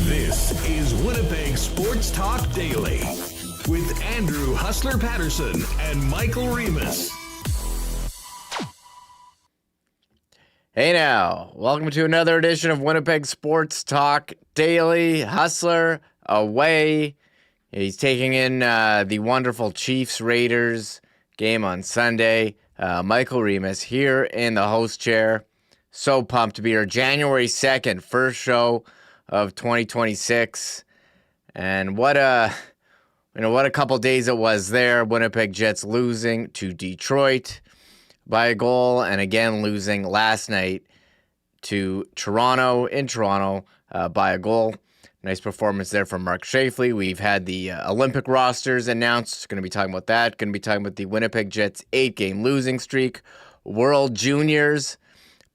This is Winnipeg Sports Talk Daily with Andrew Hustler Patterson and Michael Remis. Hey now, welcome to another edition of Winnipeg Sports Talk Daily. Hustler away. He's taking in the wonderful Chiefs-Raiders game on Sunday. Michael Remis here in the host chair. So pumped to be here. January 2nd, first show of 2026. And what a couple days it was there. Winnipeg Jets losing to Detroit by a goal, and again losing last night to Toronto by a goal. Nice performance there from Mark Scheifele. We've had the Olympic rosters announced. Going to be talking about that. Going to be talking about the Winnipeg Jets 8-game losing streak. World Juniors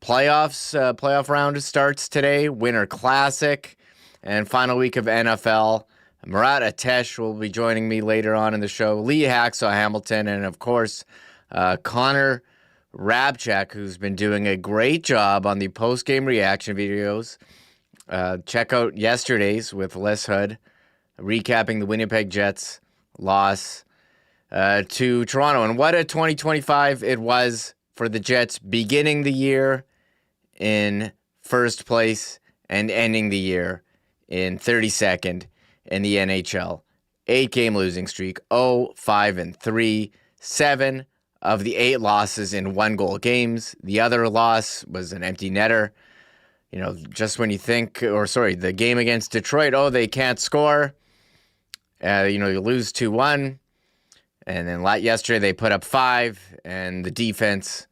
playoff round starts today. Winter Classic and final week of NFL. Murat Ates will be joining me later on in the show. Lee Hacksaw Hamilton, and of course Connor Hrabchak, who's been doing a great job on the post-game reaction videos. Check out yesterday's with Les Hood, recapping the Winnipeg Jets loss to Toronto. And what a 2025 it was for the Jets, beginning the year in first place and ending the year in 32nd in the NHL. 8-game losing streak, 0-5-3, 7 of the 8 losses in 1-goal games. The other loss was an empty netter. You know, just when you think, the game against Detroit, they can't score. You lose 2-1. And then yesterday they put up 5, and the defense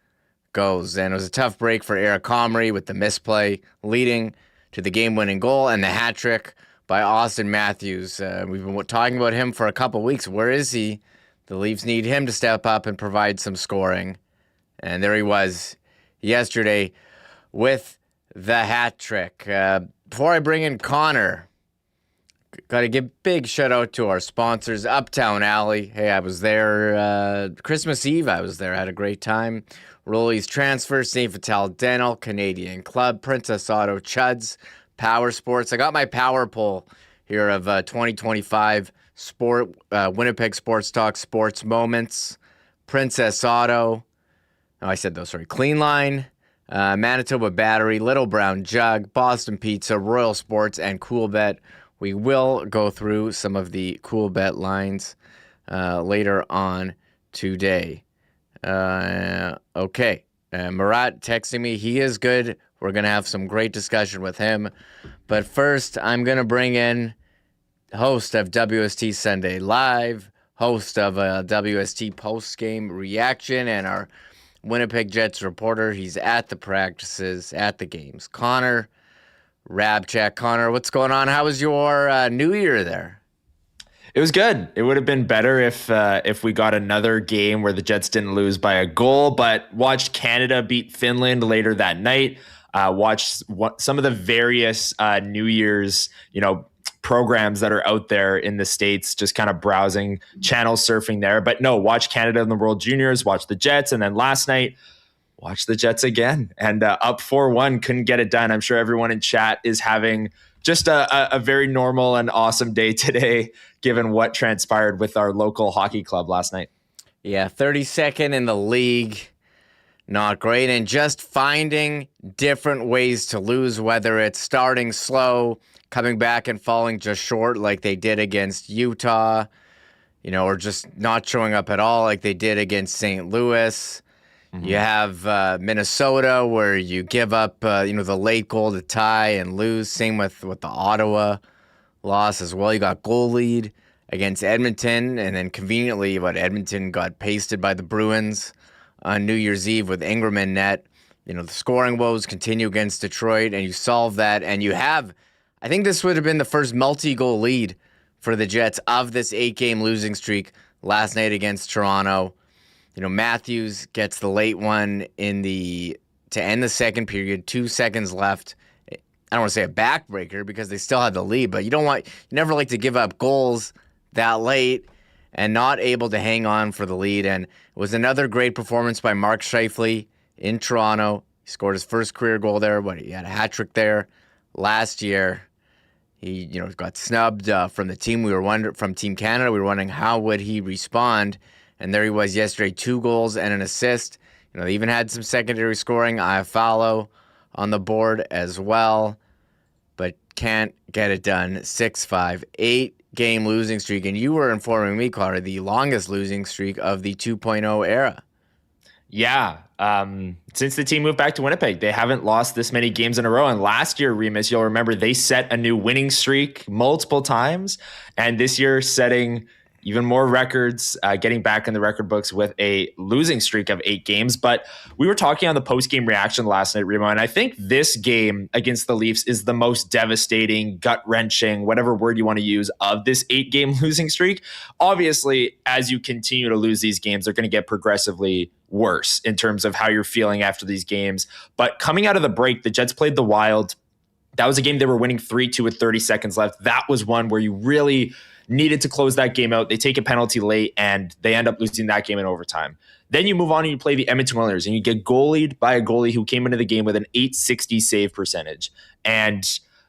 goes. And it was a tough break for Eric Comrie with the misplay leading to the game-winning goal and the hat trick by Auston Matthews. We've been talking about him for a couple weeks. Where is he? The Leafs need him to step up and provide some scoring. And there he was yesterday with the hat trick. Before I bring in Connor, got to give big shout out to our sponsors, Uptown Alley. Hey, I was there Christmas Eve. I was there. I had a great time. Rolly's Transfer, St. Vital Dental, Canadian Club, Princess Auto, Chuds, Power Sports. I got my power poll here of 2025 Winnipeg Sports Talk Sports Moments. Princess Auto. Oh, I said those, sorry. Clean Line, Manitoba Battery, Little Brown Jug, Boston Pizza, Royal Sports, and Cool Bet. We will go through some of the Cool Bet lines later on today. Okay. Murat texting me. He is good. We're going to have some great discussion with him. But first, I'm going to bring in host of WST Sunday Live, host of WST Postgame Reaction, and our Winnipeg Jets reporter. He's at the practices, at the games. Connor Hrabchak. Connor, what's going on? How was your New Year there? It was good. It would have been better if we got another game where the Jets didn't lose by a goal, but watched Canada beat Finland later that night. Watched some of the various New Year's, programs that are out there in the States, just kind of browsing, channel surfing there. But no, watch Canada in the World Juniors, watch the Jets, and then last night, watch the Jets again. And up 4-1, couldn't get it done. I'm sure everyone in chat is having just a very normal and awesome day today, given what transpired with our local hockey club last night. Yeah, 32nd in the league. Not great. And just finding different ways to lose, whether it's starting slow, coming back and falling just short like they did against Utah, or just not showing up at all like they did against St. Louis. Mm-hmm. You have Minnesota where you give up, the late goal to tie and lose. Same with the Ottawa loss as well. You got goal lead against Edmonton, and then conveniently, Edmonton got pasted by the Bruins on New Year's Eve with Ingram in net. The scoring woes continue against Detroit, and you solve that, and you have, I think this would have been the first multi-goal lead for the Jets of this 8-game losing streak last night against Toronto. Matthews gets the late one to end the second period, 2 seconds left. I don't want to say a backbreaker because they still had the lead, but you never like to give up goals that late and not able to hang on for the lead. And it was another great performance by Mark Scheifele in Toronto. He scored his first career goal there. He had a hat trick there last year. He, got snubbed from the team. From Team Canada. We were wondering how would he respond, and there he was yesterday, 2 goals and an assist. They even had some secondary scoring. I follow on the board as well, but can't get it done. 6-5, 8-game losing streak, and you were informing me, Connor, the longest losing streak of the 2.0 era. Yeah. Since the team moved back to Winnipeg, they haven't lost this many games in a row. And last year, Remis, you'll remember, they set a new winning streak multiple times. And this year, setting even more records, getting back in the record books with a losing streak of 8 games. But we were talking on the post-game reaction last night, Remo, and I think this game against the Leafs is the most devastating, gut-wrenching, whatever word you want to use, of this 8-game losing streak. Obviously, as you continue to lose these games, they're going to get progressively worse in terms of how you're feeling after these games. But coming out of the break, the Jets played the Wild. That was a game they were winning 3-2 with 30 seconds left. That was one where you really needed to close that game out. They take a penalty late, and they end up losing that game in overtime. Then you move on and you play the Edmonton Oilers, and you get goalied by a goalie who came into the game with an .860 save percentage. And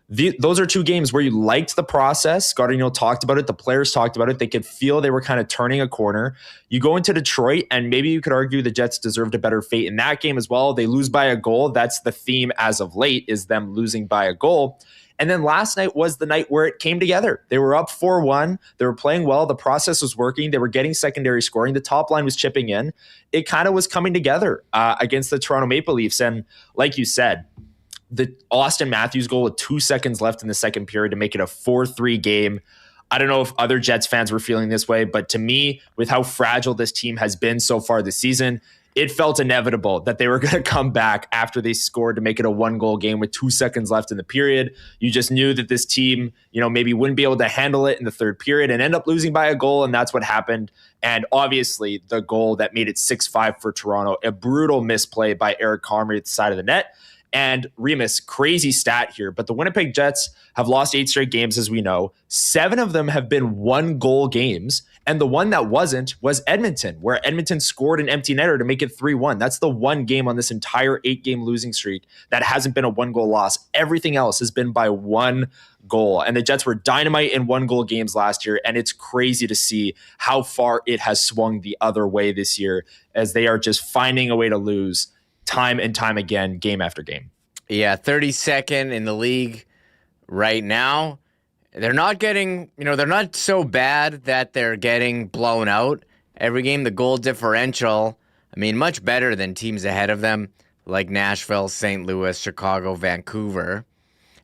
those are 2 games where you liked the process. Gardino talked about it. The players talked about it. They could feel they were kind of turning a corner. You go into Detroit, and maybe you could argue the Jets deserved a better fate in that game as well. They lose by a goal. That's the theme as of late, is them losing by a goal. And then last night was the night where it came together. They were up 4-1. They were playing well. The process was working. They were getting secondary scoring. The top line was chipping in. It kind of was coming together against the Toronto Maple Leafs. And like you said, the Austin Matthews goal with 2 seconds left in the second period to make it a 4-3 game. I don't know if other Jets fans were feeling this way, but to me, with how fragile this team has been so far this season, it felt inevitable that they were going to come back after they scored to make it a 1-goal game with 2 seconds left in the period. You just knew that this team, maybe wouldn't be able to handle it in the third period and end up losing by a goal, and that's what happened. And obviously, the goal that made it 6-5 for Toronto, a brutal misplay by Eric Comrie at the side of the net. And Remis, crazy stat here, but the Winnipeg Jets have lost 8 straight games, as we know. 7 of them have been 1-goal games. And the one that wasn't was Edmonton, where Edmonton scored an empty netter to make it 3-1. That's the one game on this entire 8-game losing streak that hasn't been a 1-goal loss. Everything else has been by 1 goal. And the Jets were dynamite in 1-goal games last year. And it's crazy to see how far it has swung the other way this year, as they are just finding a way to lose time and time again, game after game. Yeah, 32nd in the league right now. They're not getting, they're not so bad that they're getting blown out every game. The goal differential, much better than teams ahead of them, like Nashville, St. Louis, Chicago, Vancouver.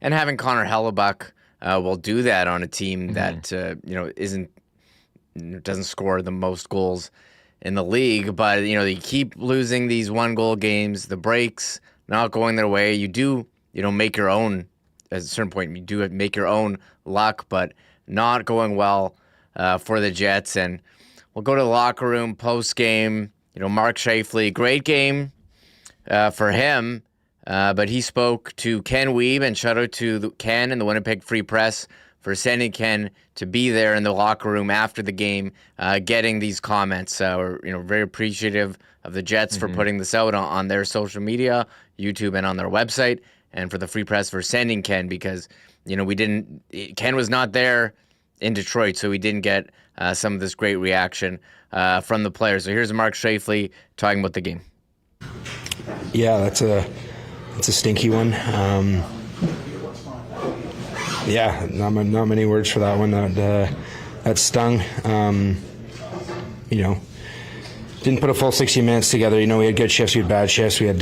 And having Connor Hrabchak will do that on a team that, doesn't score the most goals in the league. But, they keep losing these 1-goal games, the breaks not going their way. You do, make your own. At a certain point, you do make your own luck, but not going well for the Jets. And we'll go to the locker room post-game. Mark Scheifele, great game for him, but he spoke to Ken Wiebe, and shout out to Ken and the Winnipeg Free Press for sending Ken to be there in the locker room after the game, getting these comments. We're very appreciative of the Jets for putting this out on their social media, YouTube, and on their website. And for the Free Press for sending Ken, because, Ken was not there in Detroit, so we didn't get some of this great reaction from the players. So here's Mark Scheifele talking about the game. Yeah, that's a stinky one. Not many words for that one. That stung. Didn't put a full 60 minutes together. We had good shifts, we had bad shifts, we had,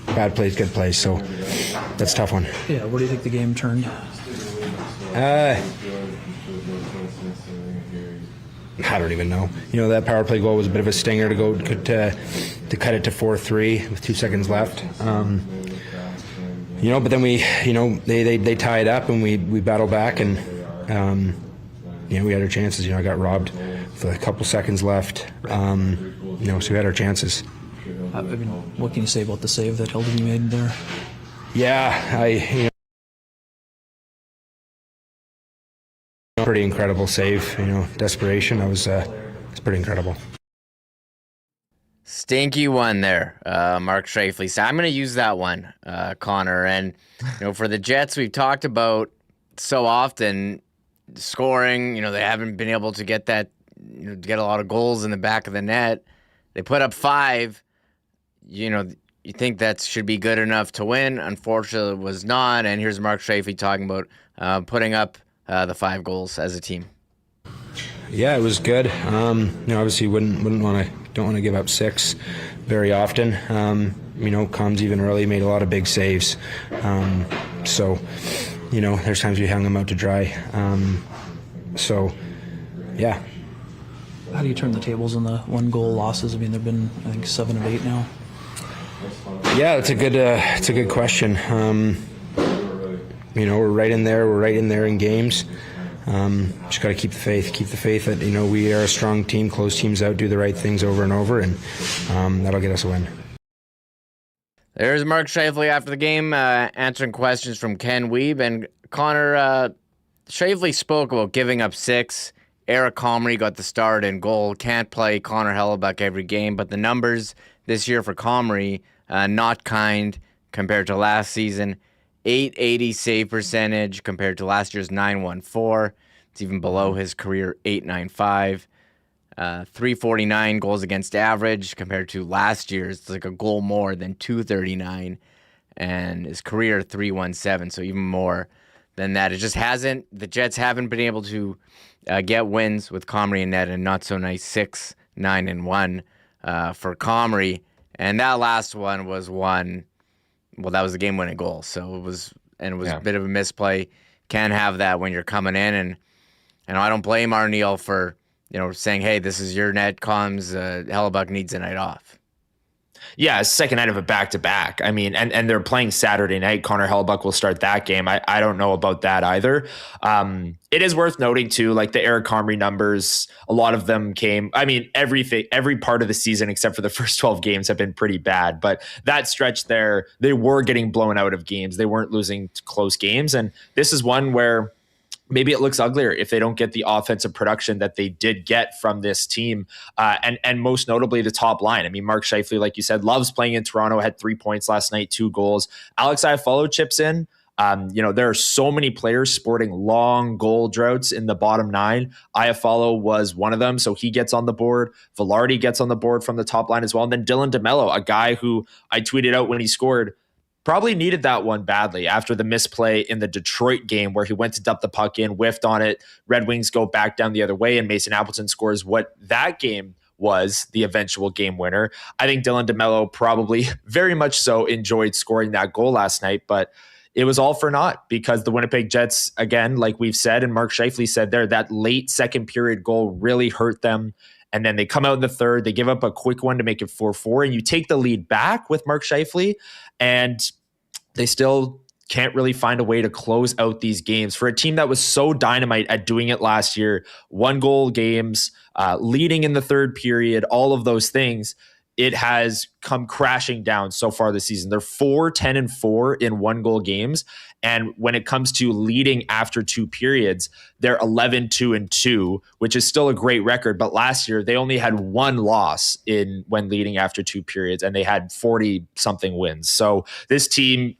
bad plays, good plays, so that's a tough one. Yeah, where do you think the game turned? I don't even know. That power play goal was a bit of a stinger to cut it to 4-3 with 2 seconds left. But then they tie it up and we battle back and we had our chances. I got robbed with a couple seconds left. So we had our chances. What can you say about the save that Hildy made there? Yeah, pretty incredible save. Desperation. It's pretty incredible. Stinky one there, Mark Scheifele. So I'm going to use that one, Connor. And for the Jets, we've talked about so often scoring. They haven't been able to get that, get a lot of goals in the back of the net. They put up 5. You think that should be good enough to win. Unfortunately, it was not. And here's Mark Scheifele talking about putting up the 5 goals as a team. Yeah, it was good. Obviously, don't want to give up 6 very often. Combs even early made a lot of big saves. So there's times we hung them out to dry. Yeah. How do you turn the tables on the 1-goal losses? There've been, I think, 7 of 8 now. Yeah, it's a good question. We're right in there. We're right in there in games. Just got to keep the faith. Keep the faith that we are a strong team, close teams out, do the right things over and over, and that'll get us a win. There's Mark Scheifele after the game, answering questions from Ken Wiebe. And Connor, Scheifele spoke about giving up 6. Eric Comrie got the start in goal. Can't play Connor Hrabchak every game, but the numbers this year for Comrie, not kind compared to last season. 880 save percentage compared to last year's 914. It's even below his career 895. 349 goals against average compared to last year's. It's like a goal more than 239. And his career 317, so even more than that. It just hasn't, the Jets haven't been able to get wins with Comrie in net, and not so nice 6-9-1 for Comrie. And that last one was one. Well, that was the game-winning goal, so it was a bit of a misplay. Can't have that when you're coming in, and I don't blame Arneal for saying, "Hey, this is your net, Comms. Hrabchak needs a night off." Yeah, second night of a back-to-back. And they're playing Saturday night. Connor Hrabchak will start that game. I don't know about that either. It is worth noting, too, like the Eric Comrie numbers, a lot of them came, every part of the season except for the first 12 games have been pretty bad. But that stretch there, they were getting blown out of games. They weren't losing close games. And this is one where maybe it looks uglier if they don't get the offensive production that they did get from this team. And most notably the top line. Mark Scheifele, like you said, loves playing in Toronto, had 3 points last night, 2 goals. Alex Iafallo chips in. There are so many players sporting long goal droughts in the bottom 9. Iafallo was one of them, so he gets on the board. Velarde gets on the board from the top line as well. And then Dylan DeMello, a guy who I tweeted out when he scored, probably needed that one badly after the misplay in the Detroit game where he went to dump the puck in, whiffed on it. Red Wings go back down the other way, and Mason Appleton scores what that game was the eventual game winner. I think Dylan DeMello probably very much so enjoyed scoring that goal last night, but it was all for naught because the Winnipeg Jets, again, like we've said, and Mark Scheifele said there, that late second period goal really hurt them. And then they come out in the third, they give up a quick one to make it 4-4, and you take the lead back with Mark Scheifele, and they still can't really find a way to close out these games. For a team that was so dynamite at doing it last year, 1-goal games, leading in the third period, all of those things, it has come crashing down so far this season. They're 4-10-4 in 1-goal games. And when it comes to leading after 2 periods, they're 11-2-2, which is still a great record. But last year, they only had 1 loss when leading after 2 periods, and they had 40-something wins. So this team,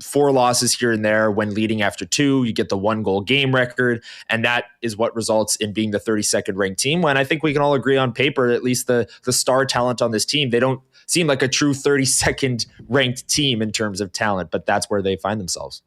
4 losses here and there when leading after 2, you get the 1-goal game record, and that is what results in being the 32nd ranked team. When I think we can all agree on paper, at least the star talent on this team, they don't seem like a true 32nd ranked team in terms of talent, but that's where they find themselves.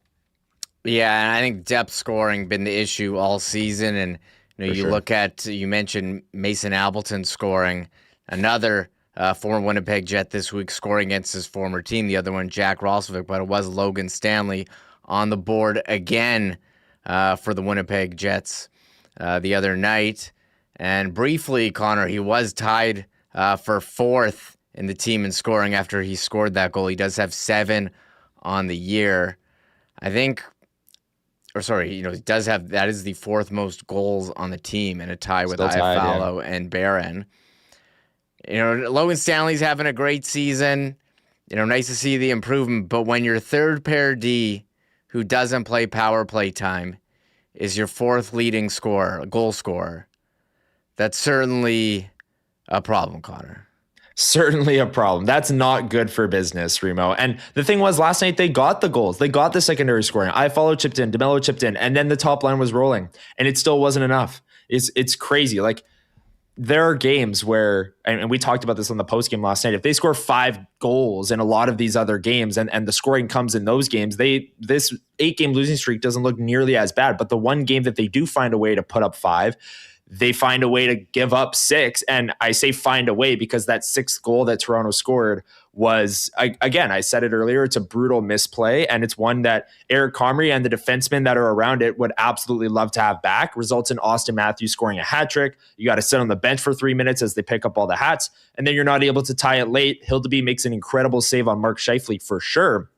Yeah, and I think depth scoring been the issue all season, and look at, you mentioned Mason Appleton scoring, another former Winnipeg Jet this week scoring against his former team. The other one, Jack Roslovic, but it was Logan Stanley on the board again for the Winnipeg Jets the other night. And briefly, Connor, he was tied for fourth in the team in scoring after he scored that goal. He does have 7 on the year. He does have, that is the 4th most goals on the team in a tie with Iafallo and Barron. Logan Stanley's having a great season. Nice to see the improvement, but when your third pair D, who doesn't play power play time, is your 4th leading goal scorer, that's certainly a problem, Connor. Certainly a problem. That's not good for business, Remo. And the thing was, last night they got the goals. They got the secondary scoring. Iafallo chipped in, DeMello chipped in, and then the top line was rolling, and it still wasn't enough. It's crazy. Like, there are games where, and we talked about this on the postgame last night, if they score 5 goals in a lot of these other games and the scoring comes in those games, this 8-game losing streak doesn't look nearly as bad. But the one game that they do find a way to put up 5, they find a way to give up 6. And I say find a way because that 6th goal that Toronto scored was, again, I said it earlier, it's a brutal misplay. And it's one that Eric Comrie and the defensemen that are around it would absolutely love to have back. Results in Austin Matthews scoring a hat trick. You got to sit on the bench for 3 minutes as they pick up all the hats. And then you're not able to tie it late. Hildeby makes an incredible save on Mark Scheifele for sure.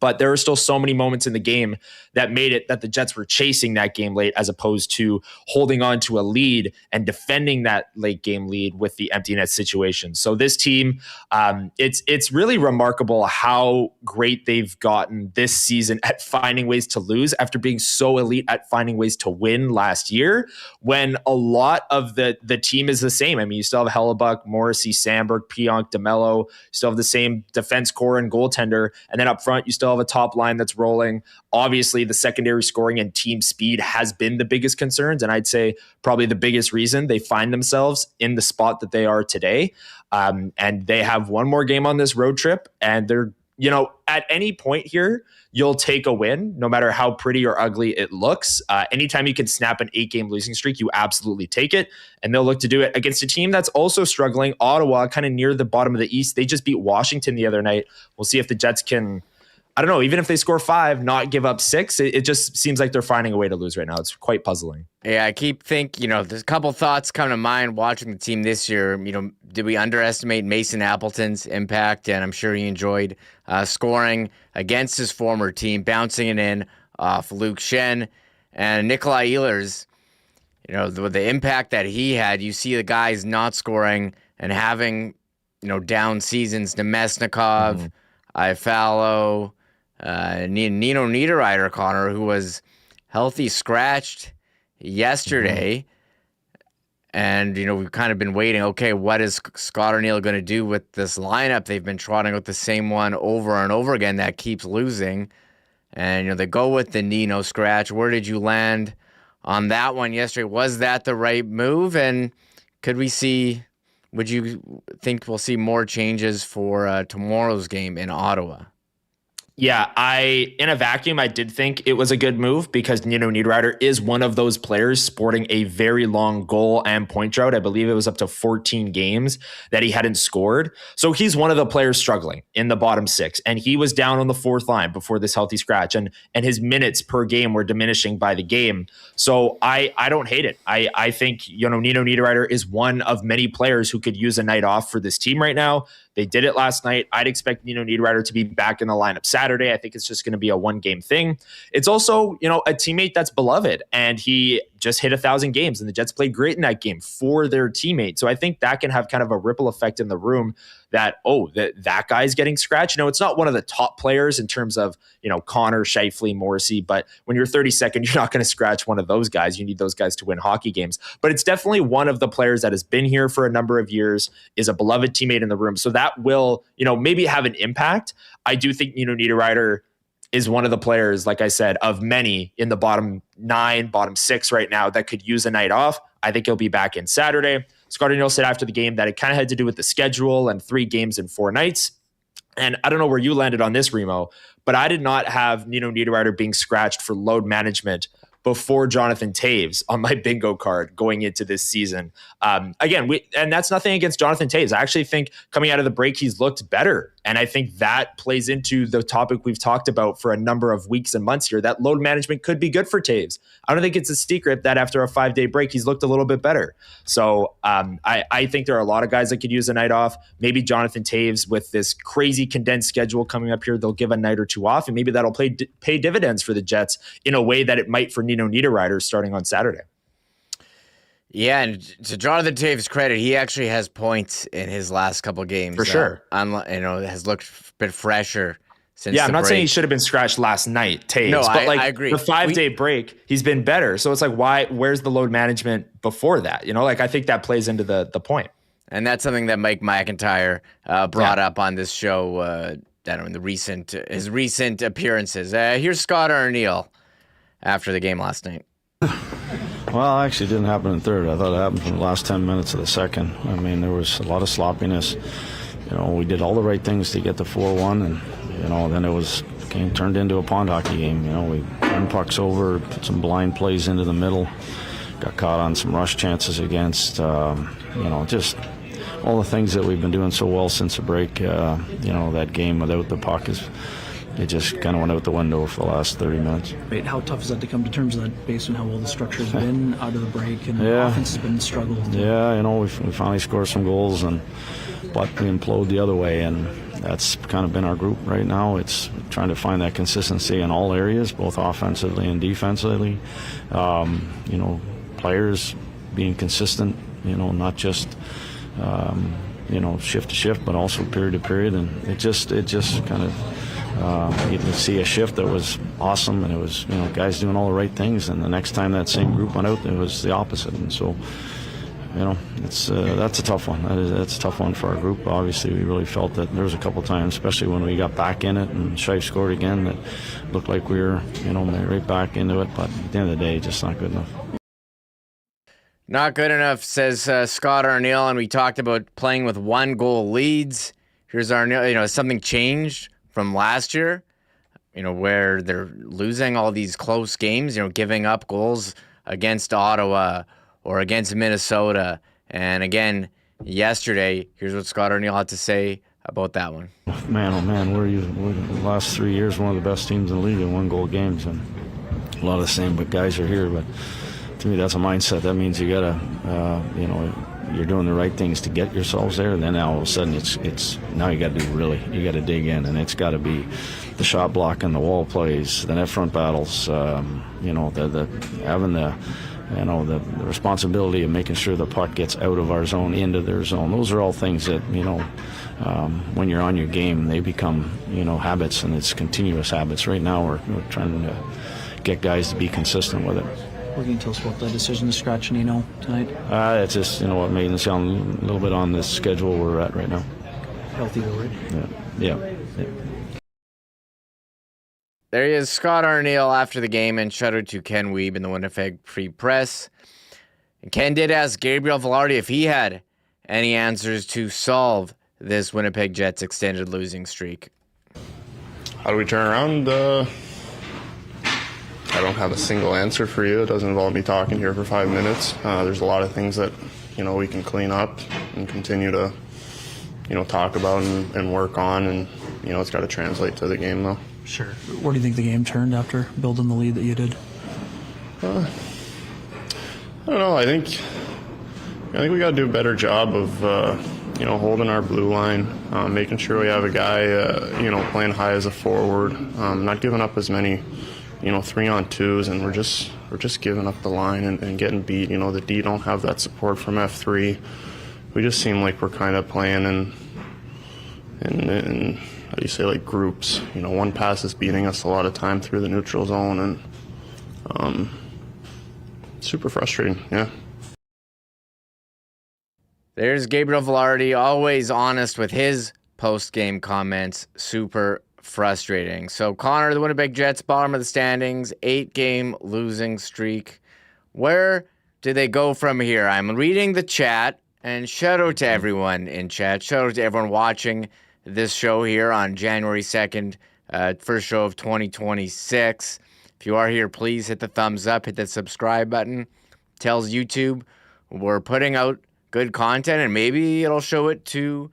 But there were still so many moments in the game that made it that the Jets were chasing that game late as opposed to holding on to a lead and defending that late game lead with the empty net situation. So this team, it's really remarkable how great they've gotten this season at finding ways to lose after being so elite at finding ways to win last year, when a lot of the team is the same. I mean, you still have Hellebuck, Morrissey, Sandberg, Pionk, DeMello, you still have the same defense core and goaltender. And then up front, you still have a top line that's rolling. Obviously, the secondary scoring and team speed has been the biggest concerns, and I'd say probably the biggest reason they find themselves in the spot that they are today. And they have one more game on this road trip, and they're, at any point here, you'll take a win, no matter how pretty or ugly it looks. Anytime you can snap an 8-game losing streak, you absolutely take it. And they'll look to do it against a team that's also struggling. Ottawa, kind of near the bottom of the East. They just beat Washington the other night. We'll see if the Jets can, I don't know, even if they score 5, not give up 6. It just seems like they're finding a way to lose right now. It's quite puzzling. Yeah, I keep thinking, there's a couple thoughts come to mind watching the team this year. Did we underestimate Mason Appleton's impact? And I'm sure he enjoyed scoring against his former team, bouncing it in off Luke Shen and Nikolai Ehlers. The impact that he had, you see the guys not scoring and having, down seasons. Nemesnikov, Iafallo, Nino Niederreiter, Connor, who was healthy scratched yesterday. And, we've kind of been waiting. Okay, what is Scott O'Neill going to do with this lineup? They've been trotting out the same one over and over again that keeps losing. And, they go with the Nino scratch. Where did you land on that one yesterday? Was that the right move? And would you think we'll see more changes for tomorrow's game in Ottawa? Yeah, in a vacuum, I did think it was a good move because Nino Niederreiter is one of those players sporting a very long goal and point drought. I believe it was up to 14 games that he hadn't scored. So he's one of the players struggling in the bottom 6. And he was down on the 4th line before this healthy scratch. And his minutes per game were diminishing by the game. So I don't hate it. I think, Nino Niederreiter is one of many players who could use a night off for this team right now. They did it last night. I'd expect Nino Niederreiter to be back in the lineup Saturday. I think it's just going to be a 1-game thing. It's also, a teammate that's beloved, and he just hit 1,000 games, and the Jets played great in that game for their teammate. So I think that can have kind of a ripple effect in the room that guy's getting scratched. It's not one of the top players in terms of, Connor, Scheifele, Morrissey, but when you're 32nd, you're not going to scratch one of those guys. You need those guys to win hockey games. But it's definitely one of the players that has been here for a number of years, is a beloved teammate in the room. So that will, maybe have an impact. I do think, Niederreiter is one of the players, like I said, of many in the bottom 9, bottom 6 right now that could use a night off. I think he'll be back in Saturday. Scott O'Neill said after the game that it kind of had to do with the schedule and 3 games in 4 nights. And I don't know where you landed on this, Remo, but I did not have Nino Niederreiter being scratched for load management before Jonathan Toews on my bingo card going into this season. And that's nothing against Jonathan Toews. I actually think coming out of the break, he's looked better. And I think that plays into the topic we've talked about for a number of weeks and months here, that load management could be good for Taves. I don't think it's a secret that after a 5-day break, he's looked a little bit better. So I think there are a lot of guys that could use a night off. Maybe Jonathan Taves, with this crazy condensed schedule coming up here, they'll give a night or two off, and maybe that'll pay dividends for the Jets in a way that it might for Nino Niederreiter starting on Saturday. Yeah, and to Jonathan Taves' credit, he actually has points in his last couple of games. For sure. Has looked a bit fresher since I'm not break. saying he should have been scratched last night, Taves. No, but I agree. The 5-day break, he's been better. So it's like, where's the load management before that? I think that plays into the point. And that's something that Mike McIntyre brought up on this show in his recent appearances. Here's Scott Arniel after the game last night. Well, actually, it didn't happen in third. I thought it happened from the last 10 minutes of the second. I mean, there was a lot of sloppiness. We did all the right things to get the 4-1, and then the game turned into a pond hockey game. We turned pucks over, put some blind plays into the middle, got caught on some rush chances against. Just all the things that we've been doing so well since the break. That game without the puck it just kind of went out the window for the last 30 minutes. Right, how tough is that to come to terms with that based on how well the structure has been out of the break and the offense has been a struggle? Yeah, we finally scored some goals, but we implode the other way, and that's kind of been our group right now. It's trying to find that consistency in all areas, both offensively and defensively. Players being consistent, not just shift to shift, but also period to period, and it just kind of you can see a shift that was awesome, and it was guys doing all the right things, and the next time that same group went out, it was the opposite. And so it's that's a tough one. That's a tough one for our group. Obviously, we really felt that there was a couple times, especially when we got back in it and Scheifele scored again, that looked like we were right back into it. But at the end of the day, just not good enough. Not good enough, says Scott Arniel, and we talked about playing with 1-goal leads. Here's Arniel. Has something changed from last year, where they're losing all these close games, giving up goals against Ottawa or against Minnesota? And again, yesterday, here's what Scott Arniel had to say about that one. Man, oh man, we're the last 3 years one of the best teams in the league in 1-goal games, and a lot of the same guys are here. But to me, that's a mindset. That means you gotta, you're doing the right things to get yourselves there, and then all of a sudden it's now you got to dig in, and it's got to be the shot block and the wall plays, the net front battles, having the responsibility of making sure the puck gets out of our zone into their zone. Those are all things that when you're on your game, they become habits, and it's continuous habits. Right now we're trying to get guys to be consistent with it. What can you tell us about the decision to scratch Nino tonight? It's just, what made it sound a little bit on this schedule we're at right now. Healthy though, right? Yeah. There he is, Scott Arniel after the game, and shout out to Ken Wiebe in the Winnipeg Free Press. And Ken did ask Gabriel Velarde if he had any answers to solve this Winnipeg Jets extended losing streak. How do we turn around? I don't have a single answer for you. It doesn't involve me talking here for 5 minutes. There's a lot of things that, we can clean up and continue to, talk about and work on. And, it's got to translate to the game, though. Sure. Where do you think the game turned after building the lead that you did? I don't know. I think we got to do a better job of, holding our blue line, making sure we have a guy, playing high as a forward, not giving up as many 3-on-2s, and we're just giving up the line and getting beat. The D don't have that support from F3. We just seem like we're kind of playing in how do you say, like groups. One pass is beating us a lot of time through the neutral zone, and super frustrating. Yeah. There's Gabriel Velarde, always honest with his post-game comments. Super frustrating. So Connor, the Winnipeg Jets, bottom of the standings, 8-game losing streak. Where do they go from here? I'm reading the chat, and shout out to everyone in chat. Shout out to everyone watching this show here on January 2nd, first show of 2026. If you are here, please hit the thumbs up, hit the subscribe button. Tells YouTube we're putting out good content, and maybe it'll show it to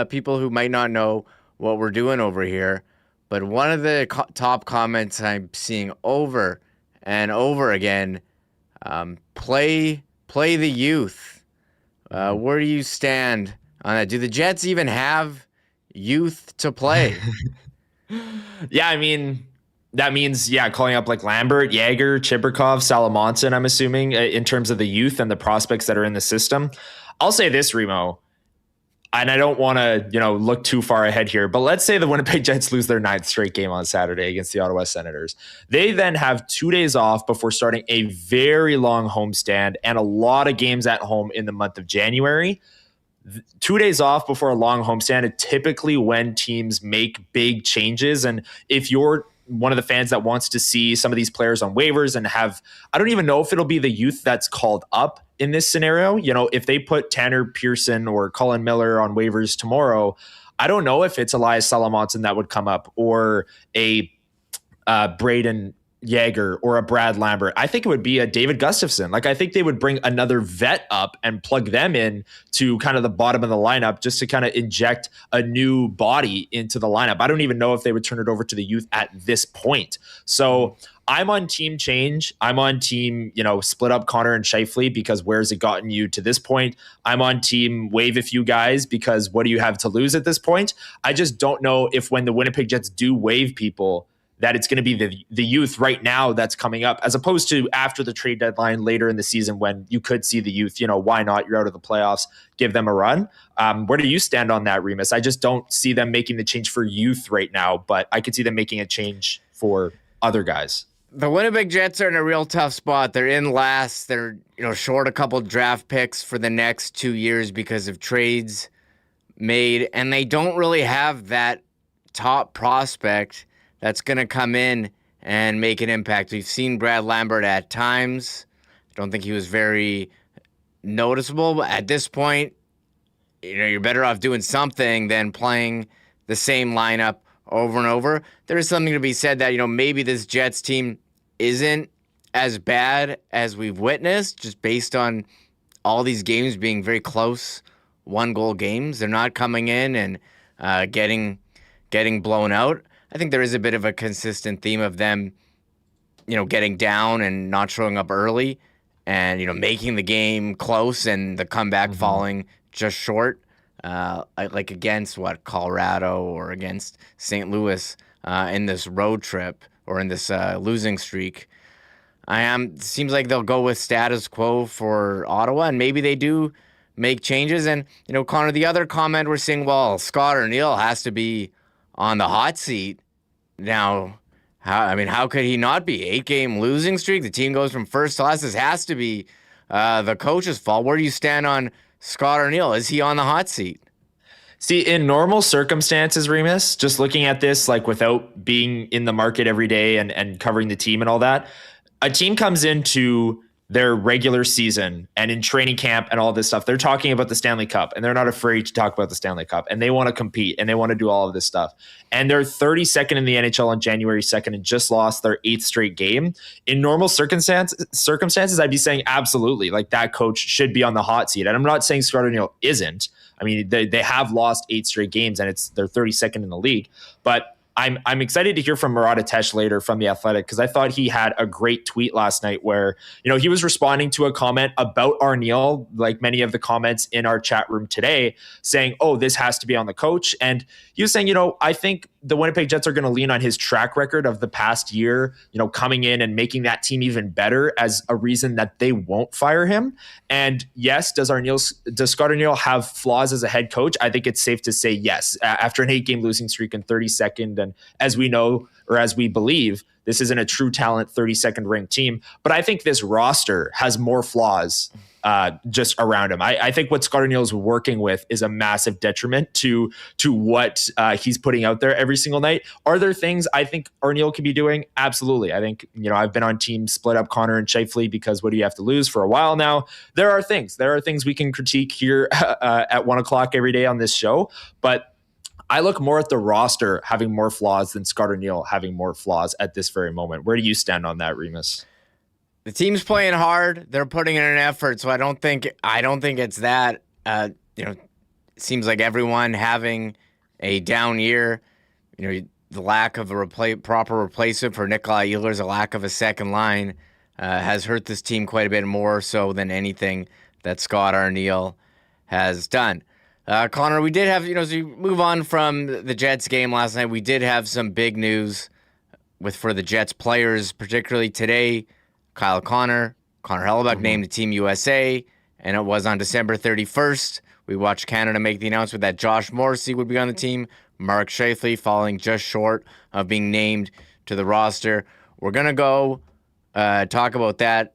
people who might not know what we're doing over here. But one of the top comments I'm seeing over and over again, play the youth. Where do you stand on that? Do the Jets even have youth to play? Yeah, I mean, that means, calling up like Lambert, Yager, Chibrikov, Salamonson, I'm assuming, in terms of the youth and the prospects that are in the system. I'll say this, Remo, and I don't want to, look too far ahead here, but let's say the Winnipeg Jets lose their 9th straight game on Saturday against the Ottawa Senators. They then have 2 days off before starting a very long homestand and a lot of games at home in the month of January. 2 days off before a long homestand is typically when teams make big changes. And if you're one of the fans that wants to see some of these players on waivers and I don't even know if it'll be the youth that's called up in this scenario. If they put Tanner Pearson or Colin Miller on waivers tomorrow, I don't know if it's Elias Salamonson that would come up or a Braden Yager or a Brad Lambert. I think it would be a David Gustafson. I think they would bring another vet up and plug them in to kind of the bottom of the lineup just to kind of inject a new body into the lineup. I don't even know if they would turn it over to the youth at this point. So I'm on team change. I'm on team, split up Connor and Scheifele because where's it gotten you to this point? I'm on team waive a few guys because what do you have to lose at this point? I just don't know if when the Winnipeg Jets do waive people, that it's going to be the youth right now that's coming up, as opposed to after the trade deadline later in the season when you could see the youth. Why not? You're out of the playoffs. Give them a run. Where do you stand on that, Remis? I just don't see them making the change for youth right now, but I could see them making a change for other guys. The Winnipeg Jets are in a real tough spot. They're in last. They're short a couple draft picks for the next 2 years because of trades made, and they don't really have that top prospect that's going to come in and make an impact. We've seen Brad Lambert at times. I don't think he was very noticeable, but at this point, you're better off doing something than playing the same lineup over and over. There is something to be said that, maybe this Jets team isn't as bad as we've witnessed, just based on all these games being very close, 1-goal games. They're not coming in and getting blown out. I think there is a bit of a consistent theme of them, getting down and not showing up early and, making the game close and the comeback falling just short, like against Colorado or against St. Louis in this road trip or in this losing streak. Seems like they'll go with status quo for Ottawa, and maybe they do make changes. And, Connor, the other comment we're seeing, Scott O'Neill has to be on the hot seat now. How could he not be? 8-game losing streak. The team goes from first to last. This has to be the coach's fault. Where do you stand on Scott O'Neill? Is he on the hot seat? See, in normal circumstances, Remis, just looking at this, without being in the market every day and covering the team and all that, a team comes into their regular season and in training camp and all this stuff, they're talking about the Stanley Cup and they're not afraid to talk about the Stanley Cup and they want to compete and they want to do all of this stuff. And they're 32nd in the NHL on January 2nd and just lost their 8th straight game. In normal circumstances, I'd be saying absolutely, that coach should be on the hot seat. And I'm not saying Scott O'Neill isn't. They have lost 8 straight games and they're 32nd in the league. But I'm excited to hear from Murat Ates later from The Athletic, because I thought he had a great tweet last night where, he was responding to a comment about Arniel, like many of the comments in our chat room today, saying, oh, this has to be on the coach. And he was saying, I think the Winnipeg Jets are going to lean on his track record of the past year, coming in and making that team even better as a reason that they won't fire him. And yes, does Scott Arniel have flaws as a head coach? I think it's safe to say yes. After an 8-game losing streak in 32nd, and as we know, or as we believe, this isn't a true talent 32nd ranked team. But I think this roster has more flaws just around him. I think what Scott Arniel is working with is a massive detriment to what he's putting out there every single night. Are there things I think Arniel could be doing? Absolutely. I think, I've been on team split up Connor and Scheifele because what do you have to lose for a while now? There are things we can critique here at 1:00 every day on this show. But I look more at the roster having more flaws than Scott Arniel having more flaws at this very moment. Where do you stand on that, Remis? The team's playing hard. They're putting in an effort, so I don't think it's that. It seems like everyone having a down year. The lack of a proper replacement for Nikolai Ehlers, a lack of a second line, has hurt this team quite a bit more so than anything that Scott Arniel has done. Connor, we did have, as we move on from the Jets game last night, we did have some big news for the Jets players, particularly today. Connor Hrabchak named the Team USA, and it was on December 31st. We watched Canada make the announcement that Josh Morrissey would be on the team, Mark Scheifele falling just short of being named to the roster. We're going to go talk about that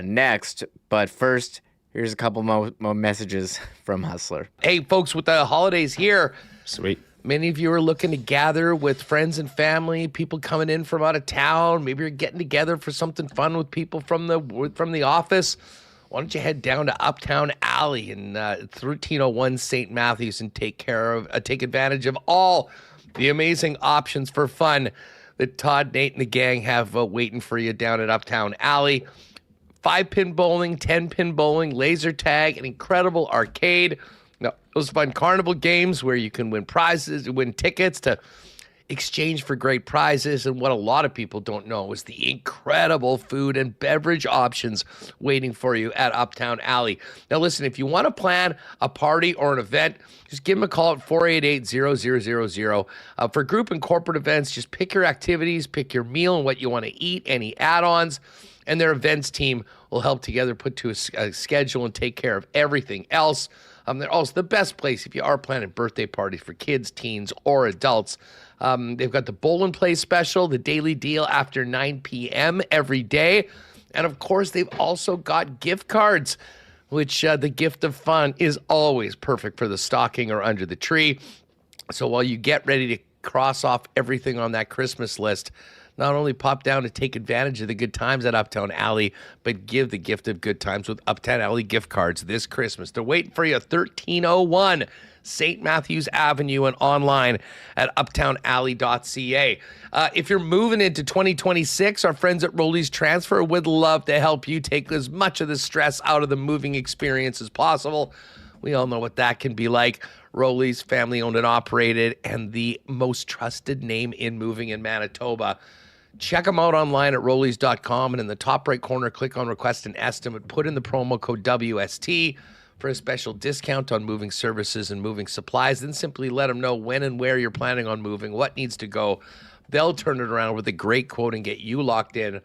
next, but first, here's a couple more messages from Hustler. Hey, folks, with the holidays here, Sweet. many of you are looking to gather with friends and family, people coming in from out of town. Maybe you're getting together for something fun with people from the office. Why don't you head down to Uptown Alley in 1301 St. Matthews and take advantage of all the amazing options for fun that Todd, Nate, and the gang have waiting for you down at Uptown Alley. 5-pin bowling, 10-pin bowling, laser tag, an incredible arcade. Now, those fun carnival games where you can win prizes, win tickets to exchange for great prizes. And what a lot of people don't know is the incredible food and beverage options waiting for you at Uptown Alley. Now, listen, if you want to plan a party or an event, just give them a call at 488-0000. For group and corporate events, just pick your activities, pick your meal and what you want to eat, any add-ons, and their events team will help together put to a schedule and take care of everything else. They're also the best place if you are planning birthday parties for kids, teens, or adults. They've got the Bowl and Play special, the daily deal after 9 p.m. every day. And, of course, they've also got gift cards, which the gift of fun is always perfect for the stocking or under the tree. So while you get ready to cross off everything on that Christmas list, not only pop down to take advantage of the good times at Uptown Alley, but give the gift of good times with Uptown Alley gift cards this Christmas. They're waiting for you at 1301 St. Matthews Avenue and online at uptownalley.ca. If you're moving into 2026, our friends at Rolly's Transfer would love to help you take as much of the stress out of the moving experience as possible. We all know what that can be like. Rolly's, family owned and operated, and the most trusted name in moving in Manitoba. Check them out online at Rollies.com, and in the top right corner, click on Request an Estimate. Put in the promo code WST for a special discount on moving services and moving supplies. Then simply let them know when and where you're planning on moving, what needs to go. They'll turn it around with a great quote and get you locked in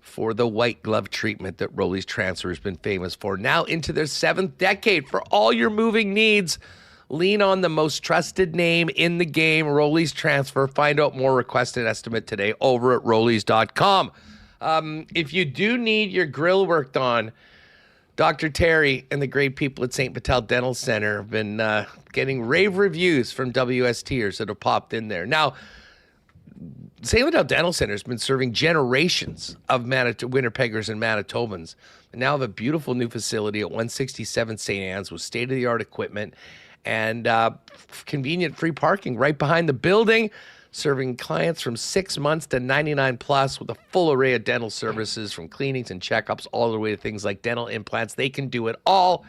for the white glove treatment that Rolly's Transfer has been famous for. Now into their 7th decade. For all your moving needs, lean on the most trusted name in the game, Rolly's Transfer. Find out more, request an estimate today over at Rollies.com. If you do need your grill worked on, Dr. Terry and the great people at St. Patel Dental Center have been getting rave reviews from WSTers that have popped in there. Now, St. Patel Dental Center has been serving generations of Winnipeggers and Manitobans. And now have a beautiful new facility at 167 St. Anne's with state-of-the-art equipment and convenient free parking right behind the building, serving clients from 6 months to 99 plus with a full array of dental services from cleanings and checkups all the way to things like dental implants. They can do it all.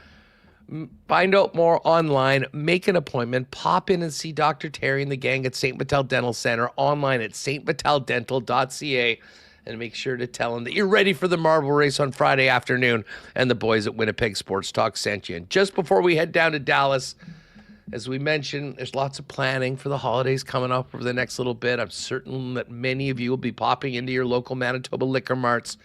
Find out more online, make an appointment, pop in and see Dr. Terry and the gang at St. Patel Dental Center online at stpateldental.ca, and make sure to tell them that you're ready for the marble race on Friday afternoon and the boys at Winnipeg Sports Talk sent you. And just before we head down to Dallas, as we mentioned, there's lots of planning for the holidays coming up over the next little bit. I'm certain that many of you will be popping into your local Manitoba liquor marts.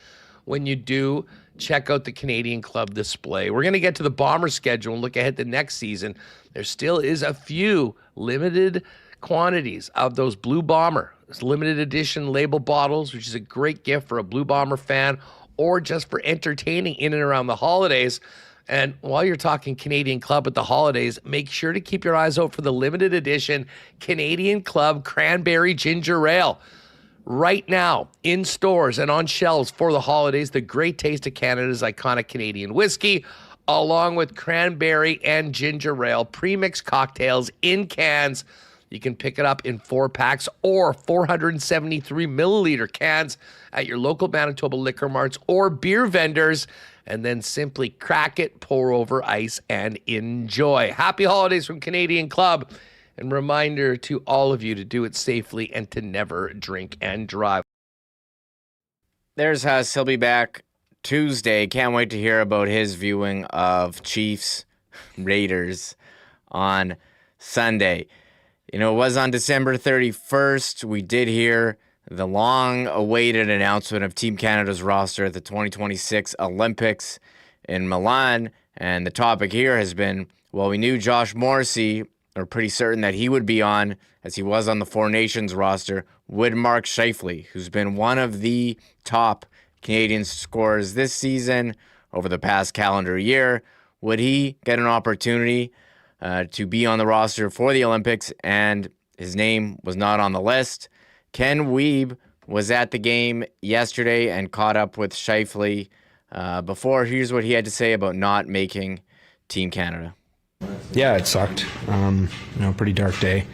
When you do, check out the Canadian Club display. We're going to get to the Bomber schedule and look ahead to next season. There still is a few limited quantities of those Blue Bomber. It's limited edition label bottles, which is a great gift for a Blue Bomber fan or just for entertaining in and around the holidays. And while you're talking Canadian Club at the holidays, make sure to keep your eyes out for the limited edition Canadian Club Cranberry Ginger Ale. Right now, in stores and on shelves for the holidays, the great taste of Canada's iconic Canadian whiskey, along with cranberry and ginger ale, pre-mixed cocktails in cans. You can pick it up in 4-packs or 473 milliliter cans at your local Manitoba liquor marts or beer vendors, and then simply crack it, pour over ice, and enjoy. Happy holidays from Canadian Club. And reminder to all of you to do it safely and to never drink and drive. There's Huss. He'll be back Tuesday. Can't wait to hear about his viewing of Chiefs Raiders on Sunday. You know, it was on December 31st. We did hear the long-awaited announcement of Team Canada's roster at the 2026 Olympics in Milan. And the topic here has been, well, we knew Josh Morrissey, or pretty certain that he would be on, as he was on the Four Nations roster, would Mark Scheifele, who's been one of the top Canadian scorers this season over the past calendar year. Would he get an opportunity to be on the roster for the Olympics? And his name was not on the list. Ken Wiebe was at the game yesterday and caught up with Scheifele before. Here's what he had to say about not making Team Canada. Yeah, it sucked. Pretty dark day.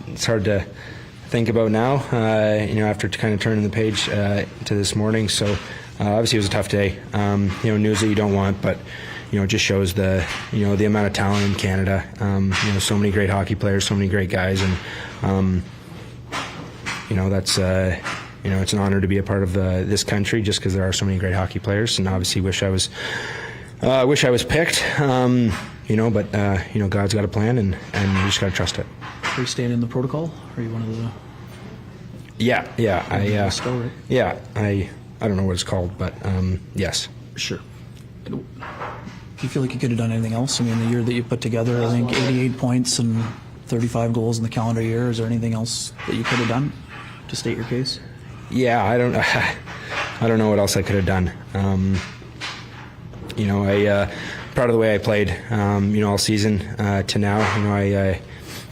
It's hard to think about now, after kind of turning the page to this morning. So obviously it was a tough day. News that you don't want, but it just shows the amount of talent in Canada. So many great hockey players, so many great guys, and that's it's an honor to be a part of this country just because there are so many great hockey players, and obviously wish I was picked. But God's got a plan, and we just got to trust it. Are you staying in the protocol? Are you one of the? Yeah. Still, right? Yeah, I don't know what it's called, but yes. Sure. Do you feel like you could have done anything else? I mean, the year that you put together, I think 88 points and 35 goals in the calendar year. Is there anything else that you could have done to state your case? Yeah, I don't know what else I could have done. Proud of the way I played, all season to now. I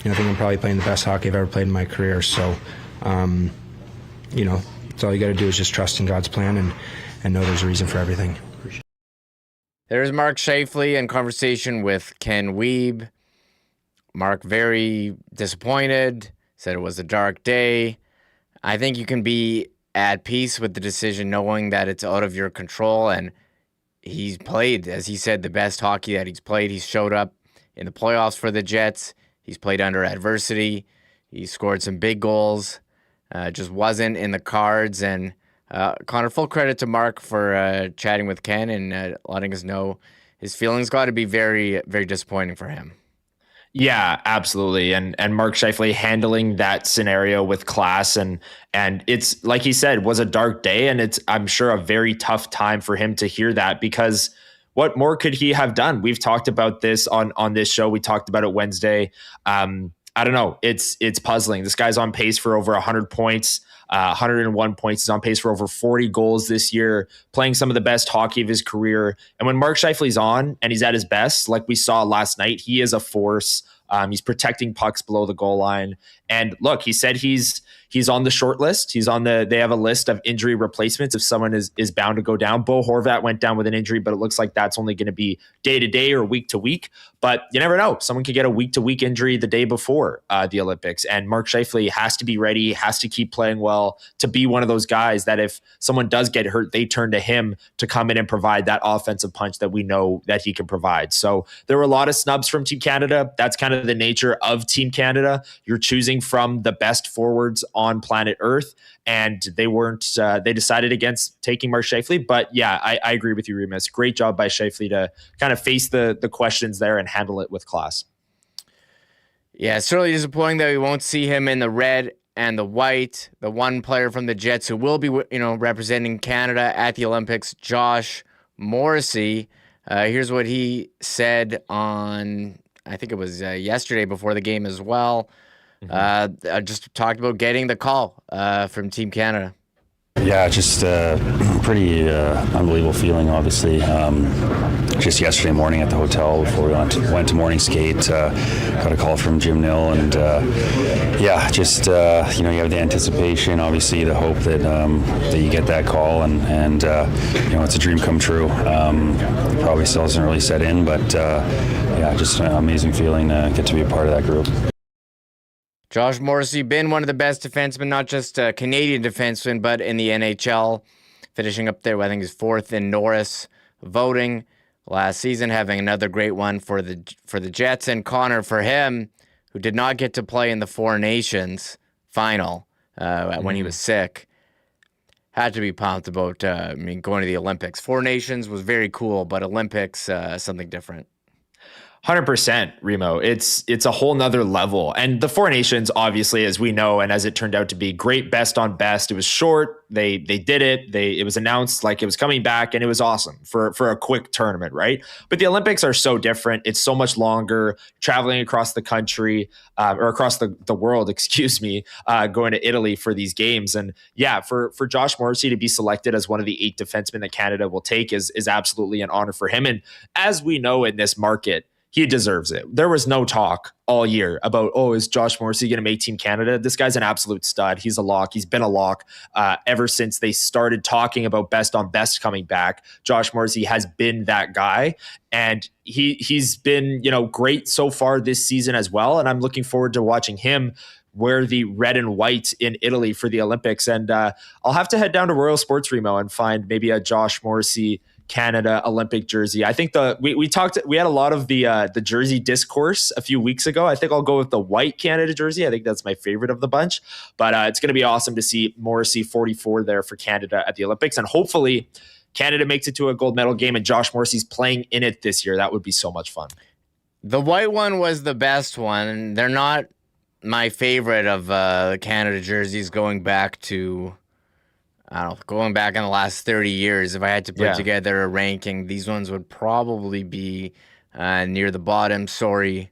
think I'm probably playing the best hockey I've ever played in my career. So, it's all you got to do is just trust in God's plan and know there's a reason for everything. There's Mark Scheifele in conversation with Ken Wiebe. Mark very disappointed, said it was a dark day. I think you can be at peace with the decision knowing that it's out of your control, and he's played, as he said, the best hockey that he's played. He's showed up in the playoffs for the Jets. He's played under adversity. He scored some big goals. Just wasn't in the cards. And Connor, full credit to Mark for chatting with Ken and letting us know his feelings. Got to be very, very disappointing for him. Yeah, absolutely. And Mark Scheifele handling that scenario with class, and it's like he said, was a dark day, and it's, I'm sure, a very tough time for him to hear that, because what more could he have done? We've talked about this on this show. We talked about it Wednesday. I don't know. It's puzzling. This guy's on pace for over 100 points. 101 points. He's on pace for over 40 goals this year, playing some of the best hockey of his career. And when Mark Scheifele's on and he's at his best, like we saw last night, he is a force. He's protecting pucks below the goal line. And look, he said he's on the short list. They have a list of injury replacements if someone is bound to go down. Bo Horvat went down with an injury, but it looks like that's only going to be day to day or week to week. But you never know. Someone could get a week to week injury the day before the Olympics. And Mark Scheifele has to be ready, has to keep playing well to be one of those guys that if someone does get hurt, they turn to him to come in and provide that offensive punch that we know that he can provide. So there were a lot of snubs from Team Canada. That's kind of the nature of Team Canada. You're choosing from the best forwards on planet Earth, and they weren't. They decided against taking Mark Scheifele. But yeah, I agree with you, Remis. Great job by Scheifele to kind of face the questions there and handle it with class. Yeah, it's certainly disappointing that we won't see him in the red and the white. The one player from the Jets who will be, representing Canada at the Olympics, Josh Morrissey. Here's what he said on, I think it was yesterday before the game as well. I just talked about getting the call from Team Canada. Yeah, just pretty unbelievable feeling, obviously. Just yesterday morning at the hotel before we went to morning skate, got a call from Jim Nill, and you have the anticipation, obviously the hope that you get that call, and it's a dream come true. Probably still hasn't really set in, but just an amazing feeling to get to be a part of that group. Josh Morrissey, been one of the best defensemen, not just a Canadian defenseman, but in the NHL, finishing up there, I think he's fourth in Norris voting last season, having another great one for the Jets. And Connor, for him, who did not get to play in the Four Nations final when he was sick, had to be pumped about going to the Olympics. Four Nations was very cool, but Olympics, something different. 100%, Remo. It's a whole nother level. And the Four Nations, obviously, as we know, and as it turned out to be, great best on best. It was short. They did it. It was announced like it was coming back, and it was awesome for a quick tournament, right? But the Olympics are so different. It's so much longer, traveling across the country, or across the world, excuse me, going to Italy for these games. And yeah, for Josh Morrissey to be selected as one of the 8 defensemen that Canada will take is absolutely an honor for him. And as we know in this market, he deserves it. There was no talk all year about, is Josh Morrissey going to make Team Canada? This guy's an absolute stud. He's a lock. He's been a lock ever since they started talking about best on best coming back. Josh Morrissey has been that guy, and he's been, great so far this season as well. And I'm looking forward to watching him wear the red and white in Italy for the Olympics. And I'll have to head down to Royal Sports, Remo, and find maybe a Josh Morrissey Canada Olympic jersey. I think we had a lot of the jersey discourse a few weeks ago. I think I'll go with the white Canada jersey. I think that's my favorite of the bunch. But it's going to be awesome to see Morrissey 44 there for Canada at the Olympics, and hopefully Canada makes it to a gold medal game and Josh Morrissey's playing in it this year. That would be so much fun. The white one was the best one. They're not my favorite of the Canada jerseys going back to, going back in the last 30 years. If I had to put together a ranking, these ones would probably be near the bottom. Sorry,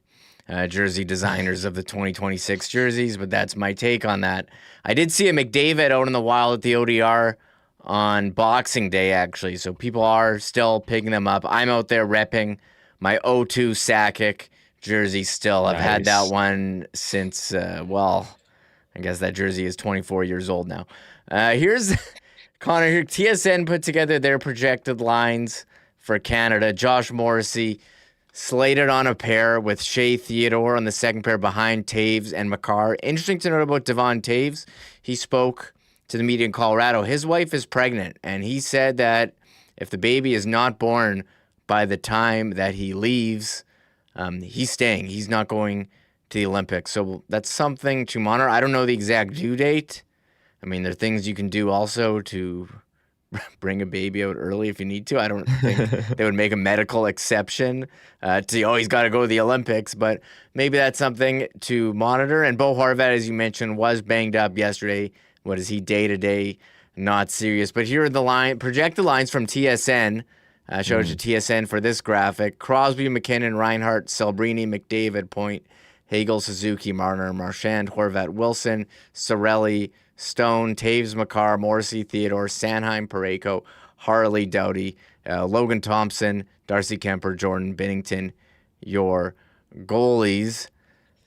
jersey designers of the 2026 jerseys, but that's my take on that. I did see a McDavid out in the wild at the ODR on Boxing Day, actually, so people are still picking them up. I'm out there repping my 02 Sakic jersey still. I've had that one since, I guess that jersey is 24 years old now. Here's Connor here. TSN put together their projected lines for Canada. Josh Morrissey slated on a pair with Shea Theodore on the second pair behind Taves and Makar. Interesting to note about Devon Taves. He spoke to the media in Colorado. His wife is pregnant, and he said that if the baby is not born by the time that he leaves, he's staying. He's not going to the Olympics. So that's something to monitor. I don't know the exact due date. I mean, there are things you can do also to bring a baby out early if you need to. I don't think they would make a medical exception to, he's got to go to the Olympics, but maybe that's something to monitor. And Bo Horvat, as you mentioned, was banged up yesterday. What is he, day-to-day, not serious. But here are the projected lines from TSN. Shout out to TSN for this graphic. Crosby, McKinnon, Reinhart, Celebrini, McDavid, Point, Hagel, Suzuki, Marner, Marchand, Horvat, Wilson, Cirelli, Stone, Taves, Makar, Morrissey, Theodore, Sanheim, Parayko, Harley, Doughty, Logan Thompson, Darcy Kemper, Jordan Binnington, your goalies.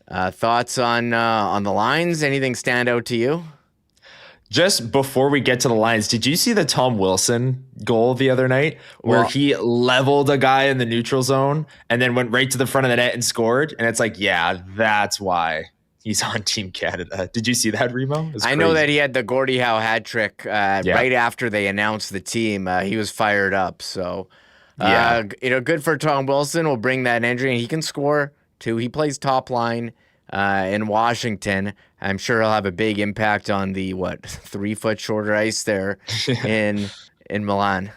Thoughts on the lines? Anything stand out to you? Just before we get to the lines, did you see the Tom Wilson goal the other night where he leveled a guy in the neutral zone and then went right to the front of the net and scored? And it's like, yeah, that's why he's on Team Canada. Did you see that, Remo? I know that he had the Gordie Howe hat trick right after they announced the team. He was fired up. So, good for Tom Wilson. We'll bring that entry, and he can score too. He plays top line in Washington. I'm sure he'll have a big impact on the 3 foot shorter ice there in Milan.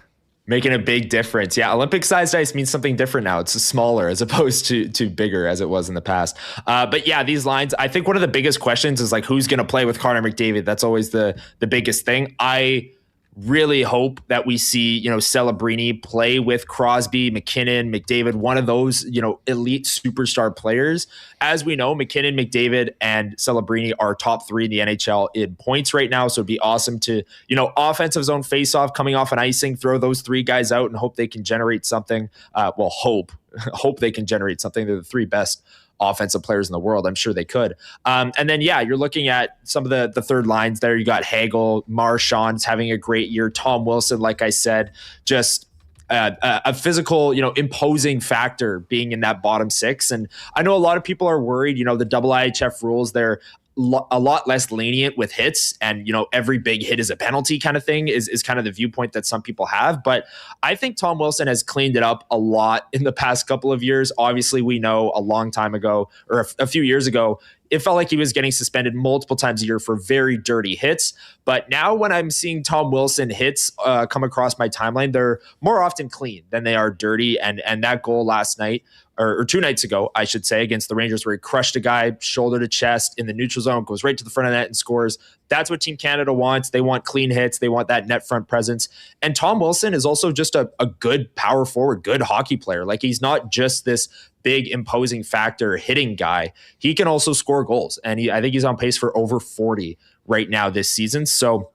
Making a big difference. Yeah, Olympic-sized ice means something different now. It's smaller as opposed to bigger as it was in the past. But yeah, these lines, I think one of the biggest questions is who's going to play with Connor McDavid? That's always the biggest thing. I really hope that we see, Celebrini play with Crosby, McKinnon, McDavid, one of those, elite superstar players. As we know, McKinnon, McDavid, and Celebrini are top 3 in the NHL in points right now. So it'd be awesome to, offensive zone faceoff coming off an icing, throw those 3 guys out and hope they can generate something. Hope they can generate something. They're the 3 best offensive players in the world. I'm sure they could. And then, you're looking at some of the third lines there. You got Hagel, Marchand's having a great year. Tom Wilson, like I said, just a physical, imposing factor being in that bottom 6. And I know a lot of people are worried, the double IHF rules, they're a lot less lenient with hits, and every big hit is a penalty kind of thing is kind of the viewpoint that some people have. But I think Tom Wilson has cleaned it up a lot in the past couple of years. Obviously, we know a long time ago, or a few years ago, it felt like he was getting suspended multiple times a year for very dirty hits. But now when I'm seeing Tom Wilson hits come across my timeline, they're more often clean than they are dirty. And that goal last night, or 2 nights ago, I should say, against the Rangers, where he crushed a guy shoulder to chest in the neutral zone, goes right to the front of the net and scores. That's what Team Canada wants. They want clean hits. They want that net front presence. And Tom Wilson is also just a good power forward, good hockey player. Like, he's not just this big imposing factor hitting guy. He can also score goals. And I think he's on pace for over 40 right now this season. So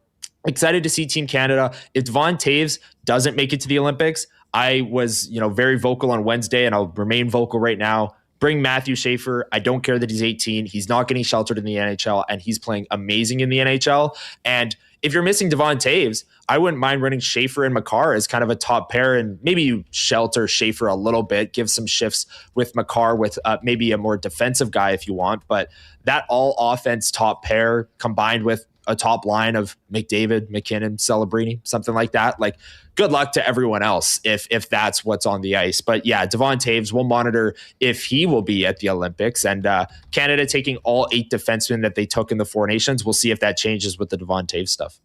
excited to see Team Canada. If Devon Toews doesn't make it to the Olympics, I was, very vocal on Wednesday, and I'll remain vocal right now. Bring Matthew Scheifele. I don't care that he's 18. He's not getting sheltered in the NHL, and he's playing amazing in the NHL. And if you're missing Devon Toews, I wouldn't mind running Scheifele and Makar as kind of a top pair, and maybe you shelter Scheifele a little bit, give some shifts with Makar with maybe a more defensive guy if you want. But that all offense top pair combined with a top line of McDavid, McKinnon, Celebrini, something like that. Like, good luck to everyone else if that's what's on the ice. But yeah, Devon Toews, we'll monitor if he will be at the Olympics. And Canada taking all 8 defensemen that they took in the Four Nations. We'll see if that changes with the Devon Toews stuff.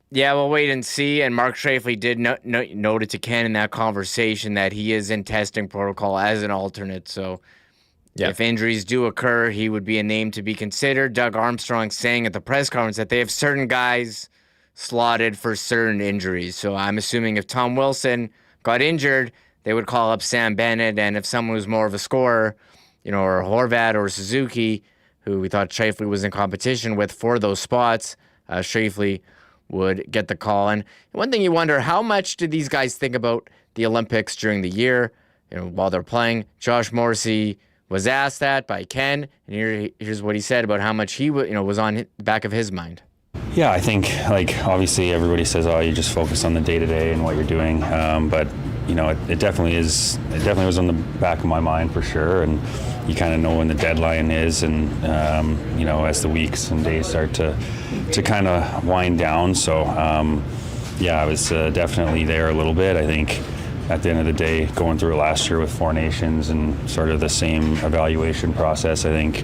Yeah, we'll wait and see. And Mark Scheifele did noted to Ken in that conversation that he is in testing protocol as an alternate. So if injuries do occur, he would be a name to be considered. Doug Armstrong saying at the press conference that they have certain guys slotted for certain injuries. So I'm assuming if Tom Wilson got injured, they would call up Sam Bennett. And if someone was more of a scorer, or Horvat or Suzuki, who we thought Scheifele was in competition with for those spots, Scheifele would get the call. And one thing you wonder, how much did these guys think about the Olympics during the year, while they're playing? Josh Morrissey was asked that by Ken, and here's what he said about how much he was on the back of his mind. Yeah, I think, obviously everybody says, oh, you just focus on the day-to-day and what you're doing. But, it definitely is. It definitely was on the back of my mind for sure. And you kind of know when the deadline is, and, as the weeks and days start to kind of wind down. So, I was definitely there a little bit. I think at the end of the day, going through it last year with Four Nations and sort of the same evaluation process, I think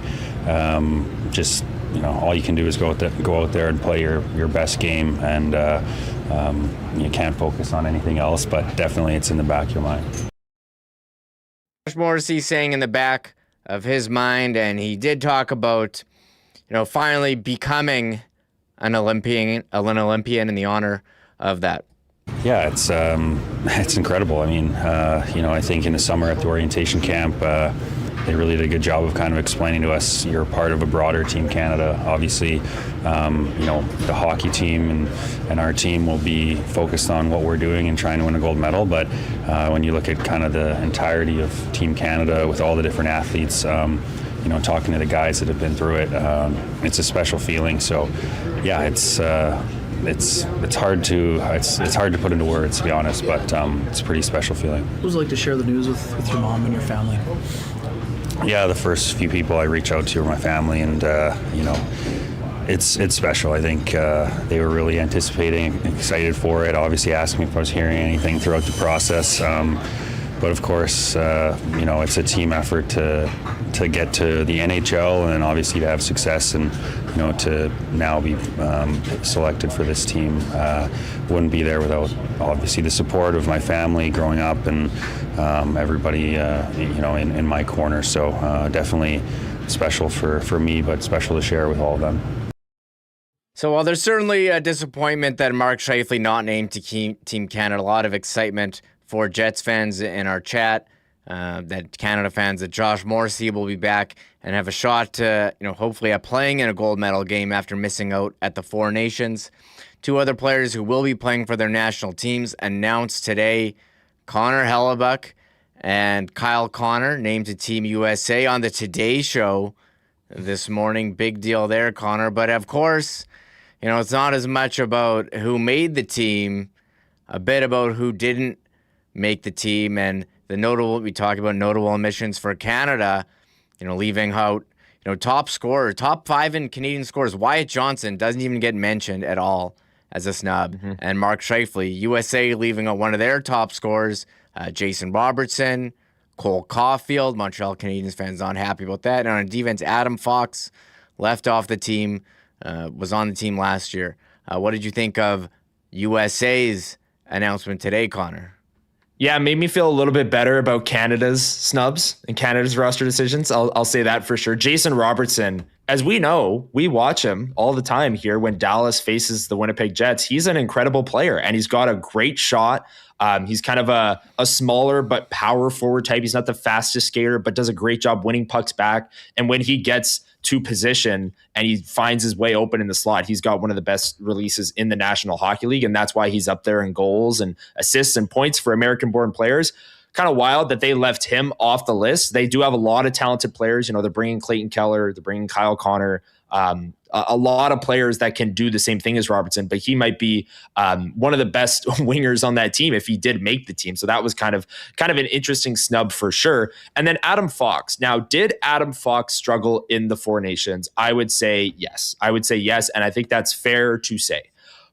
all you can do is go out there and play your best game, and you can't focus on anything else, but definitely it's in the back of your mind. Josh Morrissey saying in the back of his mind, and he did talk about, finally becoming an Olympian in the honor of that. Yeah, it's incredible. I mean, I think in the summer at the orientation camp, they really did a good job of kind of explaining to us you're part of a broader Team Canada. Obviously, the hockey team and our team will be focused on what we're doing and trying to win a gold medal. But when you look at kind of the entirety of Team Canada with all the different athletes, talking to the guys that have been through it, it's a special feeling. So, yeah, it's hard to put into words, to be honest, but it's a pretty special feeling. What was it like to share the news with your mom and your family? Yeah, the first few people I reach out to are my family, and it's special. I think they were really anticipating, excited for it. Obviously, asking me if I was hearing anything throughout the process. But of course, it's a team effort to get to the NHL, and then obviously to have success, and to now be selected for this team. Wouldn't be there without obviously the support of my family growing up, and everybody in my corner. So definitely special for me, but special to share with all of them. So while there's certainly a disappointment that Mark Scheifele not named to Team Canada, a lot of excitement for Jets fans in our chat, that Canada fans, that Josh Morrissey will be back and have a shot to, hopefully at playing in a gold medal game after missing out at the Four Nations. 2 other players who will be playing for their national teams announced today: Connor Hrabchak and Kyle Connor named to Team USA on the Today Show this morning. Big deal there, Connor. But of course, it's not as much about who made the team, a bit about who didn't make the team, and the notable omissions for Canada, leaving out top scorer, top 5 in Canadian scores. Wyatt Johnston doesn't even get mentioned at all as a snub. And Mark Scheifele, USA leaving out one of their top scorers, Jason Robertson, Cole Caulfield. Montreal Canadiens fans not happy about that. And on defense, Adam Fox left off the team, was on the team last year. What did you think of USA's announcement today, Connor? Yeah, it made me feel a little bit better about Canada's snubs and Canada's roster decisions. I'll say that for sure. Jason Robertson, as we know, we watch him all the time here when Dallas faces the Winnipeg Jets. He's an incredible player, and he's got a great shot. He's kind of a smaller but power forward type. He's not the fastest skater, but does a great job winning pucks back. And when he gets to position and he finds his way open in the slot, he's got one of the best releases in the National Hockey League. And that's why he's up there in goals and assists and points for American-born players. Kind of wild that they left him off the list. They do have a lot of talented players. They're bringing Clayton Keller, they're bringing Kyle Connor, a lot of players that can do the same thing as Robertson, but he might be one of the best wingers on that team if he did make the team. So that was kind of an interesting snub for sure. And then Adam Fox. Now, did Adam Fox struggle in the Four Nations? I would say yes. And I think that's fair to say.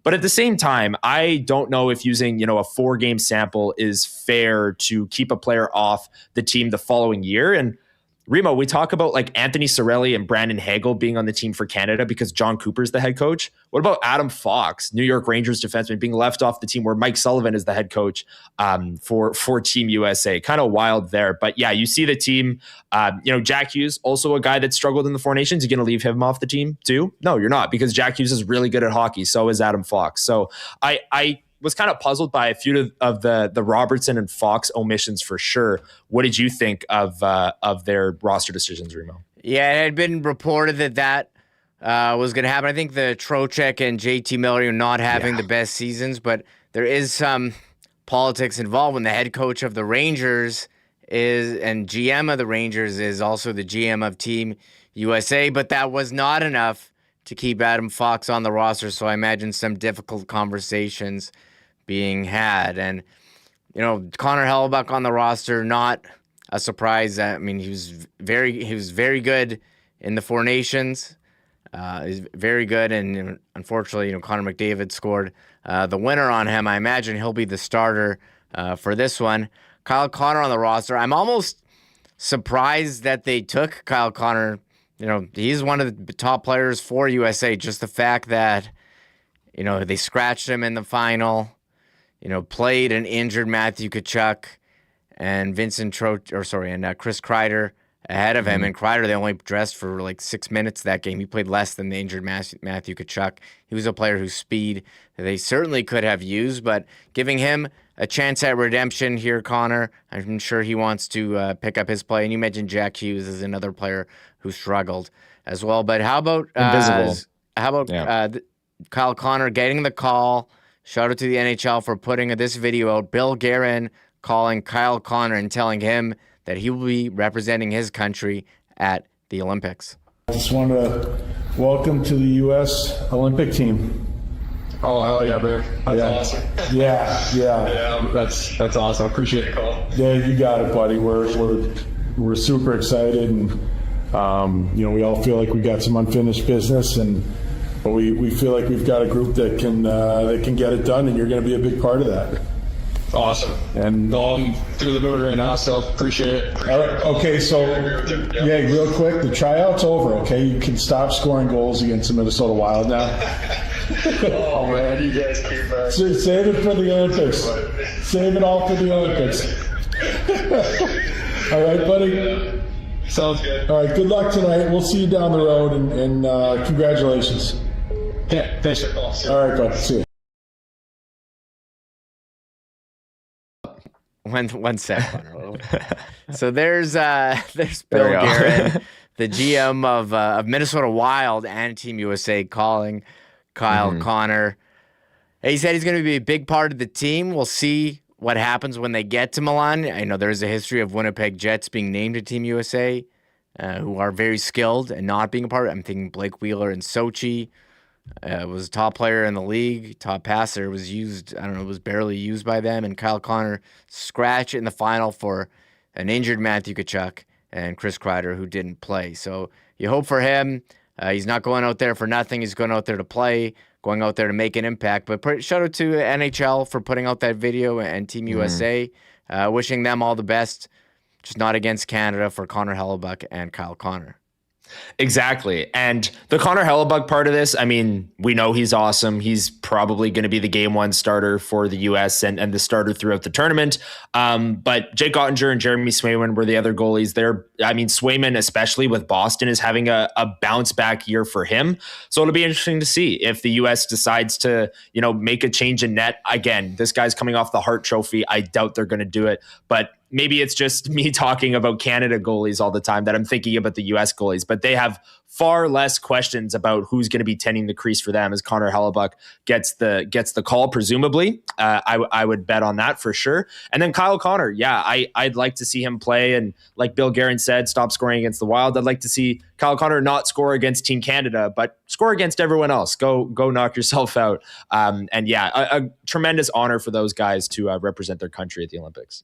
But at the same time, I don't know if using, a 4-game sample is fair to keep a player off the team the following year. And Remo, we talk about like Anthony Cirelli and Brandon Hagel being on the team for Canada because John Cooper's the head coach. What about Adam Fox, New York Rangers defenseman, being left off the team where Mike Sullivan is the head coach for Team USA? Kind of wild there. But yeah, you see the team, Jack Hughes, also a guy that struggled in the Four Nations. You're going to leave him off the team too? No, you're not, because Jack Hughes is really good at hockey. So is Adam Fox. So I was kind of puzzled by a few of the Robertson and Fox omissions for sure. What did you think of their roster decisions, Remo? Yeah, it had been reported that was going to happen. I think the Trocheck and JT Miller are not having the best seasons, but there is some politics involved when the head coach of the Rangers and GM of the Rangers is also the GM of Team USA, but that was not enough to keep Adam Fox on the roster, so I imagine some difficult conversations being had. And Connor Hrabchak on the roster, not a surprise. I mean, he was very good in the Four Nations. He's very good, and unfortunately, Connor McDavid scored the winner on him. I imagine he'll be the starter for this one. Kyle Connor on the roster. I'm almost surprised that they took Kyle Connor. He's one of the top players for USA. Just the fact that they scratched him in the final. Played an injured Matthew Tkachuk and Chris Kreider ahead of him. And Kreider, they only dressed for like 6 minutes that game. He played less than the injured Matthew Tkachuk. He was a player whose speed they certainly could have used, but giving him a chance at redemption here, Connor, I'm sure he wants to pick up his play. And you mentioned Jack Hughes as another player who struggled as well. But how about Kyle Connor getting the call? Shout out to the NHL for putting this video out. Bill Guerin calling Kyle Connor and telling him that he will be representing his country at the Olympics. I just want to welcome to the U.S. Olympic team. Oh, hell yeah, man. That's awesome. Yeah. That's awesome. Appreciate the call. Yeah, you got it, buddy. We're super excited, and we all feel like we got some unfinished business, but we feel like we've got a group that can get it done, and you're going to be a big part of that. Awesome. And I'm through the moon right now, so appreciate it. All right. Okay, so real quick, the tryout's over. Okay, you can stop scoring goals against the Minnesota Wild now. Oh man, you guys keep save it for the Olympics. Save it all for the Olympics. All right, buddy. Sounds good. All right, good luck tonight. We'll see you down the road, and congratulations. Yeah, thanks for the call. All right, bud. See you. One sec. So there's Bill Guerin, the GM of Minnesota Wild and Team USA, calling Kyle Connor. He said he's going to be a big part of the team. We'll see what happens when they get to Milan. I know there's a history of Winnipeg Jets being named to Team USA, who are very skilled and not being a part of it. I'm thinking Blake Wheeler in Sochi. Was a top player in the league, top passer, was barely used by them. And Kyle Connor scratch in the final for an injured Matthew Tkachuk and Chris Kreider, who didn't play. So you hope for him. He's not going out there for nothing. He's going out there to play, going out there to make an impact. But shout out to NHL for putting out that video and Team USA. Wishing them all the best, just not against Canada for Connor Hrabchak and Kyle Connor. Exactly. And the Connor Hrabchak part of this, I mean, we know he's awesome. He's probably going to be the game one starter for the U.S. and the starter throughout the tournament. But Jake Ottinger and Jeremy Swayman were the other goalies there. I mean, Swayman, especially with Boston, is having a bounce back year for him. So it'll be interesting to see if the U.S. decides to, make a change in net. Again, this guy's coming off the Hart Trophy. I doubt they're going to do it, but maybe it's just me talking about Canada goalies all the time that I'm thinking about the U.S. goalies, but they have far less questions about who's going to be tending the crease for them as Connor Hrabchak gets the call, presumably. I would bet on that for sure. And then Kyle Connor, I'd like to see him play. And like Bill Guerin said, stop scoring against the Wild. I'd like to see Kyle Connor not score against Team Canada, but score against everyone else. Go knock yourself out. A tremendous honor for those guys to represent their country at the Olympics.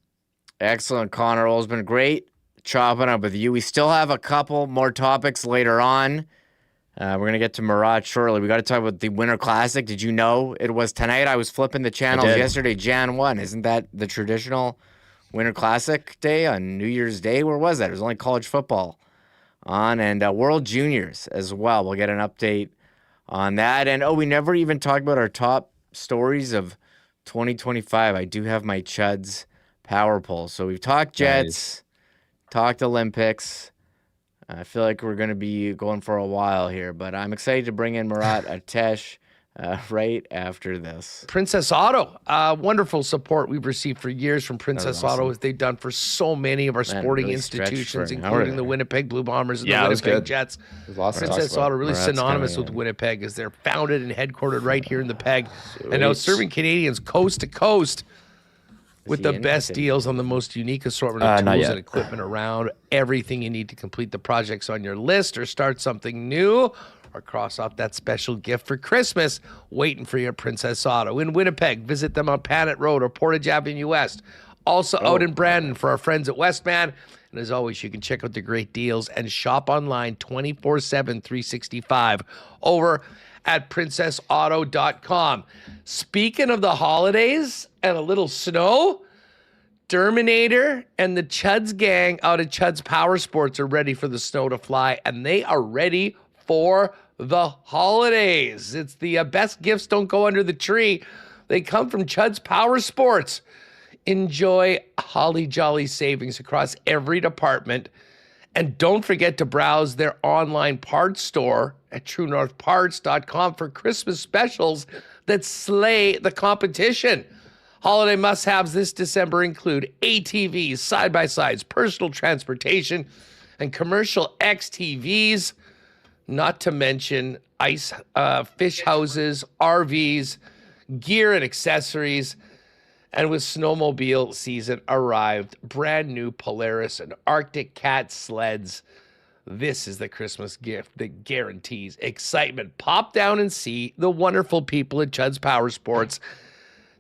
Excellent, Connor. It's been great chopping up with you. We still have a couple more topics later on. We're going to get to Murat shortly. We got to talk about the Winter Classic. Did you know it was tonight? I was flipping the channels yesterday, Jan 1. Isn't that the traditional Winter Classic day on New Year's Day? Where was that? It was only college football on, and World Juniors as well. We'll get an update on that. And, we never even talked about our top stories of 2025. I do have my Chuds power poll. So we've talked Jets, talked Olympics. I feel like we're going to be going for a while here, but I'm excited to bring in Murat Ates right after this. Princess Auto, wonderful support we've received for years from Princess Auto, as they've done for so many of our sporting really institutions, including the Winnipeg Blue Bombers and the Winnipeg Jets. Princess Auto, really synonymous with Winnipeg, as they're founded and headquartered right here in the Peg, and now serving Canadians coast to coast with the best deals on the most unique assortment of tools and equipment around. Everything you need to complete the projects on your list or start something new or cross off that special gift for Christmas waiting for you at Princess Auto. In Winnipeg, visit them on Panet Road or Portage Avenue West. Also out in Brandon for our friends at Westman. And as always, you can check out the great deals and shop online 24/7, 365 over at princessauto.com. Speaking of the holidays and a little snow, Terminator and the Chuds gang out of Chuds Power Sports are ready for the snow to fly, and they are ready for the holidays. It's the best gifts don't go under the tree. They come from Chuds Power Sports. Enjoy holly jolly savings across every department. And don't forget to browse their online parts store at truenorthparts.com for Christmas specials that slay the competition. Holiday must-haves this December include ATVs, side-by-sides, personal transportation, and commercial XTVs, not to mention ice fish houses, RVs, gear and accessories. And with snowmobile season arrived, brand new Polaris and Arctic Cat sleds. This is the Christmas gift that guarantees excitement. Pop down and see the wonderful people at Chuds Power Sports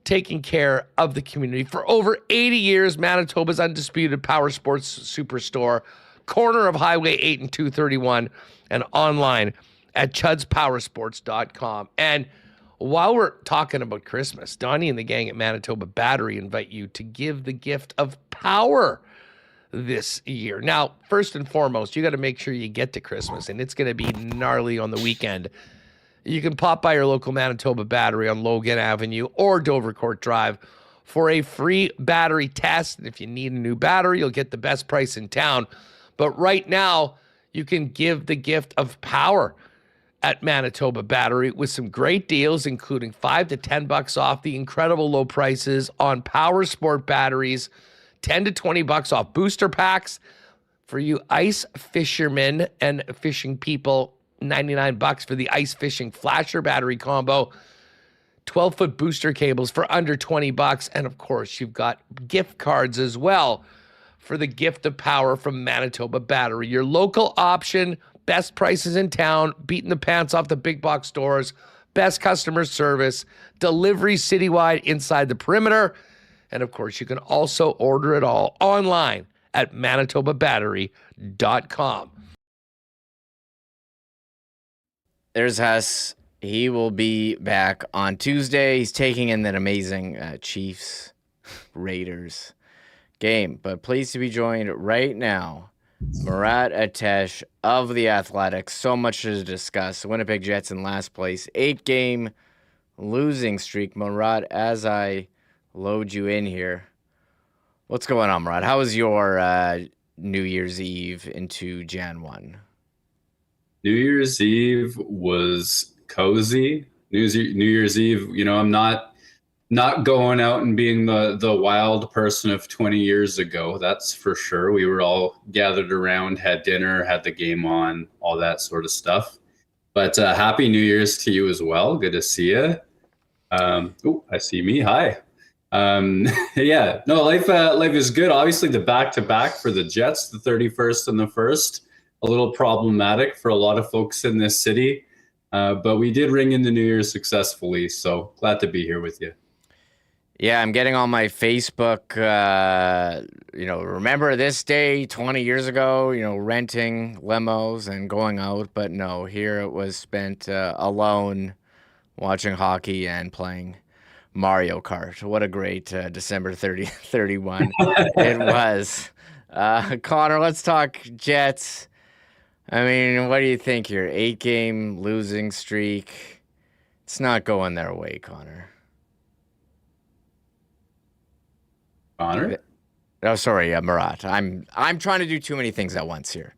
taking care of the community. For over 80 years, Manitoba's undisputed power sports superstore, corner of Highway 8 and 231, and online at chudspowersports.com. And while we're talking about Christmas, Donnie and the gang at Manitoba Battery invite you to give the gift of power this year. Now, first and foremost, you got to make sure you get to Christmas, and it's going to be gnarly on the weekend. You can pop by your local Manitoba Battery on Logan Avenue or Dovercourt Drive for a free battery test. And if you need a new battery, you'll get the best price in town. But right now, you can give the gift of power at Manitoba Battery with some great deals, including $5 to $10 off the incredible low prices on power sport batteries, $10 to $20 off booster packs for you ice fishermen and fishing people, $99 for the ice fishing flasher battery combo, 12-foot booster cables for under $20, and of course, you've got gift cards as well for the gift of power from Manitoba Battery, your local option. Best prices in town, beating the pants off the big box stores, best customer service, delivery citywide inside the perimeter. And of course, you can also order it all online at manitobabattery.com. there's Huss. He will be back on Tuesday. He's taking in that amazing Chiefs Raiders game. But pleased to be joined right now, Murat Ates of The Athletic. So much to discuss. Winnipeg Jets in last place. 8-game losing streak. Murat, as I load you in here, what's going on, Murat? How was your New Year's Eve into Jan 1? New Year's Eve was cozy. New Year's Eve, I'm not going out and being the wild person of 20 years ago. That's for sure. We were all gathered around, had dinner, had the game on, all that sort of stuff. But Happy New Year's to you as well. Good to see you. I see me. Hi. Yeah, no, life is good. Obviously the back-to-back for the Jets, the 31st and the 1st, a little problematic for a lot of folks in this city. But we did ring in the New Year successfully. So glad to be here with you. Yeah, I'm getting on my Facebook, remember this day 20 years ago, renting limos and going out. But no, here it was spent alone watching hockey and playing Mario Kart. What a great December 31 it was. Connor, let's talk Jets. I mean, what do you think here? 8-game losing streak. It's not going their way, Connor. Oh, sorry, Murat. I'm trying to do too many things at once here.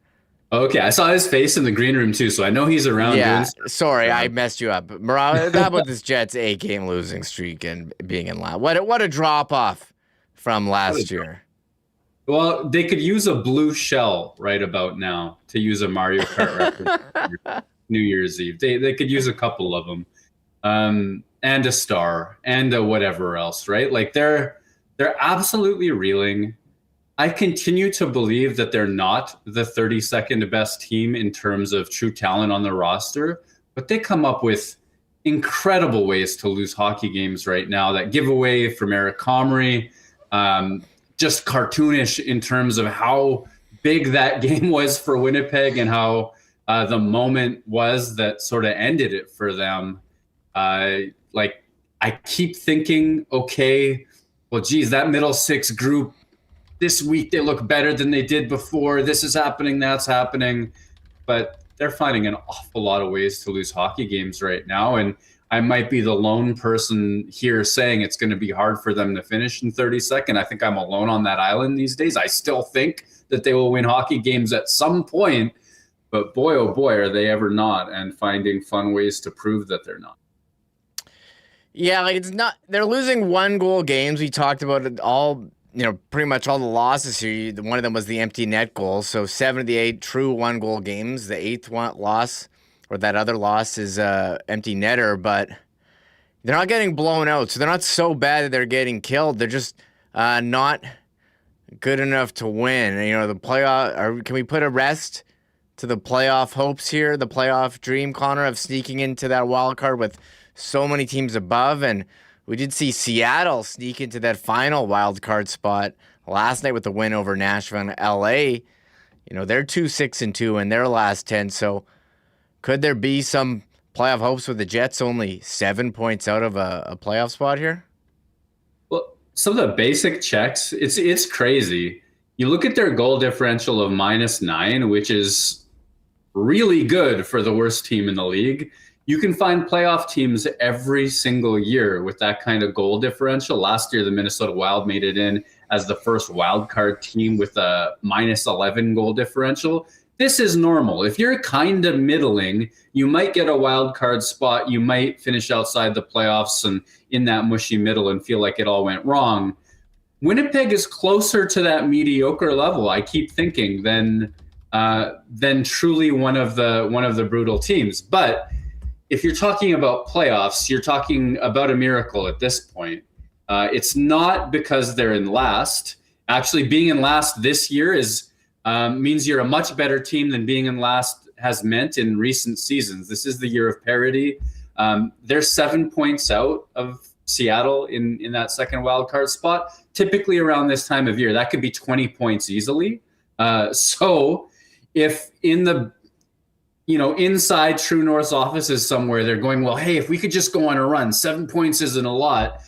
Okay, I saw his face in the green room too, so I know he's around. Yeah, sorry, I messed you up. Murat, how about this Jets 8-game losing streak and being in last? What a drop off from last year. Well, they could use a blue shell right about now, to use a Mario Kart reference. New Year's Eve. They could use a couple of them, and a star and a whatever else, right? Like they're absolutely reeling. I continue to believe that they're not the 32nd best team in terms of true talent on the roster, but they come up with incredible ways to lose hockey games right now. That giveaway from Eric Comrie, just cartoonish in terms of how big that game was for Winnipeg and how the moment was that sort of ended it for them. I keep thinking, okay, well, geez, that middle six group, this week they look better than they did before. This is happening, that's happening. But they're finding an awful lot of ways to lose hockey games right now. And I might be the lone person here saying it's going to be hard for them to finish in 32nd. I think I'm alone on that island these days. I still think that they will win hockey games at some point. But boy, oh boy, are they ever not, and finding fun ways to prove that they're not. Yeah, it's not. They're losing 1-goal games. We talked about it all. Pretty much all the losses here. One of them was the empty net goal. So 7 of the 8 true 1-goal games. The 8th one loss, or that other loss, is empty netter. But they're not getting blown out. So they're not so bad that they're getting killed. They're just not good enough to win. The playoff. Can we put a rest to the playoff hopes here? The playoff dream, Connor, of sneaking into that wild card with so many teams above. And we did see Seattle sneak into that final wild card spot last night with the win over Nashville and LA. They're 2-6-2 in their last 10. So could there be some playoff hopes with the Jets only 7 points out of a playoff spot here? Well, some of the basic checks, it's crazy. You look at their goal differential of -9, which is really good for the worst team in the league. You can find playoff teams every single year with that kind of goal differential. Last year, the Minnesota Wild made it in as the first wild card team with a -11 goal differential. This is normal. If you're kind of middling, you might get a wild card spot. You might finish outside the playoffs and in that mushy middle and feel like it all went wrong. Winnipeg is closer to that mediocre level, I keep thinking, than truly one of the brutal teams. But if you're talking about playoffs, you're talking about a miracle at this point. It's not because they're in last. Actually, being in last this year means you're a much better team than being in last has meant in recent seasons. This is the year of parity. They're 7 points out of Seattle in that second wild card spot. Typically around this time of year, that could be 20 points easily. So if in the inside True North's offices somewhere, they're going, well, hey, if we could just go on a run, 7 points isn't a lot.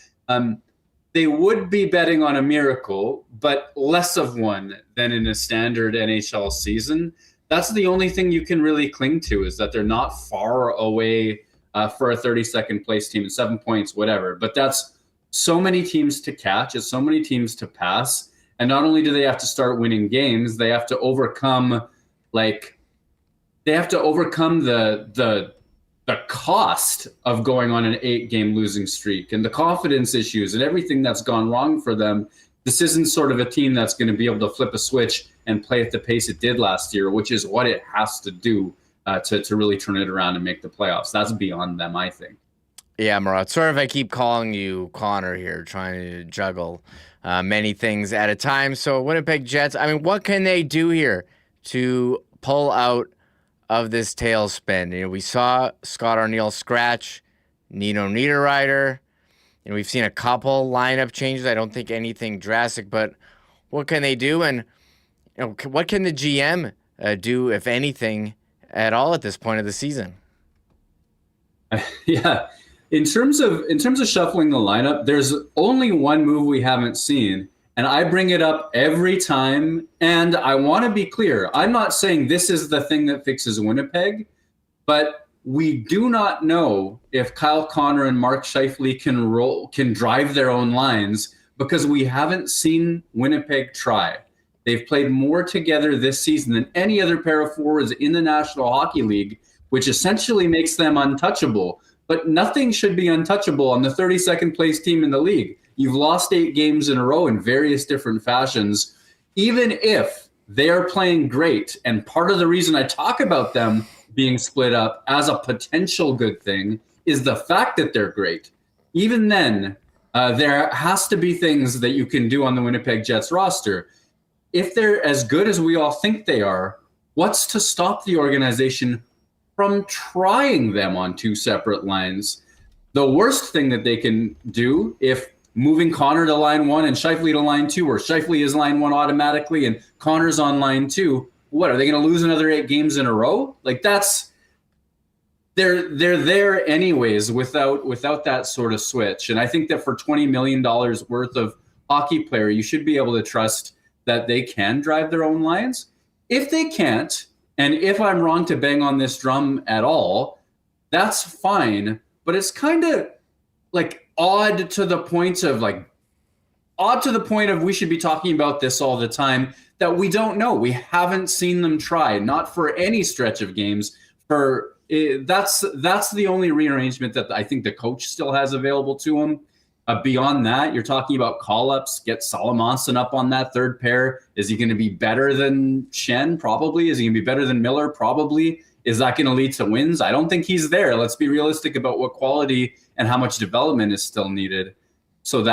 They would be betting on a miracle, but less of one than in a standard NHL season. That's the only thing you can really cling to, is that they're not far away for a 32nd place team and 7 points, whatever. But that's so many teams to catch. It's so many teams to pass. And not only do they have to start winning games, they have to overcome the cost of going on an 8-game losing streak and the confidence issues and everything that's gone wrong for them. This isn't sort of a team that's going to be able to flip a switch and play at the pace it did last year, which is what it has to do to really turn it around and make the playoffs. That's beyond them, I think. Yeah, Murat. Sorry if I keep calling you Connor here, trying to juggle many things at a time. So Winnipeg Jets, I mean, what can they do here to pull out of this tailspin? We saw Scott Arniel scratch Nino Niederreiter. We've seen a couple lineup changes. I don't think anything drastic, but what can they do? And what can the GM do, if anything, at all at this point of the season? Yeah. In terms of shuffling the lineup, there's only one move we haven't seen, and I bring it up every time. And I want to be clear. I'm not saying this is the thing that fixes Winnipeg, but we do not know if Kyle Connor and Mark Scheifele can drive their own lines, because we haven't seen Winnipeg try. They've played more together this season than any other pair of forwards in the National Hockey League, which essentially makes them untouchable. But nothing should be untouchable on the 32nd place team in the league. You've lost 8 games in a row in various different fashions, even if they are playing great. And part of the reason I talk about them being split up as a potential good thing is the fact that they're great. Even then, there has to be things that you can do on the Winnipeg Jets roster. If they're as good as we all think they are, what's to stop the organization from trying them on 2 separate lines? The worst thing that they can do, if moving Connor to line 1 and Scheifele to line 2, or Scheifele is line 1 automatically and Connor's on line 2, what, are they going to lose another 8 games in a row? They're there anyways without that sort of switch. And I think that for $20 million worth of hockey player, you should be able to trust that they can drive their own lines. If they can't, and if I'm wrong to bang on this drum at all, that's fine. But it's kind of odd to the point of we should be talking about this all the time, that we don't know. We haven't seen them try, not for any stretch of games. That's the only rearrangement that I think the coach still has available to him. Beyond that, you're talking about call-ups. Get Salomonson up on that third pair. Is he going to be better than Shen? Probably. Is he going to be better than Miller? Probably. Is that going to lead to wins? I don't think he's there. Let's be realistic about what quality and how much development is still needed. So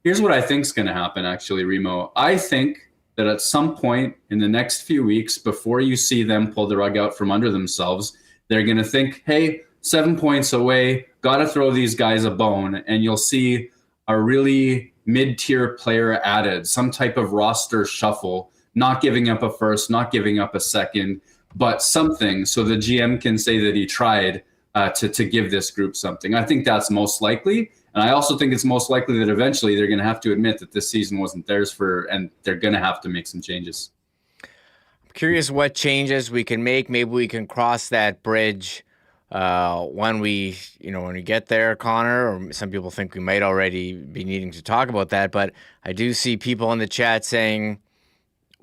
here's what I think is going to happen, actually, Remo. I think that at some point in the next few weeks, before you see them pull the rug out from under themselves, they're going to think, hey, 7 points away, got to throw these guys a bone, and you'll see a really mid-tier player added, some type of roster shuffle, not giving up a first, not giving up a second, but something, so the GM can say that he tried to give this group something. I think that's most likely, and I also think it's most likely that eventually they're going to have to admit that this season wasn't theirs and they're going to have to make some changes. I'm curious what changes we can make. Maybe we can cross that bridge when we get there, Connor, or some people think we might already be needing to talk about that, but I do see people in the chat saying,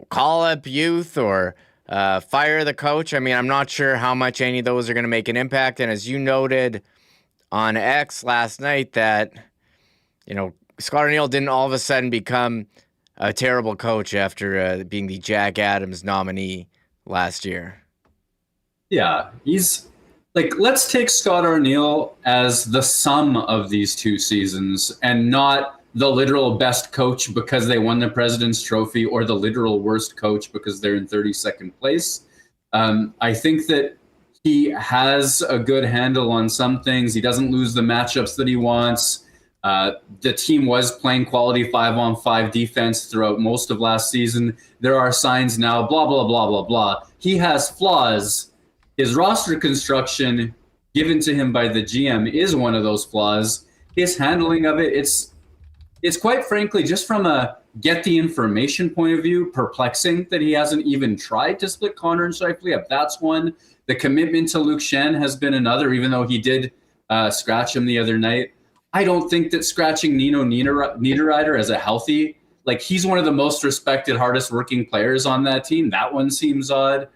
call up youth or fire the coach. I mean, I'm not sure how much any of those are going to make an impact. And as you noted on X last night, that, Scott Arniel didn't all of a sudden become a terrible coach after being the Jack Adams nominee last year. Yeah, he's let's take Scott Arniel as the sum of these 2 seasons and not the literal best coach because they won the President's Trophy or the literal worst coach because they're in 32nd place. I think that he has a good handle on some things. He doesn't lose the matchups that he wants. The team was playing quality 5-on-5 defense throughout most of last season. There are signs now, blah, blah, blah, blah, blah. He has flaws. His roster construction given to him by the GM is one of those flaws. His handling of it, it's quite frankly, just from a get the information point of view, perplexing that he hasn't even tried to split Connor and Scheifele up. That's one. The commitment to Luke Shen has been another, even though he did scratch him the other night. I don't think that scratching Nino Niederreiter as a healthy, like he's one of the most respected, hardest working players on that team. That one seems odd.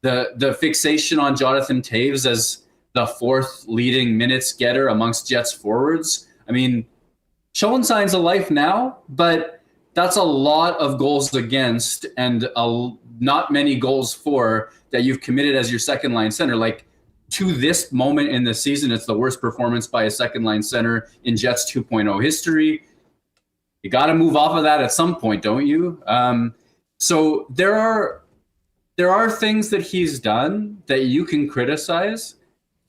The fixation on Jonathan Toews as the fourth leading minutes getter amongst Jets forwards. I mean, showing signs of life now, but that's a lot of goals against and not many goals for that you've committed as your second line center. Like, to this moment in the season, it's the worst performance by a second line center in Jets 2.0 history. You got to move off of that at some point, don't you? So there are things that he's done that you can criticize.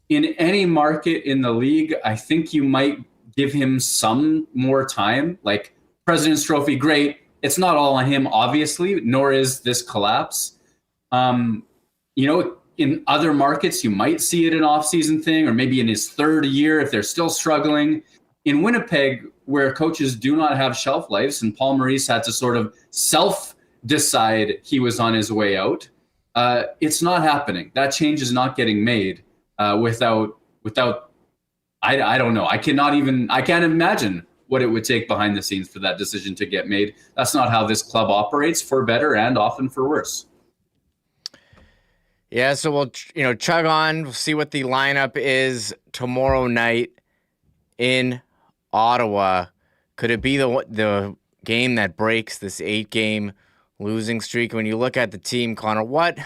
In any market in the league, I think you might give him some more time. Like President's Trophy, great. It's not all on him, obviously, nor is this collapse. In other markets, you might see it an off-season thing, or maybe in his third year if they're still struggling. In Winnipeg, where coaches do not have shelf lives, and Paul Maurice had to sort of self-decide he was on his way out, it's not happening. That change is not getting made without. I don't know. I can't imagine what it would take behind the scenes for that decision to get made. That's not how this club operates, for better and often for worse. Yeah, so we'll chug on. We'll see what the lineup is tomorrow night in Ottawa. Could it be the game that breaks this 8-game losing streak? When you look at the team, Connor, what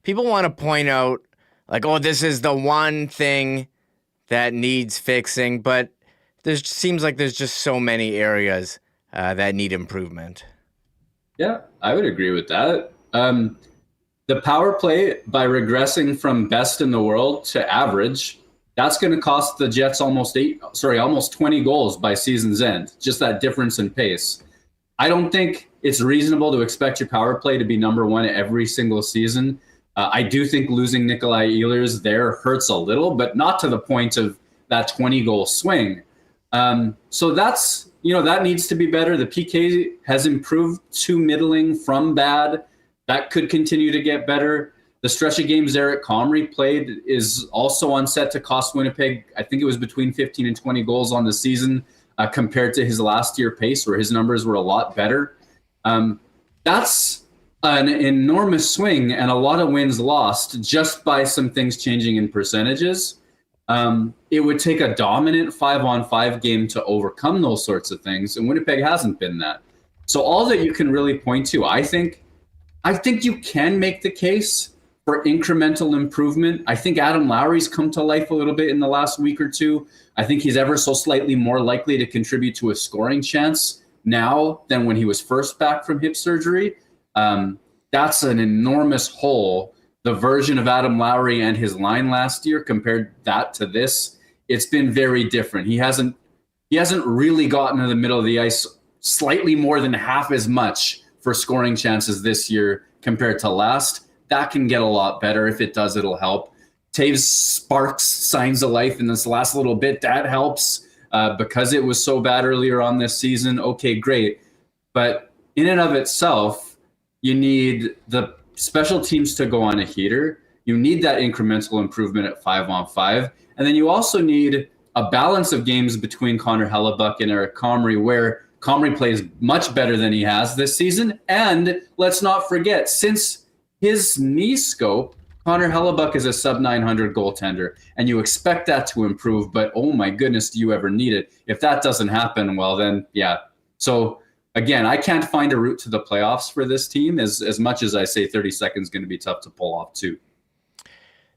people want to point out, like, oh, this is the one thing that needs fixing, but there seems like there's just so many areas that need improvement. Yeah, I would agree with that. The power play, by regressing from best in the world to average, that's going to cost the Jets almost 20 goals by season's end. Just that difference in pace. I don't think it's reasonable to expect your power play to be number one every single season. I do think losing Nikolai Ehlers there hurts a little, but not to the point of that 20-goal swing. So that's, that needs to be better. The PK has improved to middling from bad. That could continue to get better. The stretch of games Eric Comrie played is also on set to cost Winnipeg. I think it was between 15 and 20 goals on the season compared to his last year pace, where his numbers were a lot better. That's an enormous swing and a lot of wins lost just by some things changing in percentages. It would take a dominant 5-on-5 game to overcome those sorts of things, and Winnipeg hasn't been that. So all that you can really point to, I think you can make the case for incremental improvement. I think Adam Lowry's come to life a little bit in the last week or two. I think he's ever so slightly more likely to contribute to a scoring chance now than when he was first back from hip surgery. That's an enormous hole. The version of Adam Lowry and his line last year, compared that to this, it's been very different. He hasn't really gotten to the middle of the ice slightly more than half as much for scoring chances this year compared to last. That can get a lot better. If it does, it'll help. Toews sparks signs of life in this last little bit. That helps because it was so bad earlier on this season. Okay, great. But in and of itself, you need the special teams to go on a heater. You need that incremental improvement at 5-on-5. And then you also need a balance of games between Connor Hrabchak and Eric Comrie, where Comrie plays much better than he has this season. And let's not forget, since his knee scope, Connor Hrabchak is a sub-900 goaltender, and you expect that to improve, but oh my goodness, do you ever need it? If that doesn't happen, well then, yeah. So again, I can't find a route to the playoffs for this team, as much as I say 30 seconds is going to be tough to pull off too.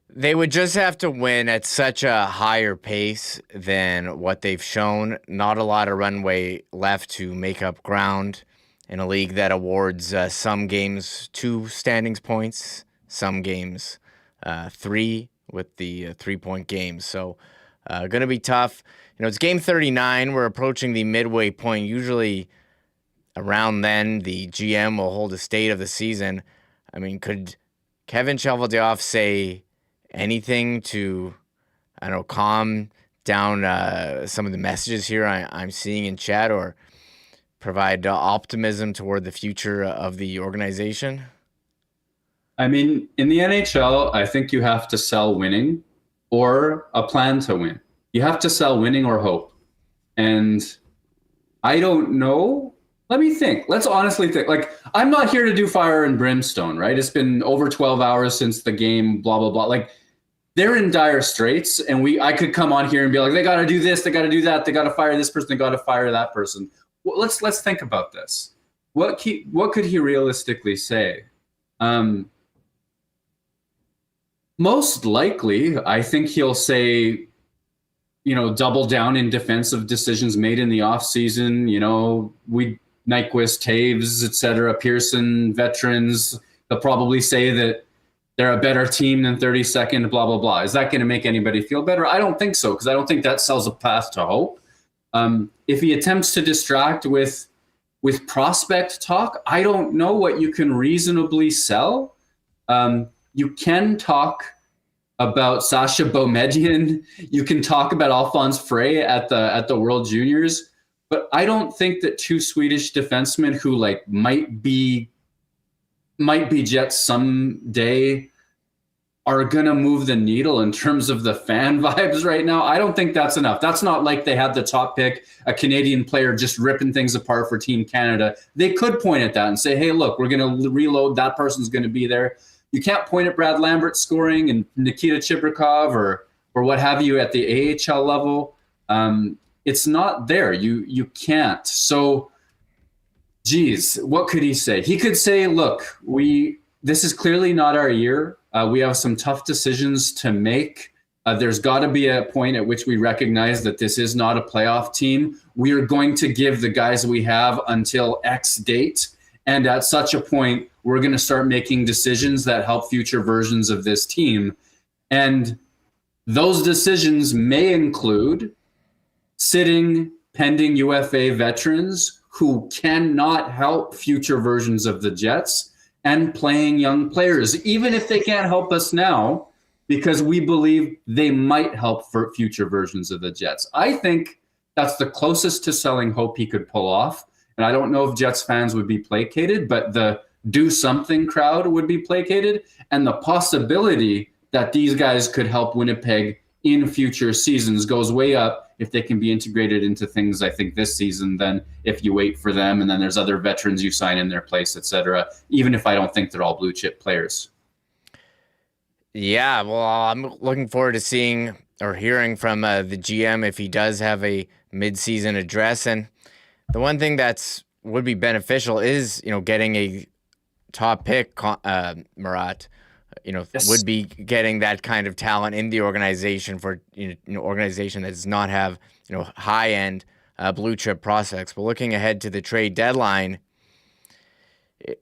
They would just have to win at such a higher pace than what they've shown. Not a lot of runway left to make up ground in a league that awards some games 2 standings points, some games 3 with the 3-point games. So Going to be tough. It's game 39. We're approaching the midway point. Usually around then, the GM will hold a state of the season. I mean, could Kevin Cheveldayoff say anything to, calm down some of the messages here I'm seeing in chat, or provide optimism toward the future of the organization? I mean, in the NHL, I think you have to sell winning or a plan to win. You have to sell winning or hope. And I don't know. Let me think. Let's honestly think. Like, I'm not here to do fire and brimstone, right? It's been over 12 hours since the game, blah, blah, blah. Like, they're in dire straits, and I could come on here and be like, they got to do this, they got to do that, they got to fire this person, they got to fire that person. Well, let's think about this. What could he realistically say? Most likely, I think he'll say, double down in defensive decisions made in the offseason. Nyquist, Taves, etc., Pearson, veterans. They'll probably say that they're a better team than 32nd, blah, blah, blah. Is that going to make anybody feel better? I don't think so, because I don't think that sells a path to hope. If he attempts to distract with prospect talk, I don't know what you can reasonably sell. You can talk about Sasha Boumediene. You can talk about Alphonse Frey at the World Juniors. But I don't think that two Swedish defensemen who might be Jets someday are going to move the needle in terms of the fan vibes right now. I don't think that's enough. That's not like they had the top pick, a Canadian player just ripping things apart for Team Canada. They could point at that and say, hey, look, we're going to reload. That person's going to be there. You can't point at Brad Lambert scoring and Nikita Chibrikov or what have you at the AHL level. It's not there. You can't. So, geez, what could he say? He could say, look, this is clearly not our year. We have some tough decisions to make. There's got to be a point at which we recognize that this is not a playoff team. We are going to give the guys we have until X date. And at such a point, we're going to start making decisions that help future versions of this team. And those decisions may include sitting pending UFA veterans who cannot help future versions of the Jets, and playing young players, even if they can't help us now, because we believe they might help for future versions of the Jets. I think that's the closest to selling hope he could pull off. And I don't know if Jets fans would be placated, but the do something crowd would be placated. And the possibility that these guys could help Winnipeg in future seasons goes way up if they can be integrated into things, I think, this season than if you wait for them and then there's other veterans you sign in their place, etc., even if I don't think they're all blue chip players. Yeah, well, I'm looking forward to seeing or hearing from the GM if he does have a midseason address. And the one thing that's would be beneficial is, getting a top pick, Murat. Yes. Would be getting that kind of talent in the organization for an organization that does not have high end blue chip prospects. But looking ahead to the trade deadline,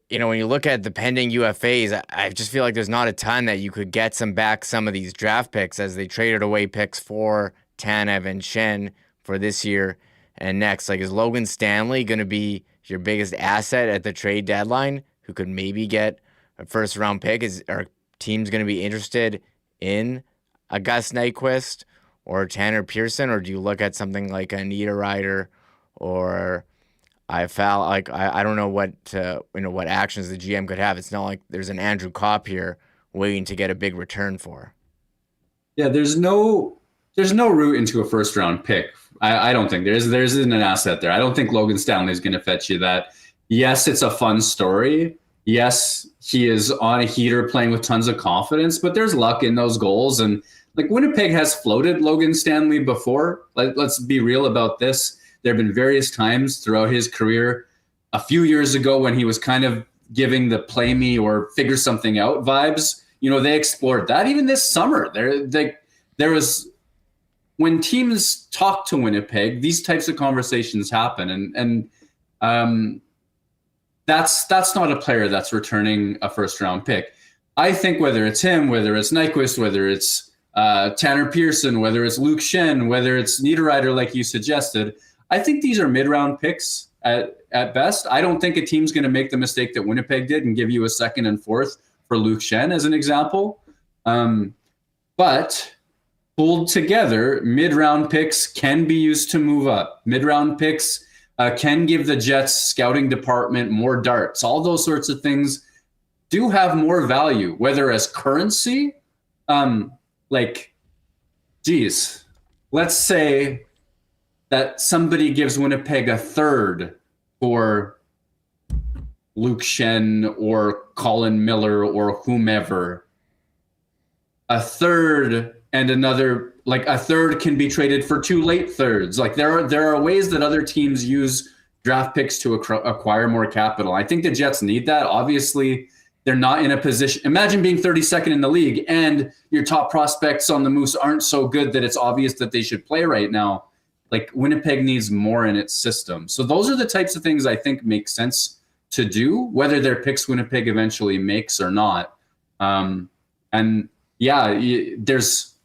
when you look at the pending UFAs, I just feel like there's not a ton that you could get some of these draft picks, as they traded away picks for Tanev and Shen for this year and next. Like, is Logan Stanley going to be your biggest asset at the trade deadline, who could maybe get a first round pick? Are teams going to be interested in a Gus Nyquist or Tanner Pearson, or do you look at something like a Nita Ryder or I don't know what actions the GM could have. It's not like there's an Andrew Kopp here waiting to get a big return for. Yeah, there's no route into a first round pick. I don't think there isn't an asset there. I don't think Logan Stanley is going to fetch you that. Yes, it's a fun story. Yes, he is on a heater playing with tons of confidence, but there's luck in those goals. And Winnipeg has floated Logan Stanley before. Let's be real about this. There have been various times throughout his career. A few years ago, when he was kind of giving the play me or figure something out vibes, they explored that. Even this summer, there was, when teams talk to Winnipeg, these types of conversations happen. And that's not a player that's returning a first round pick. I think whether it's him, whether it's Nyquist, whether it's Tanner Pearson, whether it's Luke Shen, whether it's Niederreiter, like you suggested. I think these are mid-round picks at best. I don't think a team's going to make the mistake that Winnipeg did and give you a second and fourth for Luke Shen as an example. But pulled together, mid-round picks can be used to move up. Mid-round picks can give the Jets scouting department more darts. All those sorts of things do have more value, whether as currency, let's say that somebody gives Winnipeg a third for Luke Shen or Colin Miller or whomever. A third and another, like a third can be traded for 2 late thirds. Like there are ways that other teams use draft picks to acquire more capital. I think the Jets need that. Obviously, they're not in a position. Imagine being 32nd in the league and your top prospects on the Moose aren't so good that it's obvious that they should play right now. Like Winnipeg needs more in its system. So those are the types of things I think make sense to do, whether they're picks Winnipeg eventually makes or not. And yeah, there's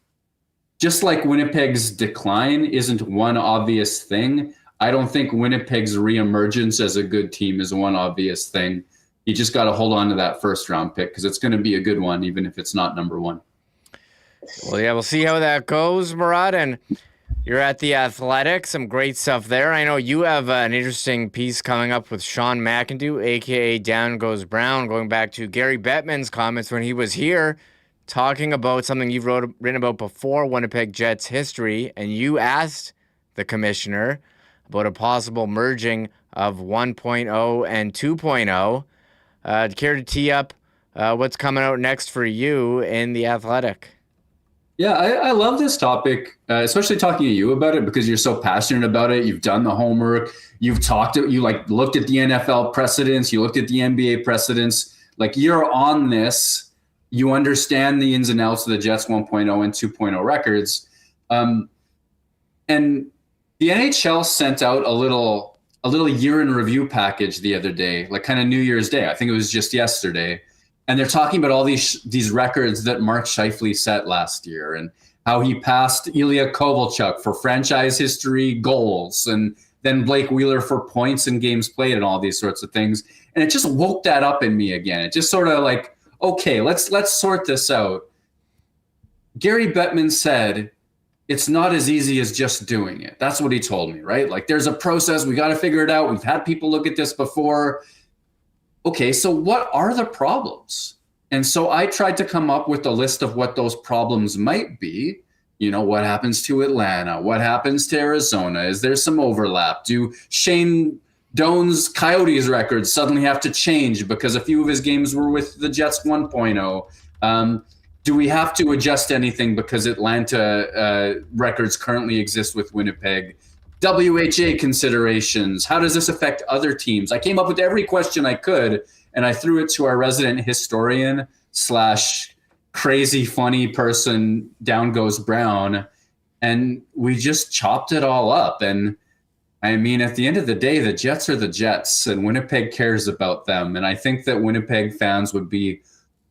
just like Winnipeg's decline isn't one obvious thing. I don't think Winnipeg's reemergence as a good team is one obvious thing. You just got to hold on to that first round pick because it's going to be a good one, even if it's not number one. Well, yeah, we'll see how that goes, Murat. And you're at The Athletic. Some great stuff there. I know you have an interesting piece coming up with Sean McIndoe, a.k.a. Down Goes Brown, going back to Gary Bettman's comments when he was here, talking about something you've written about before, Winnipeg Jets history, and you asked the commissioner about a possible merging of 1.0 and 2.0. Care to tee up what's coming out next for you in The Athletic? Yeah, I love this topic, especially talking to you about it because you're so passionate about it. You've done the homework. You've looked at the NFL precedents. You looked at the NBA precedents. Like you're on this. You understand the ins and outs of the Jets 1.0 and 2.0 records. And the NHL sent out a little year in review package the other day, like kind of New Year's Day. I think it was just yesterday. And they're talking about all these records that Mark Scheifele set last year and how he passed Ilya Kovalchuk for franchise history goals and then Blake Wheeler for points in games played and all these sorts of things. And it just woke that up in me again. It just sort of like, okay, let's sort this out. Gary Bettman said, it's not as easy as just doing it. That's what he told me, right? Like there's a process. We got to figure it out. We've had people look at this before. Okay, so what are the problems? And so I tried to come up with a list of what those problems might be. You know, what happens to Atlanta? What happens to Arizona? Is there some overlap? Do Shane Doan's Coyotes records suddenly have to change because a few of his games were with the Jets 1.0? Do we have to adjust anything because Atlanta records currently exist with Winnipeg? WHA considerations. How does this affect other teams? I came up with every question I could, and I threw it to our resident historian / crazy funny person, Down Goes Brown, and we just chopped it all up. And I mean, at the end of the day, the Jets are the Jets, and Winnipeg cares about them. And I think that Winnipeg fans would be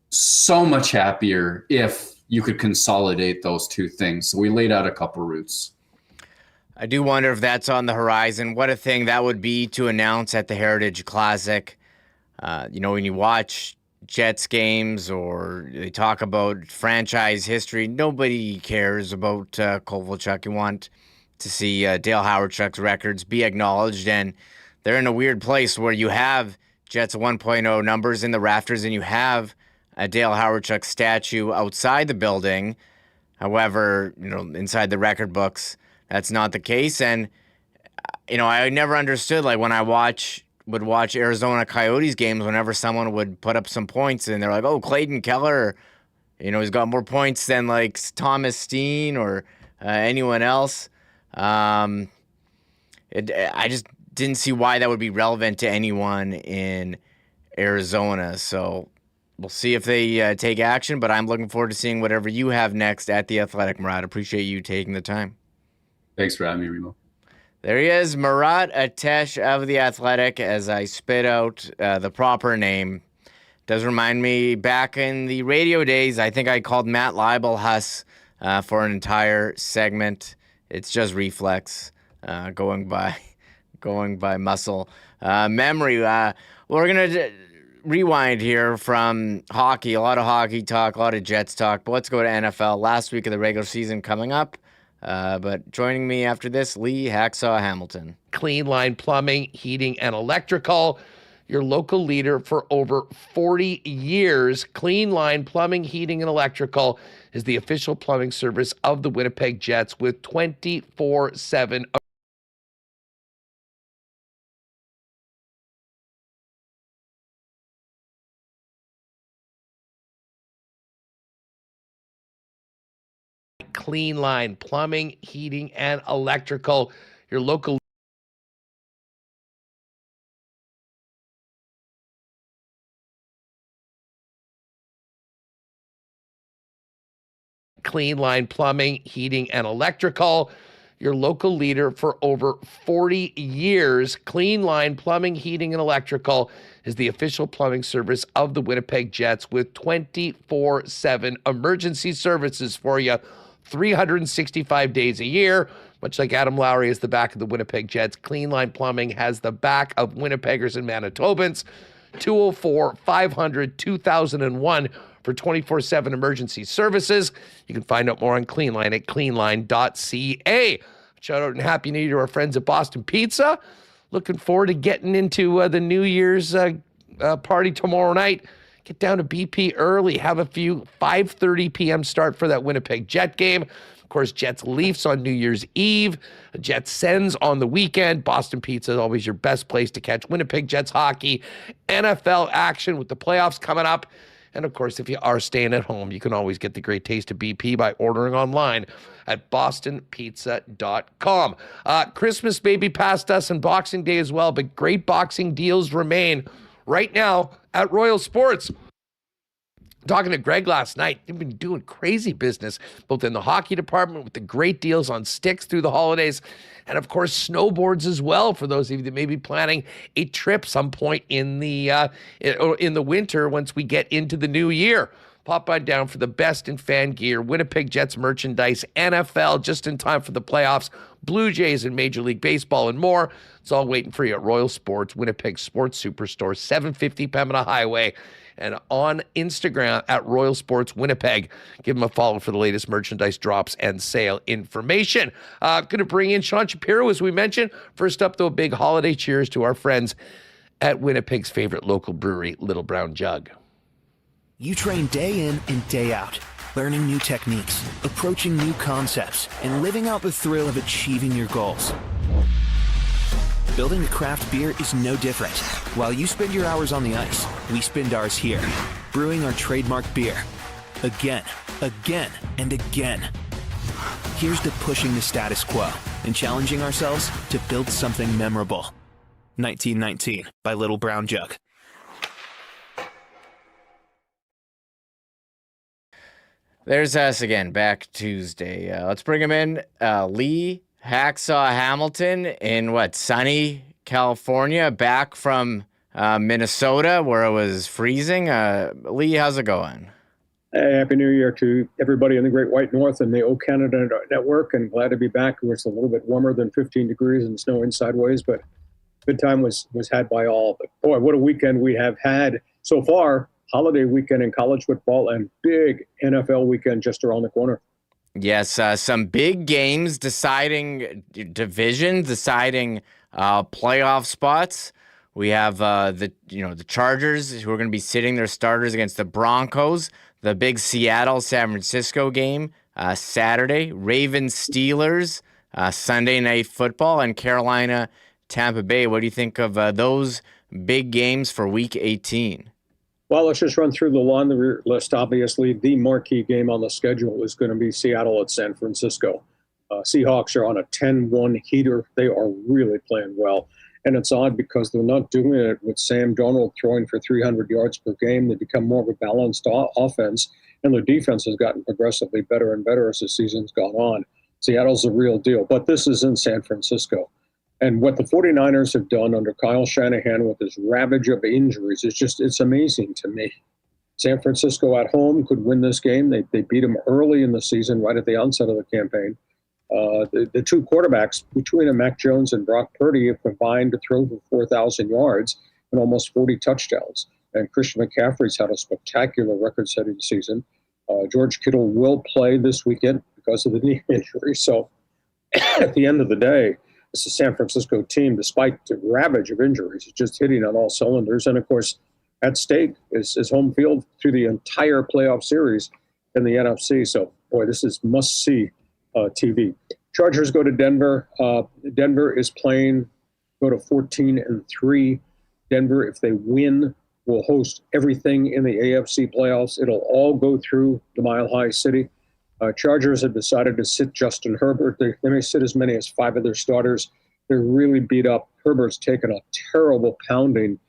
so much happier if you could consolidate those two things. So we laid out a couple routes. I do wonder if that's on the horizon. What a thing that would be to announce at the Heritage Classic. When you watch Jets games or they talk about franchise history, nobody cares about Kovalchuk. You want to see Dale Howardchuk's records be acknowledged, and they're in a weird place where you have Jets 1.0 numbers in the rafters and you have a Dale Howardchuk statue outside the building. However, inside the record books, that's not the case. And, I never understood, like, when I would watch Arizona Coyotes games, whenever someone would put up some points and they're like, oh, Clayton Keller, he's got more points than, like, Thomas Steen or anyone else. I just didn't see why that would be relevant to anyone in Arizona. So we'll see if they take action, but I'm looking forward to seeing whatever you have next at The Athletic, Murat. Appreciate you taking the time. Thanks for having me, Remo. There he is, Murat Ates of The Athletic, as I spit out the proper name. Does remind me back in the radio days, I think I called Matt Leibel Huss for an entire segment. It's just reflex going by muscle memory. We're gonna rewind here from hockey. A lot of hockey talk, a lot of Jets talk. But let's go to NFL. Last week of the regular season coming up. But joining me after this, Lee Hacksaw Hamilton. Clean Line Plumbing, Heating, and Electrical. Your local leader for over 40 years. Clean Line Plumbing, Heating, and Electrical is the official plumbing service of the Winnipeg Jets with 24/7 Clean Line Plumbing, Heating, and Electrical. Your local Clean Line Plumbing, Heating, and Electrical. Your local leader for over 40 years. Clean Line Plumbing, Heating, and Electrical is the official plumbing service of the Winnipeg Jets with 24/7 emergency services for you 365 days a year. Much like Adam Lowry is the back of the Winnipeg Jets, Clean Line Plumbing has the back of Winnipeggers and Manitobans. 204-500-2001 for 24/7 emergency services. You can find out more on Clean Line at cleanline.ca. Shout out and Happy New Year to our friends at Boston Pizza. Looking forward to getting into the New Year's party tomorrow night. Get down to BP early, have a few 5:30 p.m. start for that Winnipeg Jet game. Of course, Jets Leafs on New Year's Eve. Jets Sens on the weekend. Boston Pizza is always your best place to catch Winnipeg Jets hockey, NFL action with the playoffs coming up. And of course, if you are staying at home, you can always get the great taste of BP by ordering online at bostonpizza.com. Christmas may be past us and Boxing Day as well, but great boxing deals remain right now at Royal Sports. Talking to Greg last night, they've been doing crazy business, both in the hockey department with the great deals on sticks through the holidays, and of course snowboards as well for those of you that may be planning a trip some point in the winter once we get into the new year. Pop on down for the best in fan gear, Winnipeg Jets merchandise, NFL just in time for the playoffs, Blue Jays and Major League Baseball and more. It's all waiting for you at Royal Sports, Winnipeg Sports Superstore, 750 Pembina Highway, and on Instagram at Royal Sports Winnipeg. Give them a follow for the latest merchandise drops and sale information. Going to bring in Sean Shapiro, as we mentioned. First up, though, big holiday cheers to our friends at Winnipeg's favorite local brewery, Little Brown Jug. You train day in and day out, learning new techniques, approaching new concepts, and living out the thrill of achieving your goals. Building a craft beer is no different. While you spend your hours on the ice, we spend ours here, brewing our trademark beer. Again, again, and again. Here's to pushing the status quo and challenging ourselves to build something memorable. 1919 by Little Brown Jug. There's us again, back Tuesday. Let's bring him in. Lee Hacksaw Hamilton in sunny California, back from Minnesota where it was freezing. Lee, how's it going? Hey, Happy New Year to everybody in the Great White North and the O Canada Network, and glad to be back where it's a little bit warmer than 15 degrees and snowing sideways, but good time was had by all. But boy, what a weekend we have had so far. Holiday weekend in college football and big NFL weekend just around the corner. Yes, some big games deciding divisions, deciding playoff spots. We have the Chargers who are going to be sitting their starters against the Broncos. The big Seattle-San Francisco game Saturday. Ravens-Steelers Sunday Night Football, and Carolina-Tampa Bay. What do you think of those big games for Week 18? Well, let's just run through the laundry list. Obviously, the marquee game on the schedule is going to be Seattle at San Francisco. Seahawks are on a 10-1 heater. They are really playing well. And it's odd because they're not doing it with Sam Darnold throwing for 300 yards per game. They become more of a balanced offense, and their defense has gotten progressively better and better as the season's gone on. Seattle's a real deal, but this is in San Francisco. And what the 49ers have done under Kyle Shanahan with his ravage of injuries is it's amazing to me. San Francisco at home could win this game. They beat them early in the season, right at the onset of the campaign. The two quarterbacks between them, Mac Jones and Brock Purdy, have combined to throw for 4,000 yards and almost 40 touchdowns. And Christian McCaffrey's had a spectacular record-setting season. George Kittle will play this weekend because of the knee injury. So at the end of the day, it's a San Francisco team, despite the ravage of injuries, is just hitting on all cylinders. And, of course, at stake is home field through the entire playoff series in the NFC. So, boy, this is must-see TV. Chargers go to Denver. Denver is playing, go to 14-3. Denver, if they win, will host everything in the AFC playoffs. It'll all go through the Mile High City. Chargers have decided to sit Justin Herbert. They may sit as many as 5 of their starters. They're really beat up. Herbert's taken a terrible pounding,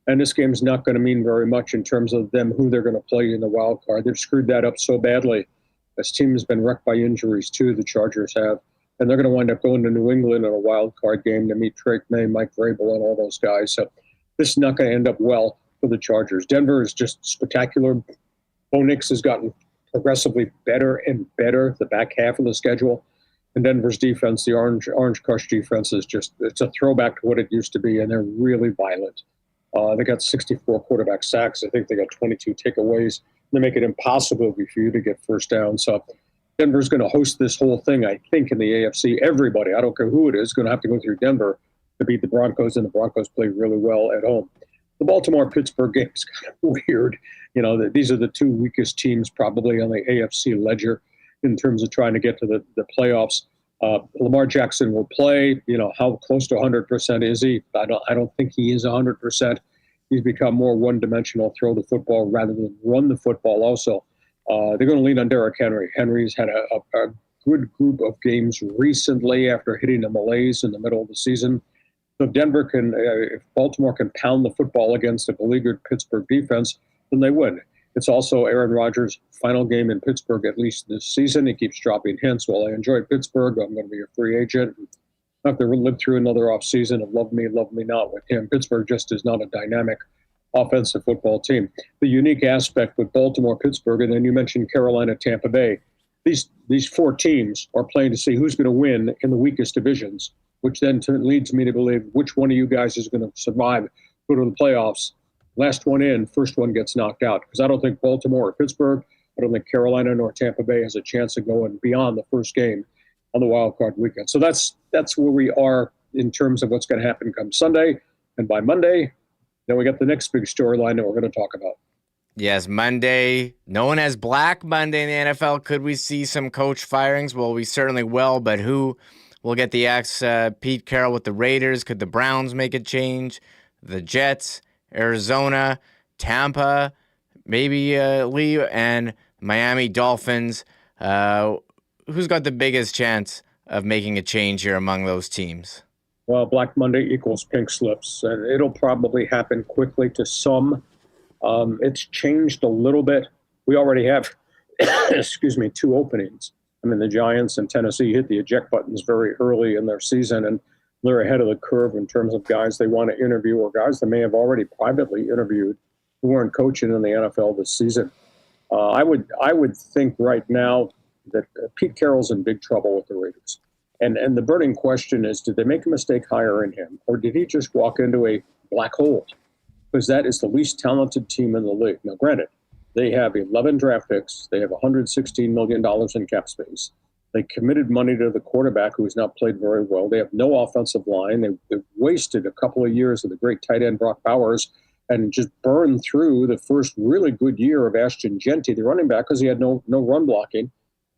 and this game's not going to mean very much in terms of them, who they're going to play in the wild card. They've screwed that up so badly. This team has been wrecked by injuries, too, the Chargers have. And they're going to wind up going to New England in a wild card game to meet Drake May, Mike Vrabel, and all those guys. So this is not going to end up well for the Chargers. Denver is just spectacular. Bo Nix has gotten progressively better and better the back half of the schedule. And Denver's defense, the Orange Crush defense, is just, it's a throwback to what it used to be, and they're really violent. They got 64 quarterback sacks. I think they got 22 takeaways. They make it impossible for you to get first down. So Denver's going to host this whole thing, I think, in the AFC. Everybody, I don't care who it is, going to have to go through Denver to beat the Broncos, and the Broncos play really well at home. The Baltimore-Pittsburgh game is kind of weird. You know, these are the two weakest teams probably on the AFC ledger in terms of trying to get to the playoffs. Lamar Jackson will play. You know, how close to 100% is he? I don't think he is 100%. He's become more one-dimensional, throw the football rather than run the football also. They're going to lean on Derrick Henry. Henry's had a good group of games recently after hitting a malaise in the middle of the season. So if Baltimore can pound the football against a beleaguered Pittsburgh defense, then they win. It's also Aaron Rodgers' final game in Pittsburgh, at least this season. He keeps dropping hints. Well, I enjoy Pittsburgh. I'm going to be a free agent. I have to live through another offseason of love me not with him. Pittsburgh just is not a dynamic offensive football team. The unique aspect with Baltimore, Pittsburgh, and then you mentioned Carolina, Tampa Bay, these 4 teams are playing to see who's going to win in the weakest divisions, which then leads me to believe which one of you guys is going to survive, go to the playoffs. Last one in, first one gets knocked out. Because I don't think Baltimore or Pittsburgh, I don't think Carolina nor Tampa Bay has a chance of going beyond the first game on the wild card weekend. So that's where we are in terms of what's going to happen come Sunday. And by Monday, then we got the next big storyline that we're going to talk about. Yes, Monday, known as Black Monday in the NFL. Could we see some coach firings? Well, we certainly will, but who will get the axe? Pete Carroll with the Raiders. Could the Browns make a change? The Jets, Arizona, Tampa, maybe Lee, and Miami Dolphins. Who's got the biggest chance of making a change here among those teams? Well, Black Monday equals pink slips, and it'll probably happen quickly to some. It's changed a little bit. We already have, 2 openings. I mean, the Giants and Tennessee hit the eject buttons very early in their season, and they're ahead of the curve in terms of guys they want to interview or guys they may have already privately interviewed who weren't coaching in the NFL this season. I would think right now that Pete Carroll's in big trouble with the Raiders. And the burning question is, did they make a mistake hiring him, or did he just walk into a black hole? Because that is the least talented team in the league. Now, granted, they have 11 draft picks. They have $116 million in cap space. They committed money to the quarterback who has not played very well. They have no offensive line. They've wasted a couple of years of the great tight end Brock Bowers and just burned through the first really good year of Ashton Genty, the running back, because he had no run blocking.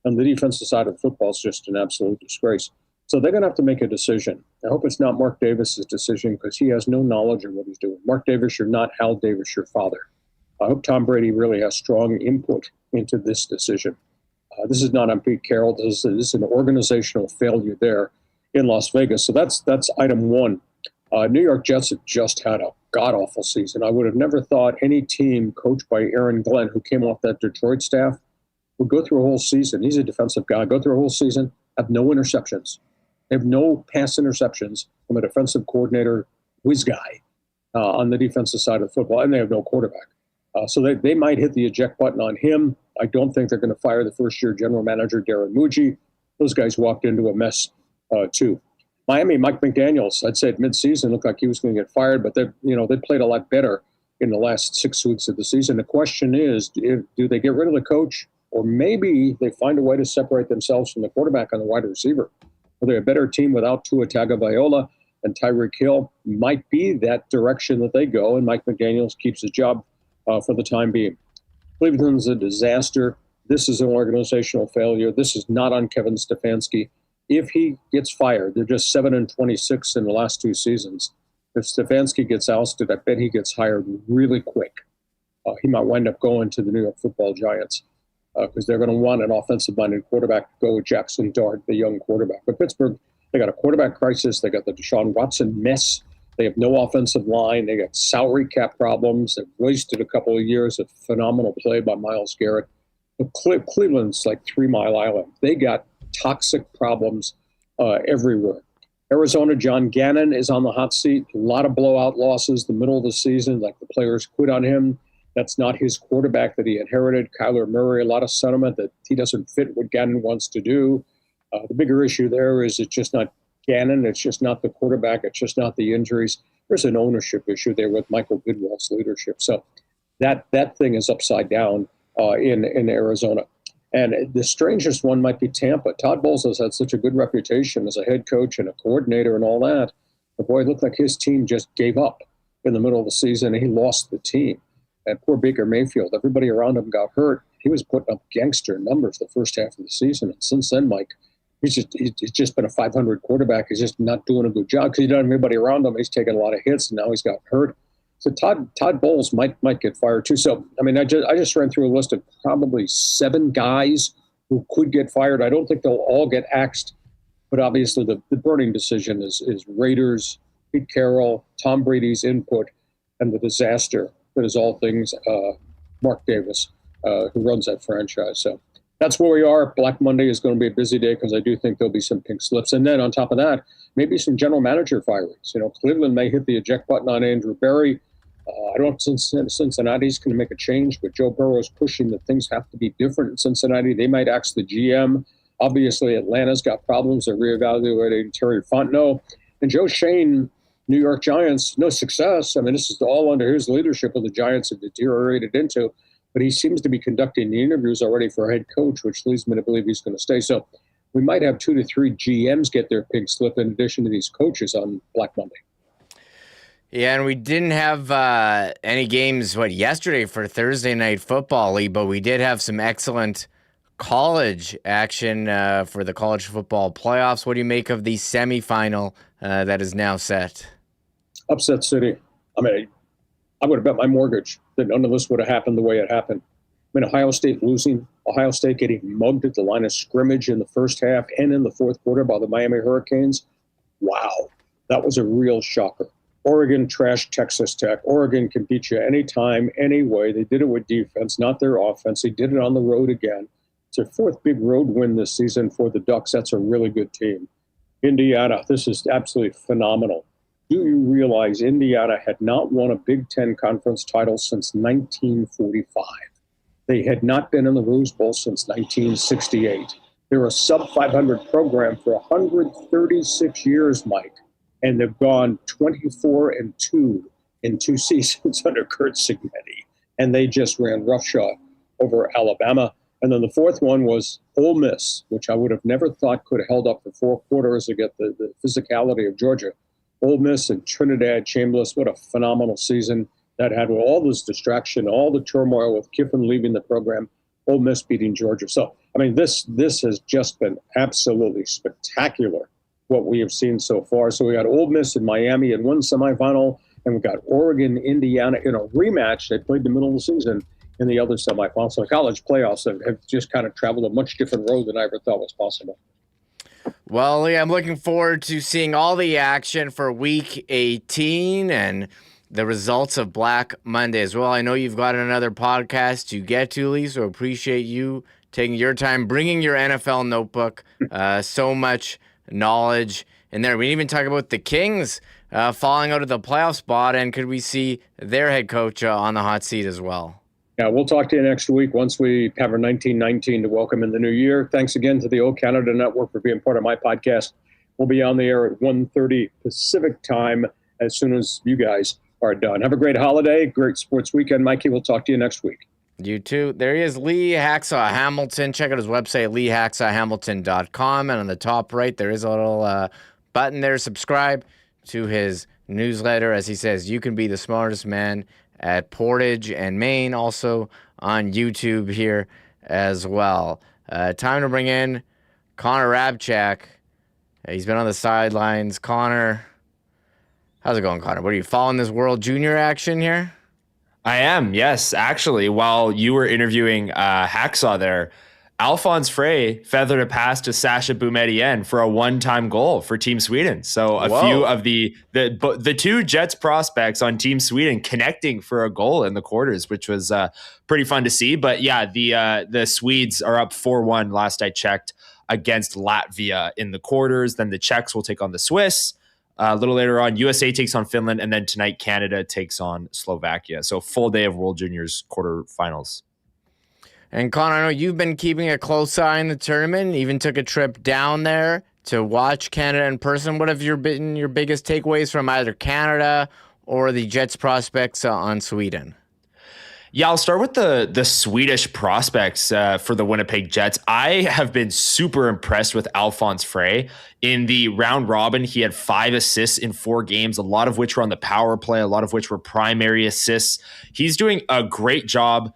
And the defensive side of the football is just an absolute disgrace. So they're going to have to make a decision. I hope it's not Mark Davis's decision because he has no knowledge of what he's doing. Mark Davis, you're not Hal Davis, your father. I hope Tom Brady really has strong input into this decision. This is not on Pete Carroll. This is an organizational failure there in Las Vegas. So that's item 1. New York Jets have just had a god-awful season. I would have never thought any team coached by Aaron Glenn, who came off that Detroit staff, would go through a whole season. He's a defensive guy. Go through a whole season, have no interceptions. They have no pass interceptions from a defensive coordinator whiz guy on the defensive side of football, and they have no quarterback. So they might hit the eject button on him. I don't think they're going to fire the first-year general manager, Darren Muji. Those guys walked into a mess, too. Miami, Mike McDaniels, I'd say at midseason looked like he was going to get fired, but they played a lot better in the last 6 weeks of the season. The question is, do they get rid of the coach, or maybe they find a way to separate themselves from the quarterback and the wide receiver? Are they a better team without Tua Tagovailoa and Tyreek Hill? Might be that direction that they go, and Mike McDaniels keeps his job for the time being. Cleveland's a disaster. This is an organizational failure. This is not on Kevin Stefanski. If he gets fired, they're just 7-26 in the last 2 seasons. If Stefanski gets ousted, I bet he gets hired really quick. He might wind up going to the New York Football Giants because they're going to want an offensive-minded quarterback to go with Jackson Dart, the young quarterback. But Pittsburgh, they got a quarterback crisis. They got the Deshaun Watson mess. They have no offensive line. They got salary cap problems. They've wasted a couple of years of phenomenal play by Myles Garrett. But Cleveland's like 3 Mile Island. They got toxic problems everywhere. Arizona, John Gannon is on the hot seat. A lot of blowout losses the middle of the season, like the players quit on him. That's not his quarterback that he inherited. Kyler Murray, a lot of sentiment that he doesn't fit what Gannon wants to do. The bigger issue there is it's just not Gannon. It's just not the quarterback. It's just not the injuries. There's an ownership issue there with Michael Bidwell's leadership. So that thing is upside down in Arizona. And the strangest one might be Tampa. Todd Bowles has had such a good reputation as a head coach and a coordinator and all that. The boy looked like his team just gave up in the middle of the season, and he lost the team. And poor Baker Mayfield, everybody around him got hurt. He was putting up gangster numbers the first half of the season. And since then, Mike, he's just been a 500 quarterback. He's just not doing a good job because he doesn't have anybody around him. He's taking a lot of hits, and now he's got hurt. So Todd Bowles might get fired too. So I mean, I just ran through a list of probably 7 guys who could get fired. I don't think they'll all get axed, but obviously the burning decision is Raiders, Pete Carroll, Tom Brady's input, and the disaster that is all things Mark Davis, who runs that franchise. So that's where we are. Black Monday is going to be a busy day because I do think there'll be some pink slips. And then on top of that, maybe some general manager firings. Cleveland may hit the eject button on Andrew Berry. I don't think Cincinnati's going to make a change, but Joe Burrow's pushing that things have to be different in Cincinnati. They might ask the GM. Obviously, Atlanta's got problems. They're reevaluating Terry Fontenot. And Joe Shane, New York Giants, no success. I mean, this is all under his leadership of the Giants have deteriorated into. But he seems to be conducting the interviews already for head coach, which leads me to believe he's going to stay. So we might have 2 to 3 GMs get their pink slip in addition to these coaches on Black Monday. Yeah, and we didn't have any games, yesterday for Thursday Night Football League, but we did have some excellent college action for the college football playoffs. What do you make of the semifinal that is now set? Upset City. I mean, I would have bet my mortgage that none of this would have happened the way it happened. I mean, Ohio State losing, Ohio State getting mugged at the line of scrimmage in the first half and in the fourth quarter by the Miami Hurricanes. Wow, that was a real shocker. Oregon trashed Texas Tech. Oregon can beat you anytime, any way. They did it with defense, not their offense. They did it on the road again. It's their 4th big road win this season for the Ducks. That's a really good team. Indiana, this is absolutely phenomenal. Do you realize Indiana had not won a Big Ten conference title since 1945? They had not been in the Rose Bowl since 1968. They're a sub-500 program for 136 years, Mike, and they've gone 24-2 in 2 seasons under Kurt Signetti, and they just ran roughshod over Alabama. And then the fourth one was Ole Miss, which I would have never thought could have held up for 4 quarters to get the physicality of Georgia. Ole Miss and Trinidad Chambliss, what a phenomenal season that had with all this distraction, all the turmoil with Kiffin leaving the program, Ole Miss beating Georgia. So, I mean, this has just been absolutely spectacular, what we have seen so far. So we got Ole Miss and Miami in one semifinal, and we got Oregon, Indiana in a rematch. They played the middle of the season in the other semifinal. So college playoffs have just kind of traveled a much different road than I ever thought was possible. Well, Lee, I'm looking forward to seeing all the action for Week 18 and the results of Black Monday as well. I know you've got another podcast to get to, Lee, so appreciate you taking your time, bringing your NFL notebook. So much knowledge in there. We didn't even talk about the Kings falling out of the playoff spot, and could we see their head coach on the hot seat as well? Yeah, we'll talk to you next week once we have our 1919 to welcome in the new year. Thanks again to the O Canada Network for being part of my podcast. We'll be on the air at 1:30 Pacific time as soon as you guys are done. Have a great holiday, great sports weekend. Mikey, we'll talk to you next week. You too. There he is, Lee Hacksaw Hamilton. Check out his website, leehacksawhamilton.com. And on the top right, there is a little button there. Subscribe to his newsletter. As he says, you can be the smartest man at Portage and Maine. Also on YouTube here as well. Time to bring in Connor Hrabchak. He's been on the sidelines. Connor, how's it going, Connor? What are you following this World Junior action here? I am, yes. Actually, while you were interviewing Hacksaw there, Alphonse Frey feathered a pass to Sasha Boumedienne for a one-time goal for Team Sweden. So few of the two Jets prospects on Team Sweden connecting for a goal in the quarters, which was pretty fun to see. But yeah, the Swedes are up 4-1 last I checked against Latvia in the quarters. Then the Czechs will take on the Swiss. A little later on, USA takes on Finland, and then tonight Canada takes on Slovakia. So full day of World Juniors quarterfinals. And Connor, I know you've been keeping a close eye on the tournament, even took a trip down there to watch Canada in person. What have been your biggest takeaways from either Canada or the Jets prospects on Sweden? Yeah, I'll start with the Swedish prospects for the Winnipeg Jets. I have been super impressed with Alphonse Frey. In the round robin, he had 5 assists in 4 games, a lot of which were on the power play, a lot of which were primary assists. He's doing a great job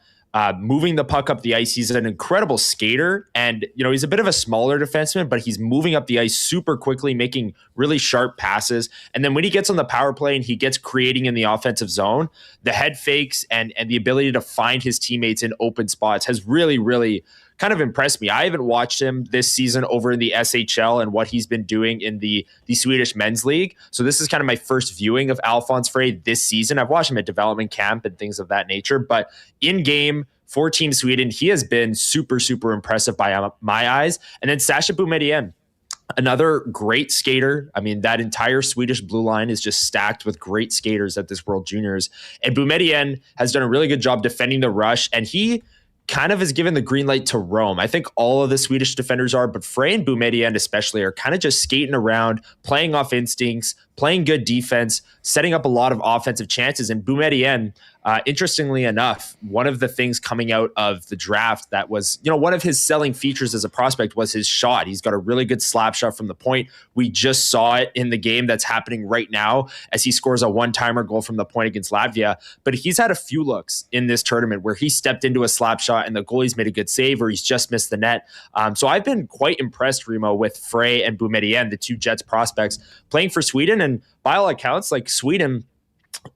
moving the puck up the ice. He's an incredible skater, and he's a bit of a smaller defenseman, but he's moving up the ice super quickly, making really sharp passes. And then when he gets on the power play and he gets creating in the offensive zone, the head fakes and the ability to find his teammates in open spots has really, really kind of impressed me. I haven't watched him this season over in the SHL and what he's been doing in the Swedish men's league. So this is kind of my first viewing of Alphonse Frey this season. I've watched him at development camp and things of that nature, but in game for Team Sweden, he has been super, super impressive by my eyes. And then Sasha Boumedienne, another great skater. I mean, that entire Swedish blue line is just stacked with great skaters at this World Juniors. And Boumedienne has done a really good job defending the rush, and he kind of has given the green light to roam. I think all of the Swedish defenders are, but Frey and Boumedienne especially are kind of just skating around, playing off instincts, playing good defense, setting up a lot of offensive chances. And Boumedienne, interestingly enough, one of the things coming out of the draft that was, one of his selling features as a prospect was his shot. He's got a really good slap shot from the point. We just saw it in the game that's happening right now as he scores a one-timer goal from the point against Latvia. But he's had a few looks in this tournament where he stepped into a slap shot and the goalie's made a good save, or he's just missed the net. So I've been quite impressed, Remo, with Frey and Boumedienne, the two Jets prospects, playing for Sweden. And by all accounts, Sweden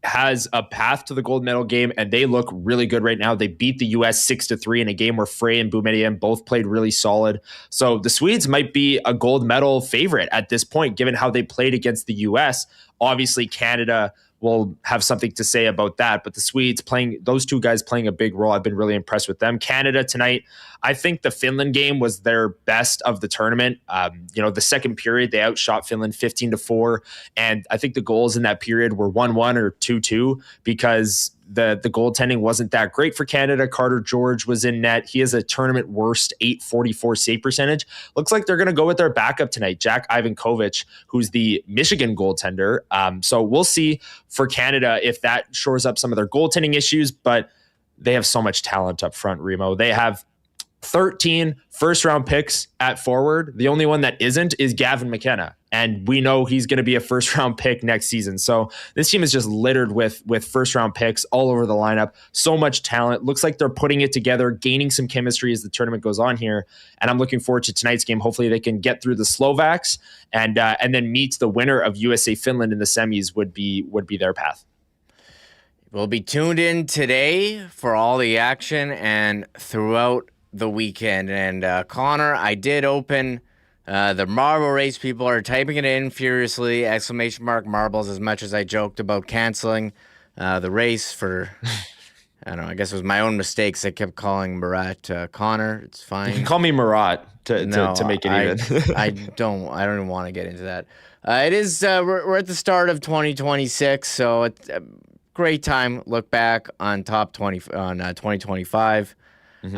has a path to the gold medal game, and they look really good right now. They beat the U.S. 6-3 in a game where Frey and Boumedienne both played really solid. So the Swedes might be a gold medal favorite at this point, given how they played against the U.S. Obviously, Canada will have something to say about that, but the Swedes those two guys playing a big role. I've been really impressed with them. Canada tonight, I think the Finland game was their best of the tournament. The second period, they outshot Finland 15-4. And I think the goals in that period were 1-1 or 2-2 because the goaltending wasn't that great for Canada. Carter George was in net. He has a tournament worst .844 save percentage. Looks like they're going to go with their backup tonight, Jack Ivankovic, who's the Michigan goaltender. So we'll see for Canada if that shores up some of their goaltending issues, but they have so much talent up front, Remo. They have 13 first-round picks at forward. The only one that isn't is Gavin McKenna, and we know he's going to be a first-round pick next season. So this team is just littered with first-round picks all over the lineup. So much talent. Looks like they're putting it together, gaining some chemistry as the tournament goes on here. And I'm looking forward to tonight's game. Hopefully they can get through the Slovaks and then meet the winner of USA Finland in the semis would be their path. We'll be tuned in today for all the action and throughout the weekend. And Connor, I did open the marble race. People are typing it in furiously, ! Marbles, as much as I joked about canceling the race for I don't know, I guess it was my own mistakes. I kept calling Murat Connor. It's fine. You can call me Murat to make it even. I don't even want to get into that. It is we're at the start of 2026, so great time. Look back on top 20 on 2025.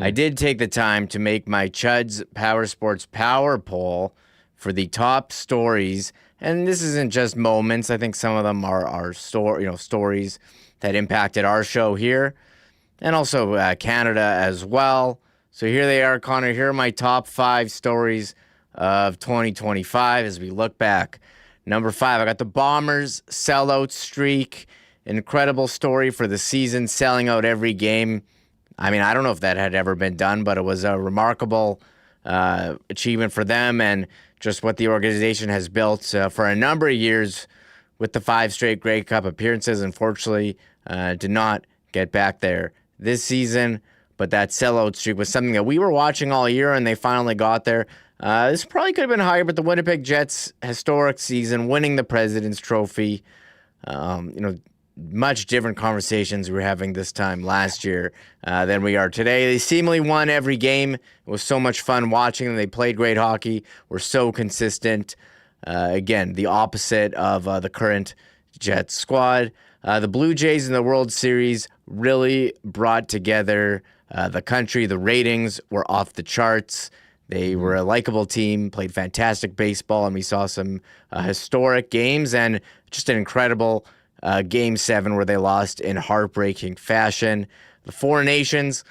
I did take the time to make my Chuds Power Sports Power Poll for the top stories, and this isn't just moments. I think some of them are stories that impacted our show here, and also Canada as well. So here they are, Connor. Here are my top 5 stories of 2025 as we look back. Number 5, I got the Bombers sellout streak. Incredible story for the season, selling out every game. I mean, I don't know if that had ever been done, but it was a remarkable achievement for them and just what the organization has built for a number of years with the 5 straight Grey Cup appearances. Unfortunately, did not get back there this season, but that sellout streak was something that we were watching all year, and they finally got there. This probably could have been higher, but the Winnipeg Jets' historic season, winning the President's Trophy, much different conversations we were having this time last year than we are today. They seemingly won every game. It was so much fun watching them. They played great hockey, were so consistent. Again, the opposite of the current Jets squad. The Blue Jays in the World Series really brought together the country. The ratings were off the charts. They were a likable team, played fantastic baseball, and we saw some historic games and just an incredible Game 7 where they lost in heartbreaking fashion. The 4 nations,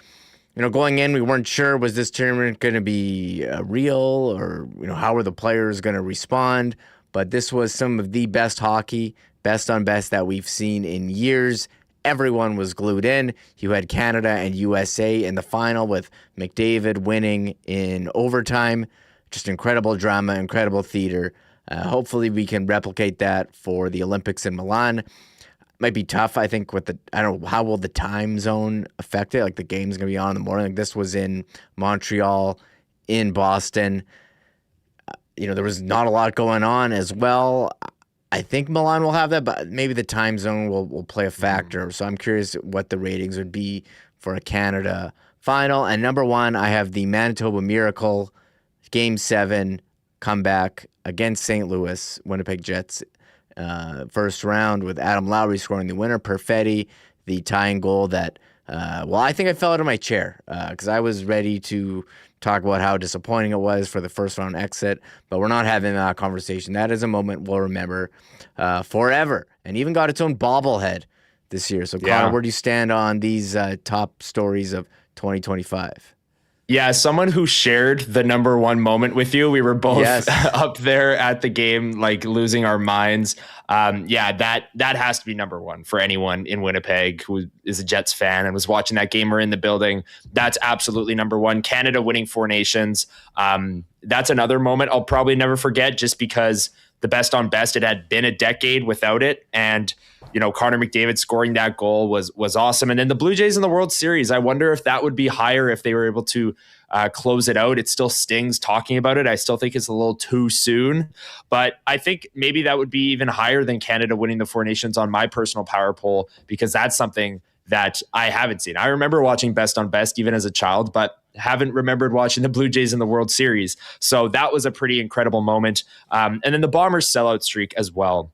going in, we weren't sure, was this tournament going to be real or, how were the players going to respond? But this was some of the best hockey, best on best that we've seen in years. Everyone was glued in. You had Canada and USA in the final with McDavid winning in overtime. Just incredible drama, incredible theater. Hopefully we can replicate that for the Olympics in Milan. Might be tough, I think, I don't know, how will the time zone affect it? Like the game's going to be on in the morning. Like this was in Montreal, in Boston. There was not a lot going on as well. I think Milan will have that, but maybe the time zone will play a factor. So I'm curious what the ratings would be for a Canada final. And number 1, I have the Manitoba Miracle Game 7 comeback against St. Louis, Winnipeg Jets, first round with Adam Lowry scoring the winner. Perfetti, the tying goal that, I think I fell out of my chair because I was ready to talk about how disappointing it was for the first round exit, but we're not having that conversation. That is a moment we'll remember forever, and even got its own bobblehead this year. So, Connor, where do you stand on these top stories of 2025? Yeah, someone who shared the number 1 moment with you. We were both up there at the game, like losing our minds. That has to be number 1 for anyone in Winnipeg who is a Jets fan and was watching that game or in the building. That's absolutely number 1. Canada winning 4 nations. That's another moment I'll probably never forget just because the best on best, it had been a decade without it. And Connor McDavid scoring that goal was awesome. And then the Blue Jays in the World Series, I wonder if that would be higher if they were able to close it out. It still stings talking about it. I still think it's a little too soon, but I think maybe that would be even higher than Canada winning the 4 nations on my personal power poll, because that's something that I haven't seen. I remember watching best on best even as a child, but haven't remembered watching the Blue Jays in the World Series. So that was a pretty incredible moment. And then the Bombers sellout streak as well.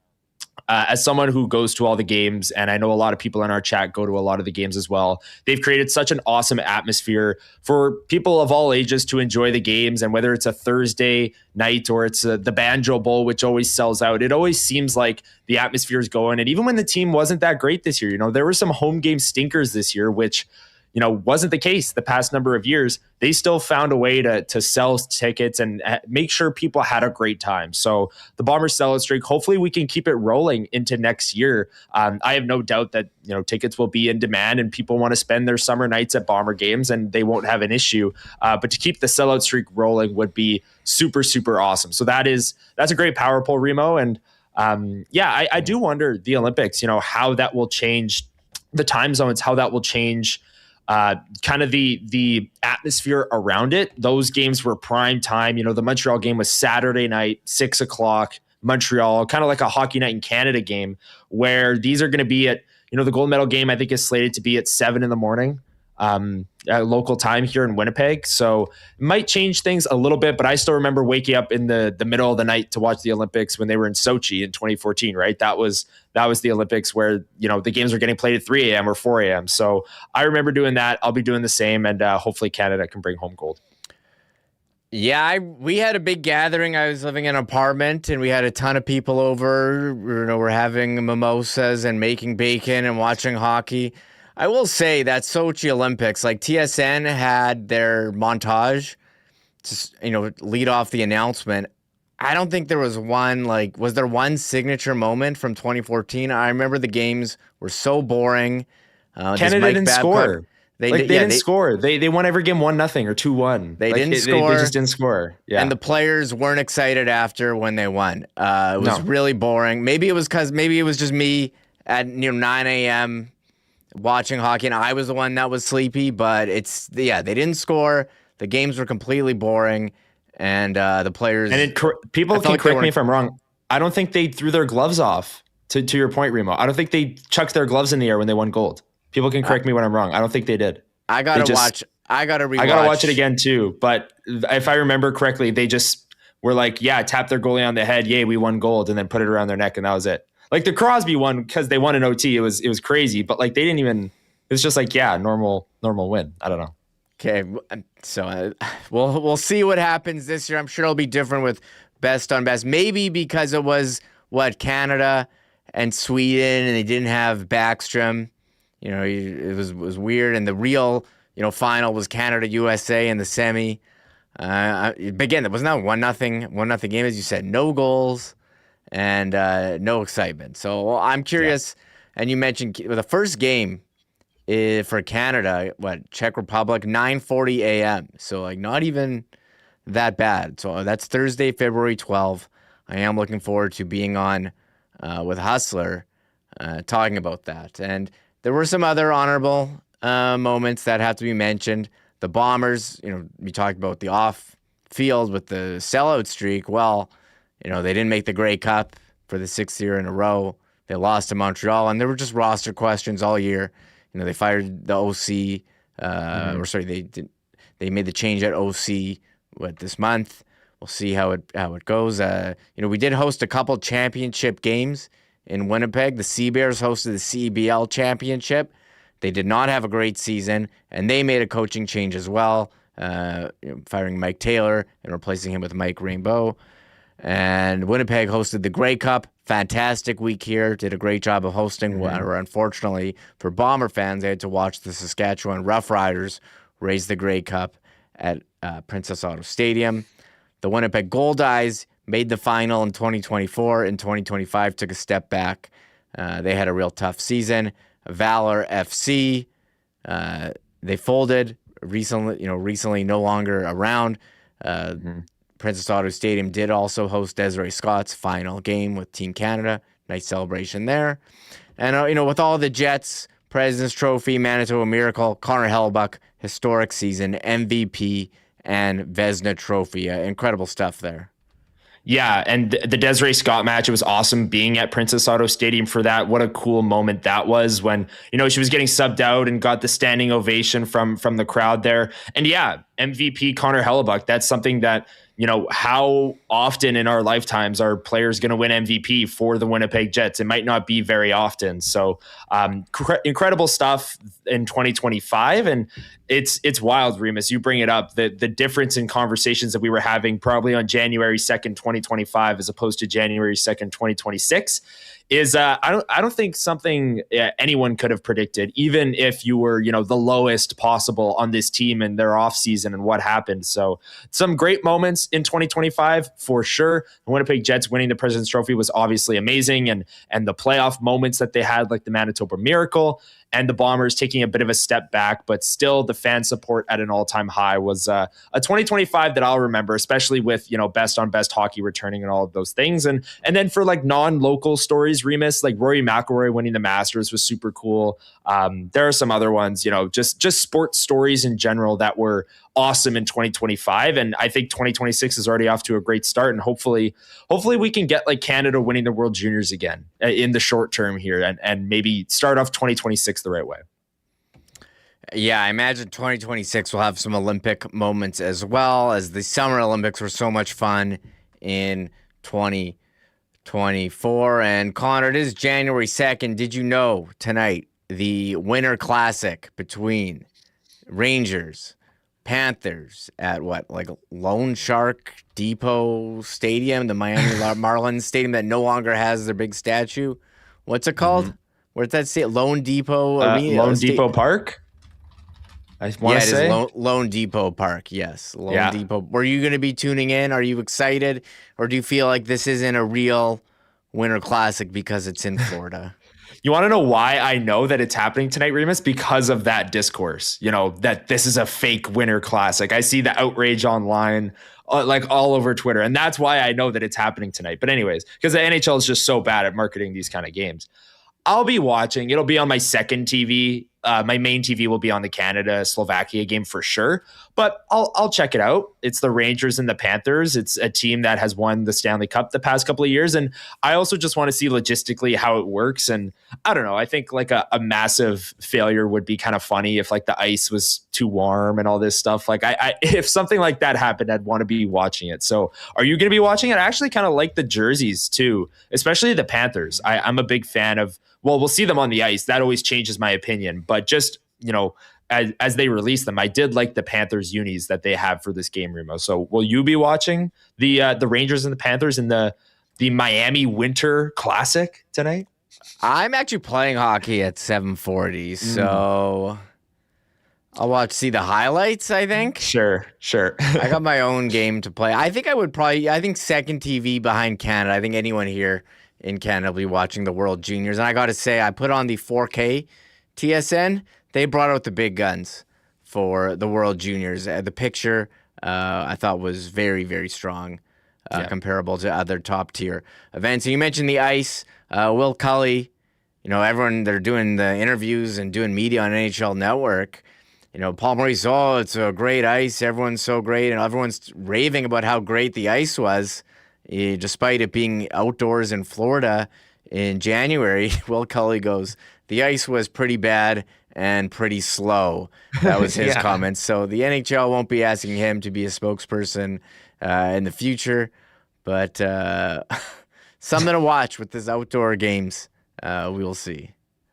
As someone who goes to all the games, and I know a lot of people in our chat go to a lot of the games as well, they've created such an awesome atmosphere for people of all ages to enjoy the games. And whether it's a Thursday night or it's the Banjo Bowl, which always sells out, it always seems like the atmosphere is going. And even when the team wasn't that great this year, there were some home game stinkers this year, which wasn't the case the past number of years. They still found a way to sell tickets and make sure people had a great time. So the Bombers sellout streak, hopefully we can keep it rolling into next year. I have no doubt that, tickets will be in demand and people want to spend their summer nights at Bomber games and they won't have an issue. But to keep the sellout streak rolling would be super, super awesome. So that's a great power poll, Remo. And I do wonder the Olympics, how that will change the time zones, how that will change kind of the atmosphere around it. Those games were prime time. The Montreal game was Saturday night, 6:00, Montreal, kind of like a Hockey Night in Canada game, where these are going to be at, the gold medal game, I think, is slated to be at 7 in the morning. local time here in Winnipeg. So it might change things a little bit, but I still remember waking up in the middle of the night to watch the Olympics when they were in Sochi in 2014, right? That was the Olympics where, the games were getting played at 3 a.m. or 4 a.m. So I remember doing that. I'll be doing the same, and hopefully Canada can bring home gold. Yeah, we had a big gathering. I was living in an apartment, and we had a ton of people over. We're having mimosas and making bacon and watching hockey. I will say that Sochi Olympics, like TSN had their montage, just lead off the announcement. I don't think there was one, was there one signature moment from 2014? I remember the games were so boring. Canada didn't score. They didn't score. They won every game 1-0 or 2-1. They didn't score. They just didn't score. Yeah. And the players weren't excited after when they won. It was really boring. Maybe it was just me at 9 a.m. watching hockey, and I was the one that was sleepy. But they didn't score. The games were completely boring, and the players. And people can correct me if I'm wrong. I don't think they threw their gloves off. To your point, Remo, I don't think they chucked their gloves in the air when they won gold. People can correct me when I'm wrong. I don't think they did. I gotta rewatch. I gotta watch it again too. But if I remember correctly, they just were tap their goalie on the head. Yay, we won gold, and then put it around their neck, and that was it. Like the Crosby one, because they won an OT. It was crazy, but they didn't even. It was just normal win. I don't know. Okay, so we'll see what happens this year. I'm sure it'll be different with best on best. Maybe because it was Canada and Sweden, and they didn't have Backstrom. It was weird, and the real final was Canada USA in the semi. Again, it was not 1-0 game, as you said, no goals and no excitement. So I'm curious, and you mentioned the first game for Canada, Czech Republic, 9:40 a.m. So not even that bad. So that's Thursday, February 12th. I am looking forward to being on with Hustler, talking about that. And there were some other honorable moments that have to be mentioned. The Bombers, we talked about the off field with the sellout streak. Well, they didn't make the Grey Cup for the 6th year in a row. They lost to Montreal, and there were just roster questions all year. They fired the OC, they made the change at OC this month. We'll see how it goes. We did host a couple championship games in Winnipeg. The Sea Bears hosted the CBL championship. They did not have a great season, and they made a coaching change as well, firing Mike Taylor and replacing him with Mike Rainbow. And Winnipeg hosted the Grey Cup. Fantastic week here. Did a great job of hosting. Where unfortunately for Bomber fans, they had to watch the Saskatchewan Roughriders raise the Grey Cup at Princess Auto Stadium. The Winnipeg Goldeyes made the final in 2024. In 2025, took a step back. They had a real tough season. Valor FC, they folded recently no longer around. Princess Auto Stadium did also host Desiree Scott's final game with Team Canada. Nice celebration there. And, with all the Jets, President's Trophy, Manitoba Miracle, Connor Hrabchak, historic season, MVP, and Vezina Trophy. Incredible stuff there. Yeah, and the Desiree Scott match, it was awesome being at Princess Auto Stadium for that. What a cool moment that was when, she was getting subbed out and got the standing ovation from the crowd there. And yeah, MVP Connor Hrabchak, that's something that, how often in our lifetimes are players going to win MVP for the Winnipeg Jets? It might not be very often. So incredible stuff in 2025. And it's wild, Remis. You bring it up. The difference in conversations that we were having probably on January 2nd, 2025, as opposed to January 2nd, 2026, is I don't think something anyone could have predicted, even if you were, the lowest possible on this team and their offseason and what happened. So some great moments in 2025 for sure. The Winnipeg Jets winning the President's Trophy was obviously amazing, and the playoff moments that they had, like the Manitoba Miracle, and the Bombers taking a bit of a step back, but still the fan support at an all-time high was a 2025 that I'll remember, especially with, best on best hockey returning and all of those things. And then for non-local stories, Remis, like Rory McIlroy winning the Masters was super cool. There are some other ones, just sports stories in general that were awesome in 2025. And I think 2026 is already off to a great start. And hopefully we can get Canada winning the World Juniors again in the short term here and maybe start off 2026 the right way. Yeah, I imagine 2026 will have some Olympic moments as well, as the Summer Olympics were so much fun in 2024. And Connor, it is January 2nd. Did you know tonight the Winter Classic between Rangers, Panthers at Lone Shark Depot Stadium, the Miami Marlins Stadium that no longer has their big statue? What's it called? Where's that state? Lone Depot Arena? Lone Depot Park? I want to say it is Lone Depot Park. Yes, Lone Depot. Were you going to be tuning in? Are you excited, or do you feel like this isn't a real Winter Classic because it's in Florida? You want to know why I know that it's happening tonight, Remis? Because of that discourse. That this is a fake Winter Classic. I see the outrage online, all over Twitter, and that's why I know that it's happening tonight. But anyways, because the NHL is just so bad at marketing these kind of games. I'll be watching. It'll be on my second TV. My main TV will be on the Canada-Slovakia game for sure, but I'll check it out. It's the Rangers and the Panthers. It's a team that has won the Stanley Cup the past couple of years, and I also just want to see logistically how it works. And I don't know. I think a massive failure would be kind of funny if the ice was too warm and all this stuff. If something like that happened, I'd want to be watching it. So are you going to be watching it? I actually kind of like the jerseys too, especially the Panthers. I'm a big fan of. Well, we'll see them on the ice. That always changes my opinion. But just, as they release them, I did like the Panthers unis that they have for this game, Remo. So will you be watching the Rangers and the Panthers in the Miami Winter Classic tonight? I'm actually playing hockey at 7:40, so I'll see the highlights, I think. Sure. I got my own game to play. I think second TV behind Canada. I think anyone here in Canada will be watching the World Juniors. And I got to say, I put on the 4K TSN. They brought out the big guns for the World Juniors. The picture I thought was very, very strong, comparable to other top tier events. And you mentioned the ice. Will Cully, everyone, they're doing the interviews and doing media on NHL Network. Paul Maurice, it's a great ice. Everyone's so great. And everyone's raving about how great the ice was. Despite it being outdoors in Florida in January, Will Cully goes, the ice was pretty bad and pretty slow. That was his comments. So the NHL won't be asking him to be a spokesperson in the future. But something to watch with this outdoor games. We will see.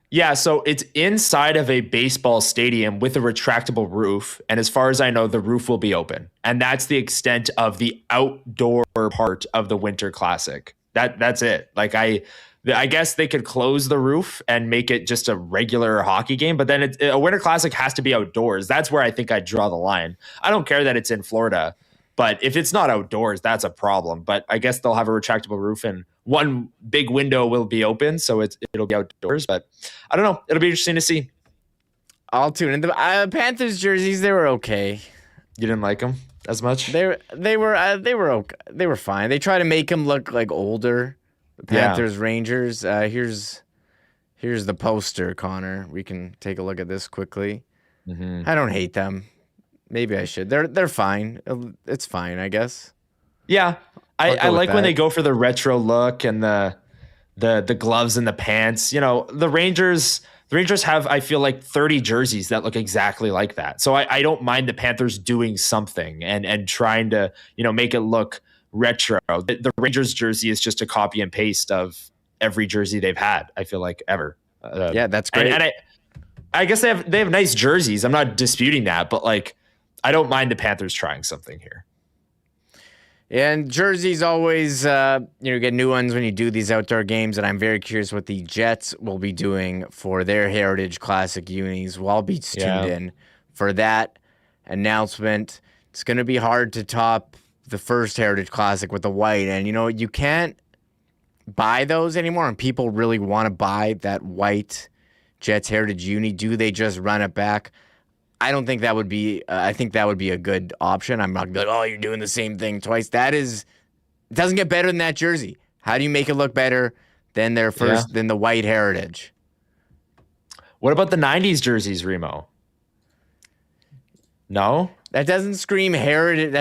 Yeah, so it's inside of a baseball stadium with a retractable roof. And as far as I know, the roof will be open. And that's the extent of the outdoor part of the Winter Classic. That's it. I guess they could close the roof and make it just a regular hockey game. But then a Winter Classic has to be outdoors. That's where I think I'd draw the line. I don't care that it's in Florida. But if it's not outdoors, that's a problem. But I guess they'll have a retractable roof and one big window will be open, so it'll be outdoors. But I don't know. It'll be interesting to see. I'll tune in. The Panthers jerseys, they were okay. You didn't like them as much? They were okay. They were fine. They try to make them look like older. The Panthers, Rangers. Here's the poster, Connor. We can take a look at this quickly. I don't hate them. Maybe I should. They're fine. It's fine, I guess. Yeah, I like when they go for the retro look and the gloves and the pants. The Rangers have, I feel like, 30 jerseys that look exactly like that. So I don't mind the Panthers doing something and trying to make it look retro. The Rangers jersey is just a copy and paste of every jersey they've had. I feel like ever. Yeah, that's great. And I guess they have nice jerseys. I'm not disputing that, but I don't mind the Panthers trying something here. And jerseys always, get new ones when you do these outdoor games. And I'm very curious what the Jets will be doing for their Heritage Classic unis. We'll all be tuned in for that announcement. It's going to be hard to top the first Heritage Classic with the white. And, you can't buy those anymore. And people really want to buy that white Jets Heritage uni. Do they just run it back? I don't think that would be. I think that would be a good option. I'm not gonna be like, oh, you're doing the same thing twice. It doesn't get better than that jersey. How do you make it look better than than the white Heritage? What about the '90s jerseys, Remo? No, That doesn't scream heritage.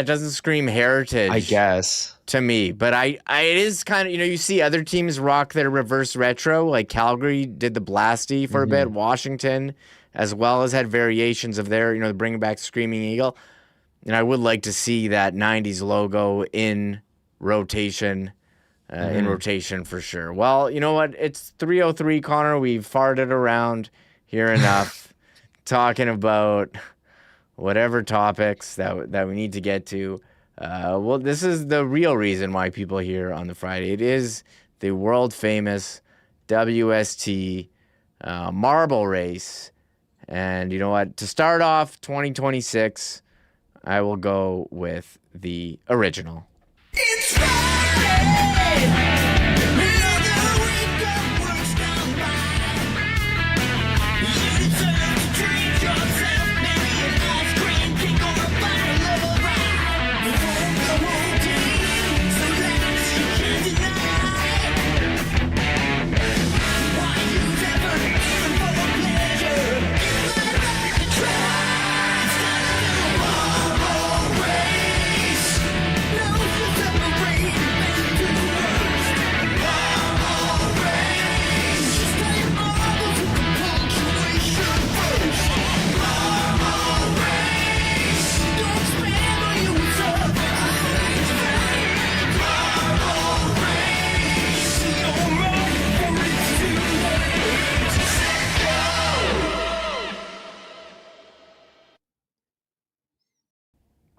I guess. To me, but it is kind of, you see other teams rock their reverse retro, like Calgary did the Blasty for a bit, Washington as well has had variations of their, bringing back Screaming Eagle. And I would like to see that 90s logo in rotation, for sure. Well, you know what? It's 3:03, Connor. We've farted around here enough talking about whatever topics that we need to get to. Well, this is the real reason why people are here on the Friday. It is the world famous WST marble race. And you know what? To start off 2026, I will go with the original. It's Friday!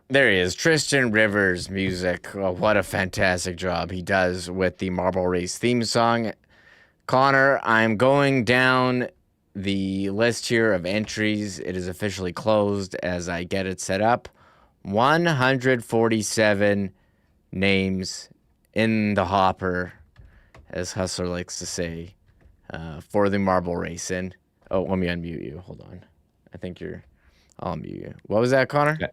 There he is, Tristan Rivers music. Oh, what a fantastic job he does with the Marble Race theme song. Connor, I'm going down the list here of entries. It is officially closed as I get it set up. 147 names in the hopper, as Hustler likes to say, for the Marble Race. And let me unmute you. Hold on. I'll unmute you. What was that, Connor? Okay.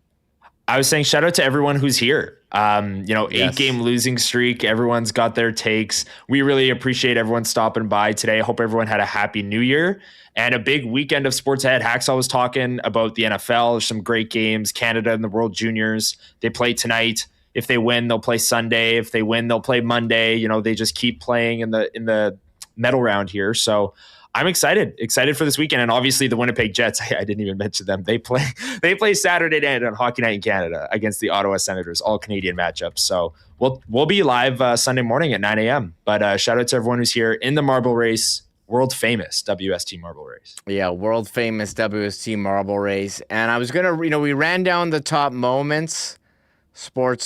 I was saying shout out to everyone who's here. 8-game losing streak. Everyone's got their takes. We really appreciate everyone stopping by today. I hope everyone had a happy new year and a big weekend of sports ahead. Hacksaw was talking about the NFL. There's some great games. Canada and the World Juniors. They play tonight. If they win, they'll play Sunday. If they win, they'll play Monday. They just keep playing in the medal round here. So I'm excited for this weekend. And obviously the Winnipeg Jets, I didn't even mention them. They play Saturday night on Hockey Night in Canada against the Ottawa Senators, all Canadian matchups. So we'll be live Sunday morning at 9 a.m. But shout out to everyone who's here in the Marble Race, world famous WST Marble Race. Yeah, world famous WST Marble Race. And I was going to, we ran down the top moments,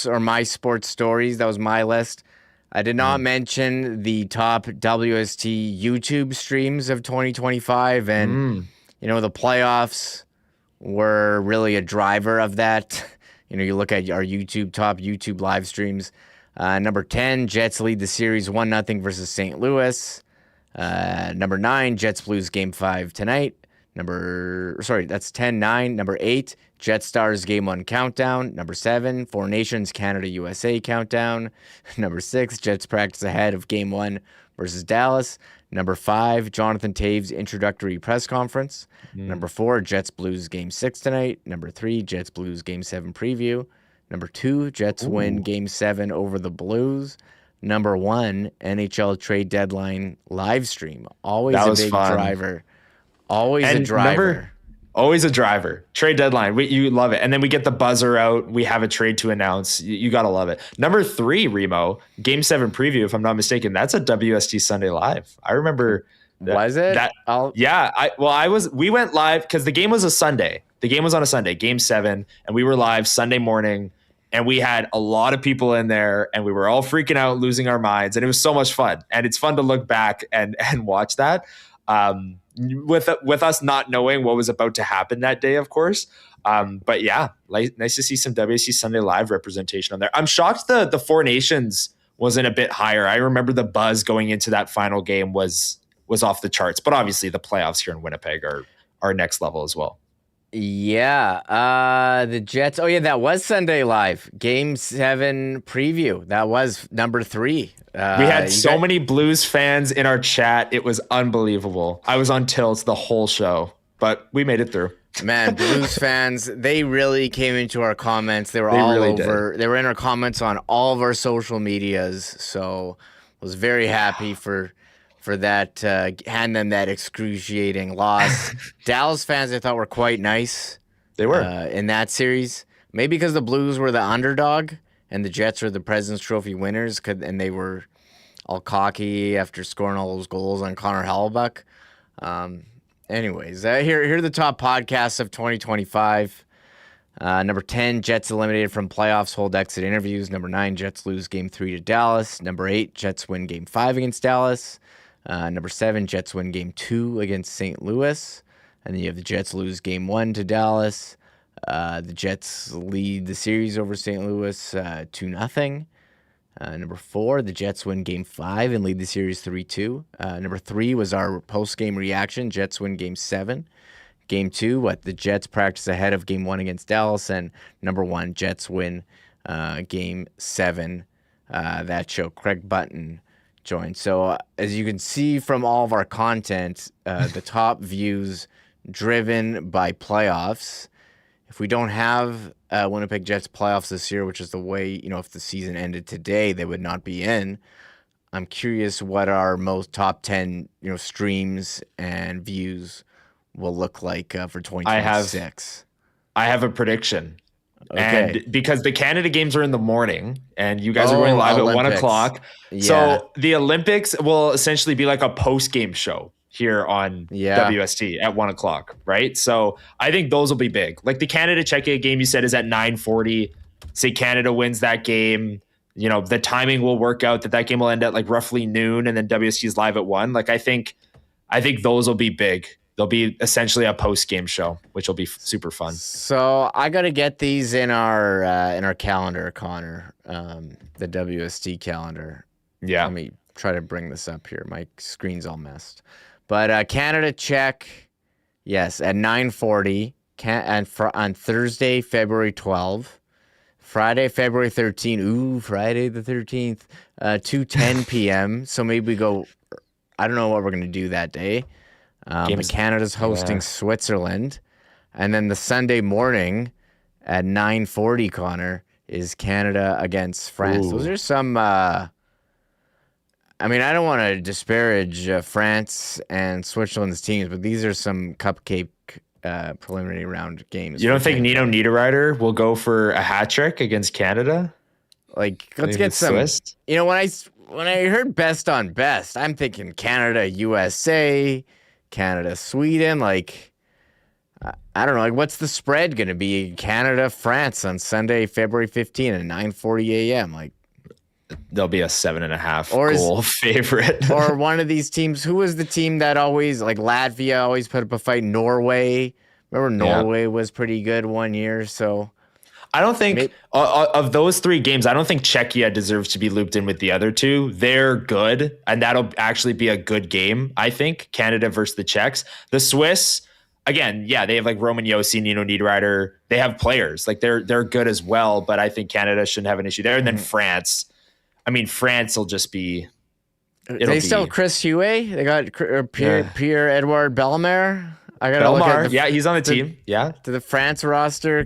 my sports stories. That was my list. I did not mention the top WST YouTube streams of 2025. And, the playoffs were really a driver of that. You look at our top YouTube live streams. Number 10, Jets lead the series 1-0 versus St. Louis. Number 9, Jets Blues Game 5 tonight. That's 10-9. Number 8, Jets Stars Game 1 countdown. Number 7, Four Nations Canada USA countdown. Number 6, Jets practice ahead of Game 1 versus Dallas. Number 5, Jonathan Taves introductory press conference. Number 4, Jets Blues Game 6 tonight. Number 3, Jets Blues Game 7 preview. Number 2, Jets win Game 7 over the Blues. Number 1, NHL trade deadline live stream. Always a big driver. Always a driver. Trade deadline. You love it. And then we get the buzzer out. We have a trade to announce. You got to love it. Number 3, Remo, Game 7 preview, if I'm not mistaken. That's a WST Sunday Live. I remember. Was it? We went live because the game was a Sunday. The game was on a Sunday, Game 7. And we were live Sunday morning. And we had a lot of people in there. And we were all freaking out, losing our minds. And it was so much fun. And it's fun to look back and watch that. With us not knowing what was about to happen that day, of course. But yeah, nice to see some WST Sunday Live representation on there. I'm shocked the Four Nations wasn't a bit higher. I remember the buzz going into that final game was off the charts, but obviously the playoffs here in Winnipeg are next level as well. Yeah, the Jets. Oh yeah, that was Sunday Live. Game 7 preview. That was number 3. We had so many Blues fans in our chat. It was unbelievable. I was on tilt the whole show, but we made it through. Man, Blues fans, they really came into our comments. They were They all really over. They were in our comments on all of our social medias. So was very happy for that, hand them that excruciating loss. Dallas fans, I thought, were quite nice. They were. In that series. Maybe because the Blues were the underdog and the Jets were the President's Trophy winners, and they were all cocky after scoring all those goals on Connor Hrabchak. Anyways, here are the top podcasts of 2025. Number 10, Jets eliminated from playoffs, hold exit interviews. Number 9, Jets lose Game 3 to Dallas. Number 8, Jets win Game 5 against Dallas. Number 7, Jets win Game 2 against St. Louis. And then you have the Jets lose Game 1 to Dallas. The Jets lead the series over St. Louis 2-0. Number 4, the Jets win Game 5 and lead the series 3-2. Number 3 was our post-game reaction. Jets win Game 7. Game 2, the Jets practice ahead of Game 1 against Dallas. And number 1, Jets win Game 7. That show, Craig Button joined. So as you can see from all of our content, the top views driven by playoffs. If we don't have Winnipeg Jets playoffs this year, which is the way, if the season ended today, they would not be in. I'm curious what our most top 10, streams and views will look like for 2026. I have a prediction. Okay. And because the Canada games are in the morning and you guys are going live Olympics. at 1:00. Yeah. So the Olympics will essentially be like a post-game show here on WST at 1:00, right? So I think those will be big. Like the Canada-Czechia game you said is at 9:40. Say Canada wins that game. The timing will work out that game will end at like roughly noon and then WST is live at 1. Like I think those will be big. They'll be essentially a post-game show, which will be super fun. So I got to get these in our calendar, Connor, the WST calendar. Yeah. Let me try to bring this up here. My screen's all messed. But Canada, Czech, yes, at 9:40, on Thursday, February 12th. Friday, February 13th. Ooh, Friday the 13th, 2:10 p.m. So maybe we go, I don't know what we're going to do that day. But Canada's hosting Switzerland. And then the Sunday morning at 9:40, Connor, is Canada against France. Those are some, I don't want to disparage France and Switzerland's teams, but these are some cupcake preliminary round games. You don't think Nino Niederreiter will go for a hat trick against Canada? Like, let's get some. Swiss? When I heard best on best, I'm thinking Canada, USA, Canada, Sweden. Like, I don't know. Like, what's the spread going to be? Canada, France on Sunday, February 15th at 9:40 a.m. Like, there'll be a 7.5 goal favorite. Or one of these teams. Who was the team that always, like Latvia, always put up a fight? Norway. Remember Norway was pretty good one year. So I don't think of those 3 games, I don't think Czechia deserves to be looped in with the other 2. They're good, and that'll actually be a good game, I think, Canada versus the Czechs. The Swiss, again, they have like Roman Josi, Nino Niederreiter. They have players. Like they're good as well, but I think Canada shouldn't have an issue there. And then France. France will just be... They still Chris Huey? They got Pierre-Edouard Bellemare? I gotta look at he's on the team. Yeah. To the France roster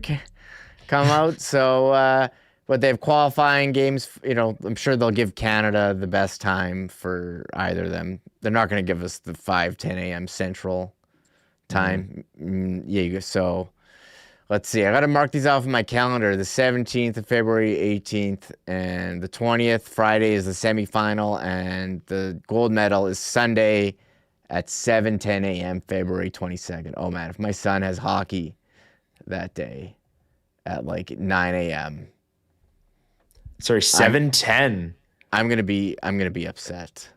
come out. So, but they have qualifying games. I'm sure they'll give Canada the best time for either of them. They're not going to give us the 5:10 a.m. Central time. So let's see. I got to mark these off in my calendar. The 17th of February, 18th, and the 20th, Friday, is the semifinal, and the gold medal is Sunday at 7:10 a.m., February 22nd. Oh, man, if my son has hockey that day at like 9 a.m. Sorry, 7:10. I'm gonna be upset.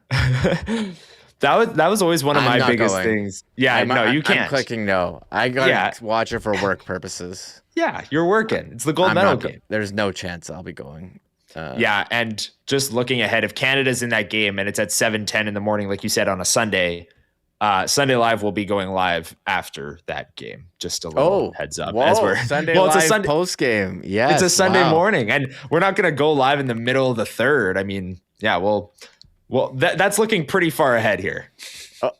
That was always one of my biggest things. Yeah, you can't. I'm clicking no. I gotta watch it for work purposes. Yeah, you're working. It's the gold medal game. There's no chance I'll be going. And just looking ahead, if Canada's in that game and it's at 7:10 in the morning, like you said, on a Sunday, Sunday Live will be going live after that game. Just a little heads up. As we're Sunday Live it's a Sunday post game. Yeah, it's a Sunday morning, and we're not going to go live in the middle of the third. Well, that's looking pretty far ahead here.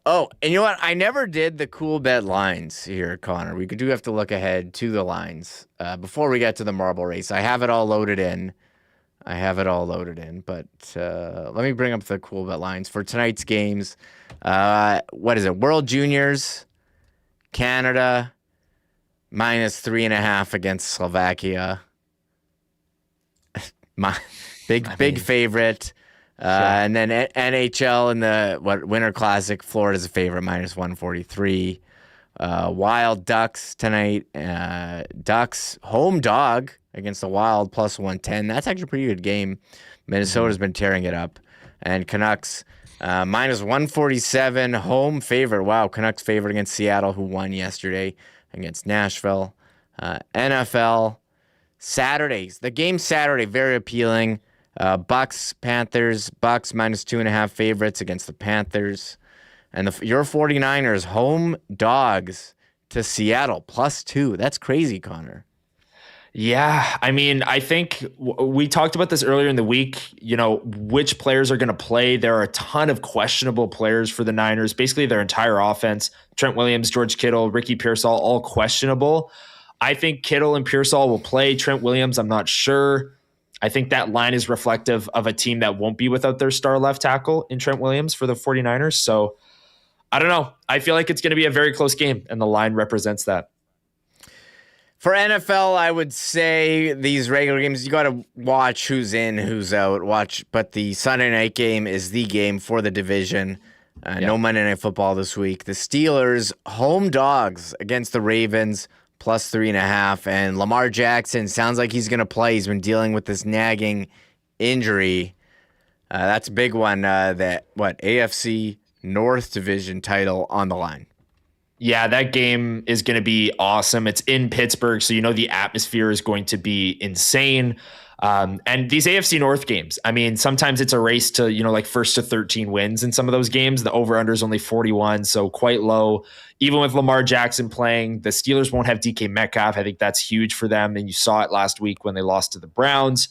And you know what? I never did the cool bet lines here, Connor. We do have to look ahead to the lines before we get to the marble race. I have it all loaded in. But let me bring up the cool bet lines for tonight's games. What is it? World Juniors, Canada, -3.5 against Slovakia. Big favorite. And then NHL in the Winter Classic, Florida's a favorite, -143. Wild Ducks tonight. Ducks home dog against the Wild, +110. That's actually a pretty good game. Minnesota's been tearing it up. And Canucks -147, home favorite. Wow, Canucks favorite against Seattle, who won yesterday against Nashville. NFL Saturdays. The game Saturday, very appealing. Bucks, Panthers. Bucks -2.5 favorites against the Panthers. And your 49ers home dogs to Seattle, +2. That's crazy, Connor. Yeah, I mean, I think we talked about this earlier in the week, which players are going to play. There are a ton of questionable players for the Niners, basically their entire offense. Trent Williams, George Kittle, Ricky Pearsall, all questionable. I think Kittle and Pearsall will play. Trent Williams, I'm not sure. I think that line is reflective of a team that won't be without their star left tackle in Trent Williams for the 49ers. So I don't know. I feel like it's going to be a very close game, and the line represents that. For NFL, I would say these regular games, you got to watch who's in, who's out. But the Sunday night game is the game for the division. No Monday Night Football this week. The Steelers, home dogs against the Ravens, +3.5. And Lamar Jackson sounds like he's going to play. He's been dealing with this nagging injury. That's a big one. AFC North Division title on the line. Yeah, that game is going to be awesome. It's in Pittsburgh, so the atmosphere is going to be insane. And these AFC North games, I mean, sometimes it's a race to, first to 13 wins in some of those games. The over-under is only 41, so quite low. Even with Lamar Jackson playing, the Steelers won't have DK Metcalf. I think that's huge for them, and you saw it last week when they lost to the Browns.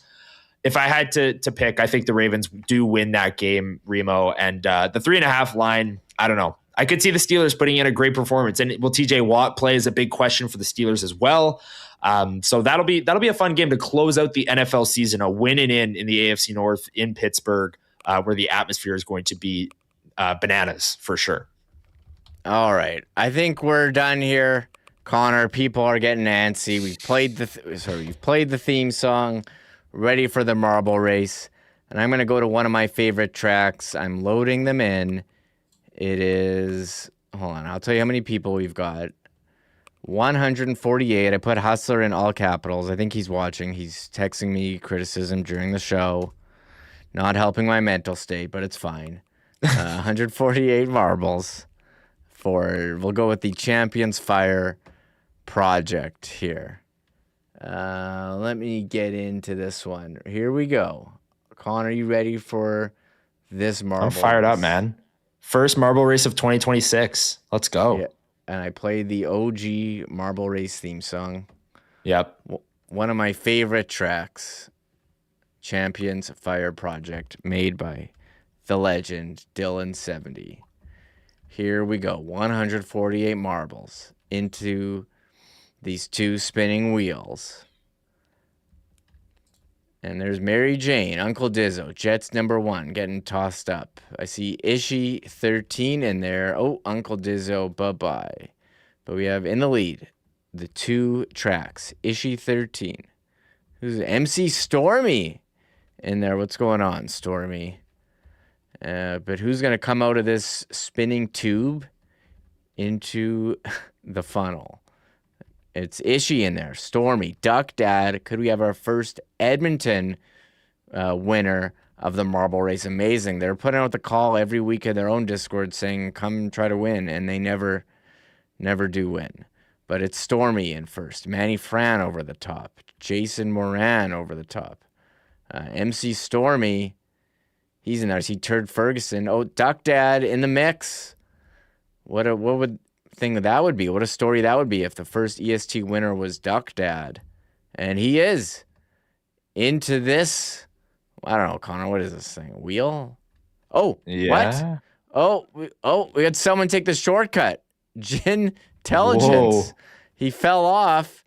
If I had to pick, I think the Ravens do win that game, Remo. And the 3.5 line, I don't know. I could see the Steelers putting in a great performance. And will TJ Watt play is a big question for the Steelers as well. So that'll be a fun game to close out the NFL season, a win and in the AFC North in Pittsburgh, where the atmosphere is going to be bananas for sure. All right. I think we're done here, Connor. People are getting antsy. We've played you've played the theme song, ready for the marble race. And I'm going to go to one of my favorite tracks. I'm loading them in. It is, hold on, I'll tell you how many people we've got. 148. I put Hustler in all capitals. I think he's watching. He's texting me criticism during the show. Not helping my mental state, but it's fine. 148 marbles we'll go with the Champions Fire project here. Let me get into this one. Here we go. Connor, are you ready for this marble? I'm fired up, man. First marble race of 2026. Let's go. Yeah. And I played the OG marble race theme song. Yep. One of my favorite tracks, Champions Fire Project, made by the legend Dylan 70. Here we go. 148 marbles into these two spinning wheels. And there's Mary Jane, Uncle Dizzo, Jets #1, getting tossed up. I see Ishii 13 in there. Oh, Uncle Dizzo, bye-bye. But we have in the lead the two tracks, Ishii 13. Who's MC Stormy in there? What's going on, Stormy? But who's going to come out of this spinning tube into the funnel? It's Ishii in there. Stormy, Duck Dad. Could we have our first Edmonton winner of the marble race? Amazing. They're putting out the call every week in their own Discord saying, come try to win. And they never do win. But it's Stormy in first. Manny Fran over the top. Jason Moran over the top. MC Stormy, he's in there. I see Turd Ferguson. Oh, Duck Dad in the mix. What would thing that would be? What a story that would be if the first EST winner was Duck Dad. And he is into this. I don't know, Connor, what is this thing? Wheel? Oh, yeah. What? We had someone take the shortcut. Gintelligence. He fell off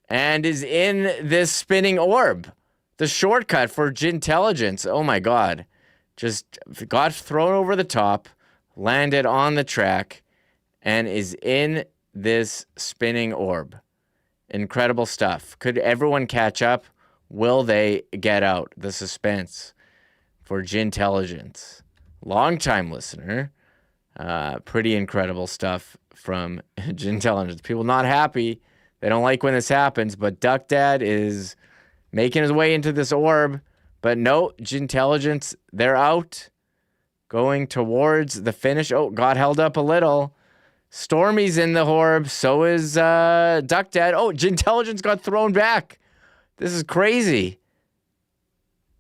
and is in this spinning orb. The shortcut for Gintelligence. Oh my God. Just got thrown over the top, landed on the track, and is in this spinning orb. Incredible stuff. Could everyone catch up? Will they get out? The suspense for Gintelligence. Long-time listener. Pretty incredible stuff from Gintelligence. People not happy. They don't like when this happens, but Duck Dad is making his way into this orb. But no, Gintelligence, they're out. Going towards the finish. Oh, got held up a little. Stormy's in the orb. So is Duck Dad. Oh, Gintelligence got thrown back. This is crazy.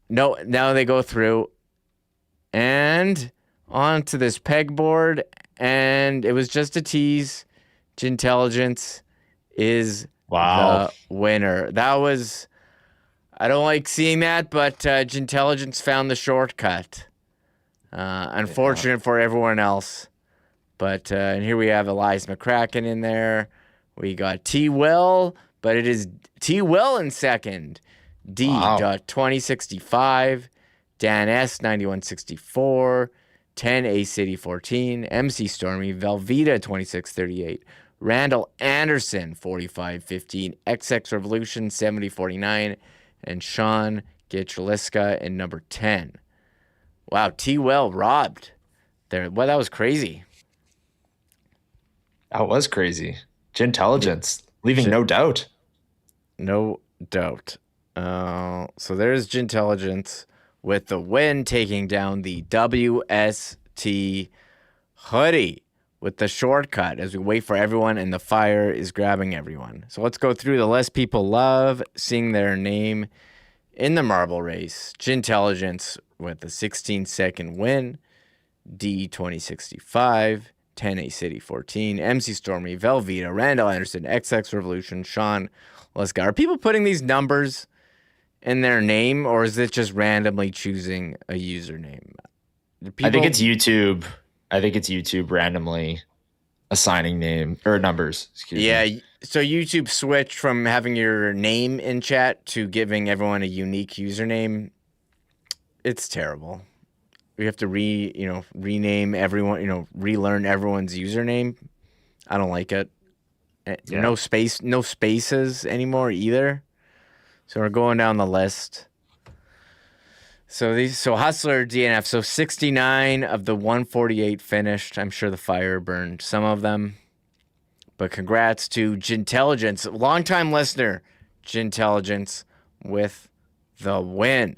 No, now they go through and onto this pegboard, and it was just a tease. Gintelligence is the winner. That was, I don't like seeing that, but Gintelligence found the shortcut. Unfortunate for everyone else. But and here we have Elias McCracken in there. We got T. Will, but it is T. Will in second. D.2065. Dan S. 9164. 10 A City 14. MC Stormy. Velveeta 2638. Randall Anderson 4515. XX Revolution 7049. And Sean Gitchliska in number 10. Wow, T. Will robbed there. Well, that was crazy. That was crazy. Gintelligence, leaving no doubt. No doubt. So there's Gintelligence with the win, taking down the WST hoodie with the shortcut as we wait for everyone and the fire is grabbing everyone. So let's go through the list. People love seeing their name in the marble race. Gintelligence with a 16-second win. D2065. 10 A City 14. MC Stormy. Velveeta. Randall Anderson. XX Revolution. Sean Leska. Are people putting these numbers in their name, or is it just randomly choosing a username? I think it's YouTube. I think it's YouTube randomly assigning name or numbers. Excuse me. So YouTube switched from having your name in chat to giving everyone a unique username. It's terrible. We have to rename everyone, relearn everyone's username. I don't like it. Yeah. No spaces anymore either. So we're going down the list. So Hustler DNF. So 69 of the 148 finished. I'm sure the fire burned some of them. But congrats to Gintelligence, longtime listener, Gintelligence with the win.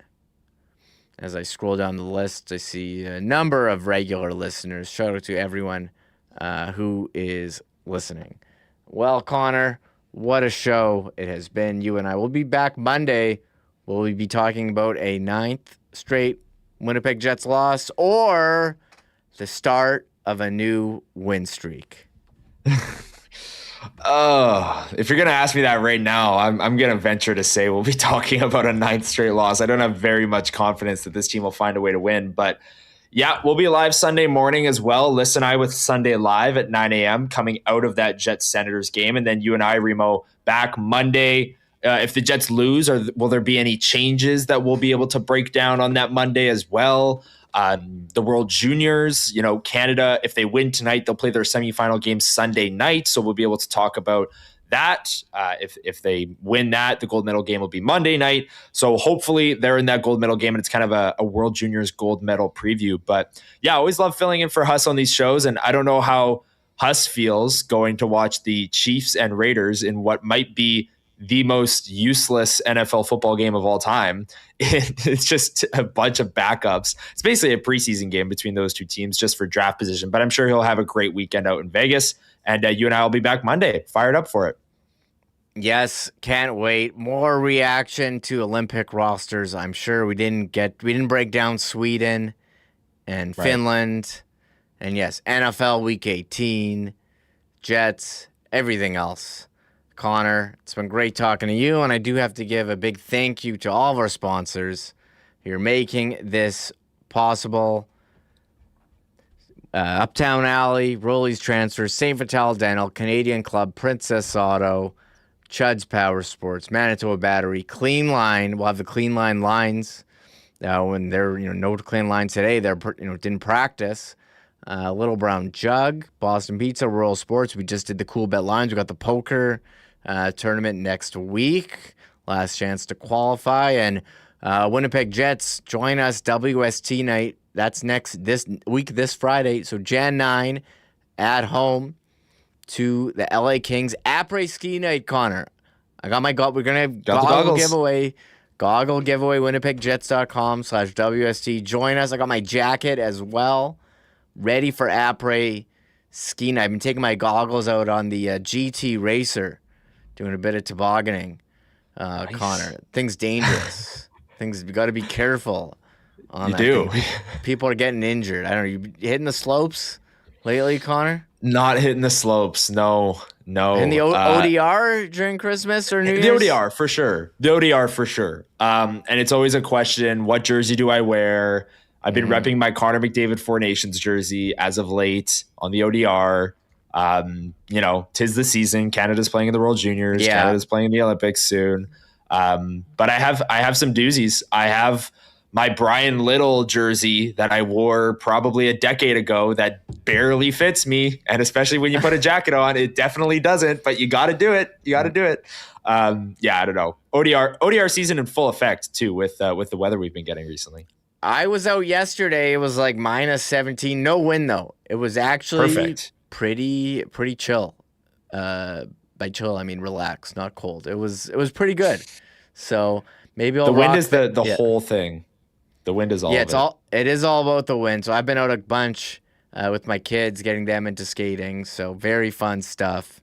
As I scroll down the list, I see a number of regular listeners. Shout out to everyone who is listening. Well, Connor, what a show it has been. You and I will be back Monday. Will we be talking about a 9th straight Winnipeg Jets loss or the start of a new win streak? If you're going to ask me that right now, I'm going to venture to say we'll be talking about a 9th straight loss. I don't have very much confidence that this team will find a way to win. But yeah, we'll be live Sunday morning as well. Liz and I with Sunday Live at 9 a.m. coming out of that Jets-Senators game. And then you and I, Remo, back Monday. If the Jets lose, will there be any changes that we'll be able to break down on that Monday as well? The World Juniors, Canada, if they win tonight, they'll play their semifinal game Sunday night. So we'll be able to talk about that. If they win that, the gold medal game will be Monday night. So hopefully they're in that gold medal game and it's kind of a World Juniors gold medal preview. But yeah, I always love filling in for Huss on these shows. And I don't know how Huss feels going to watch the Chiefs and Raiders in what might be the most useless NFL football game of all time. It's just a bunch of backups. It's basically a preseason game between those two teams just for draft position, but I'm sure he'll have a great weekend out in Vegas. And you and I will be back Monday. Fired up for it. Yes, can't wait. More reaction to Olympic rosters. I'm sure we didn't break down Sweden and Finland. And yes, NFL Week 18, Jets, everything else. Connor, it's been great talking to you, and I do have to give a big thank you to all of our sponsors. You're making this possible. Uptown Alley, Rolly's Transfer, St. Vital Dental, Canadian Club, Princess Auto, Chud's Power Sports, Manitoba Battery, Clean Line. We'll have the Clean Line lines. When they're, no Clean Line today, they're, didn't practice. Little Brown Jug, Boston Pizza, Rural Sports. We just did the Cool Bet lines. We got the poker tournament next week. Last chance to qualify. And Winnipeg Jets join us WST night. That's this week, this Friday. So Jan 9 at home to the LA Kings. Après ski night, Connor. I got my we're gonna have goggle giveaway. Goggle giveaway. WinnipegJets.com/WST. Join us. I got my jacket as well, ready for après ski night. I've been taking my goggles out on the GT Racer, doing a bit of tobogganing. Nice. Connor, things dangerous. You got to be careful. On that thing. People are getting injured. I don't know. You hitting the slopes lately, Connor? Not hitting the slopes. No. In the ODR during Christmas or New Year's? The ODR for sure. And it's always a question: what jersey do I wear? I've been repping my Connor McDavid Four Nations jersey as of late on the ODR. 'Tis the season. Canada's playing in the World Juniors. Yeah. Canada's playing in the Olympics soon. But I have some doozies. I have my Brian Little jersey that I wore probably a decade ago that barely fits me. And especially when you put a jacket on, it definitely doesn't, but you got to do it. I don't know. ODR season in full effect too with the weather we've been getting recently. I was out yesterday. It was like -17. No wind though. It was actually perfect. Pretty chill. By chill, I mean relaxed, not cold. It was pretty good. So maybe the wind is the whole thing. The wind is all. Yeah, it is all about the wind. So I've been out a bunch with my kids, getting them into skating. So very fun stuff.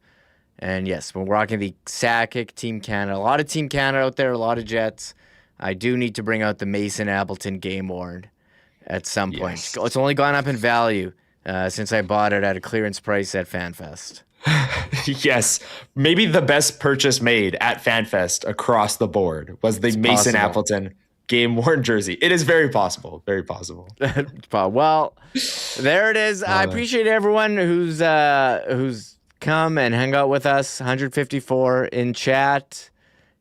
And yes, we're rocking the Sakic Team Canada. A lot of Team Canada out there. A lot of Jets. I do need to bring out the Mason Appleton game worn at some point. It's only gone up in value since I bought it at a clearance price at FanFest. Yes, maybe the best purchase made at FanFest across the board was the Mason Appleton game-worn jersey. It is very possible. Very possible. Well, there it is. I appreciate everyone who's come and hung out with us. 154 in chat.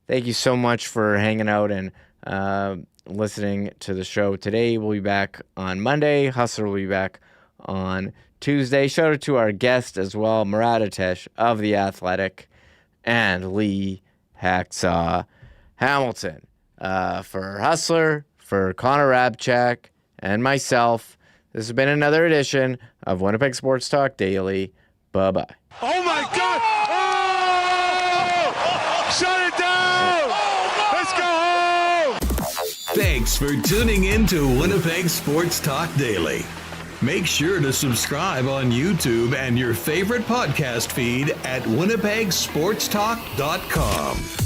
Thank you so much for hanging out and listening to the show today. We'll be back on Monday. Hustler will be back on Tuesday. Shout out to our guest as well, Murat Ates of The Athletic, and Lee Hacksaw Hamilton. For Hustler, for Connor Hrabchak, and myself, this has been another edition of Winnipeg Sports Talk Daily. Bye-bye. Oh, my God! Oh! Shut it down! Let's go home! Thanks for tuning in to Winnipeg Sports Talk Daily. Make sure to subscribe on YouTube and your favorite podcast feed at winnipegsportstalk.com.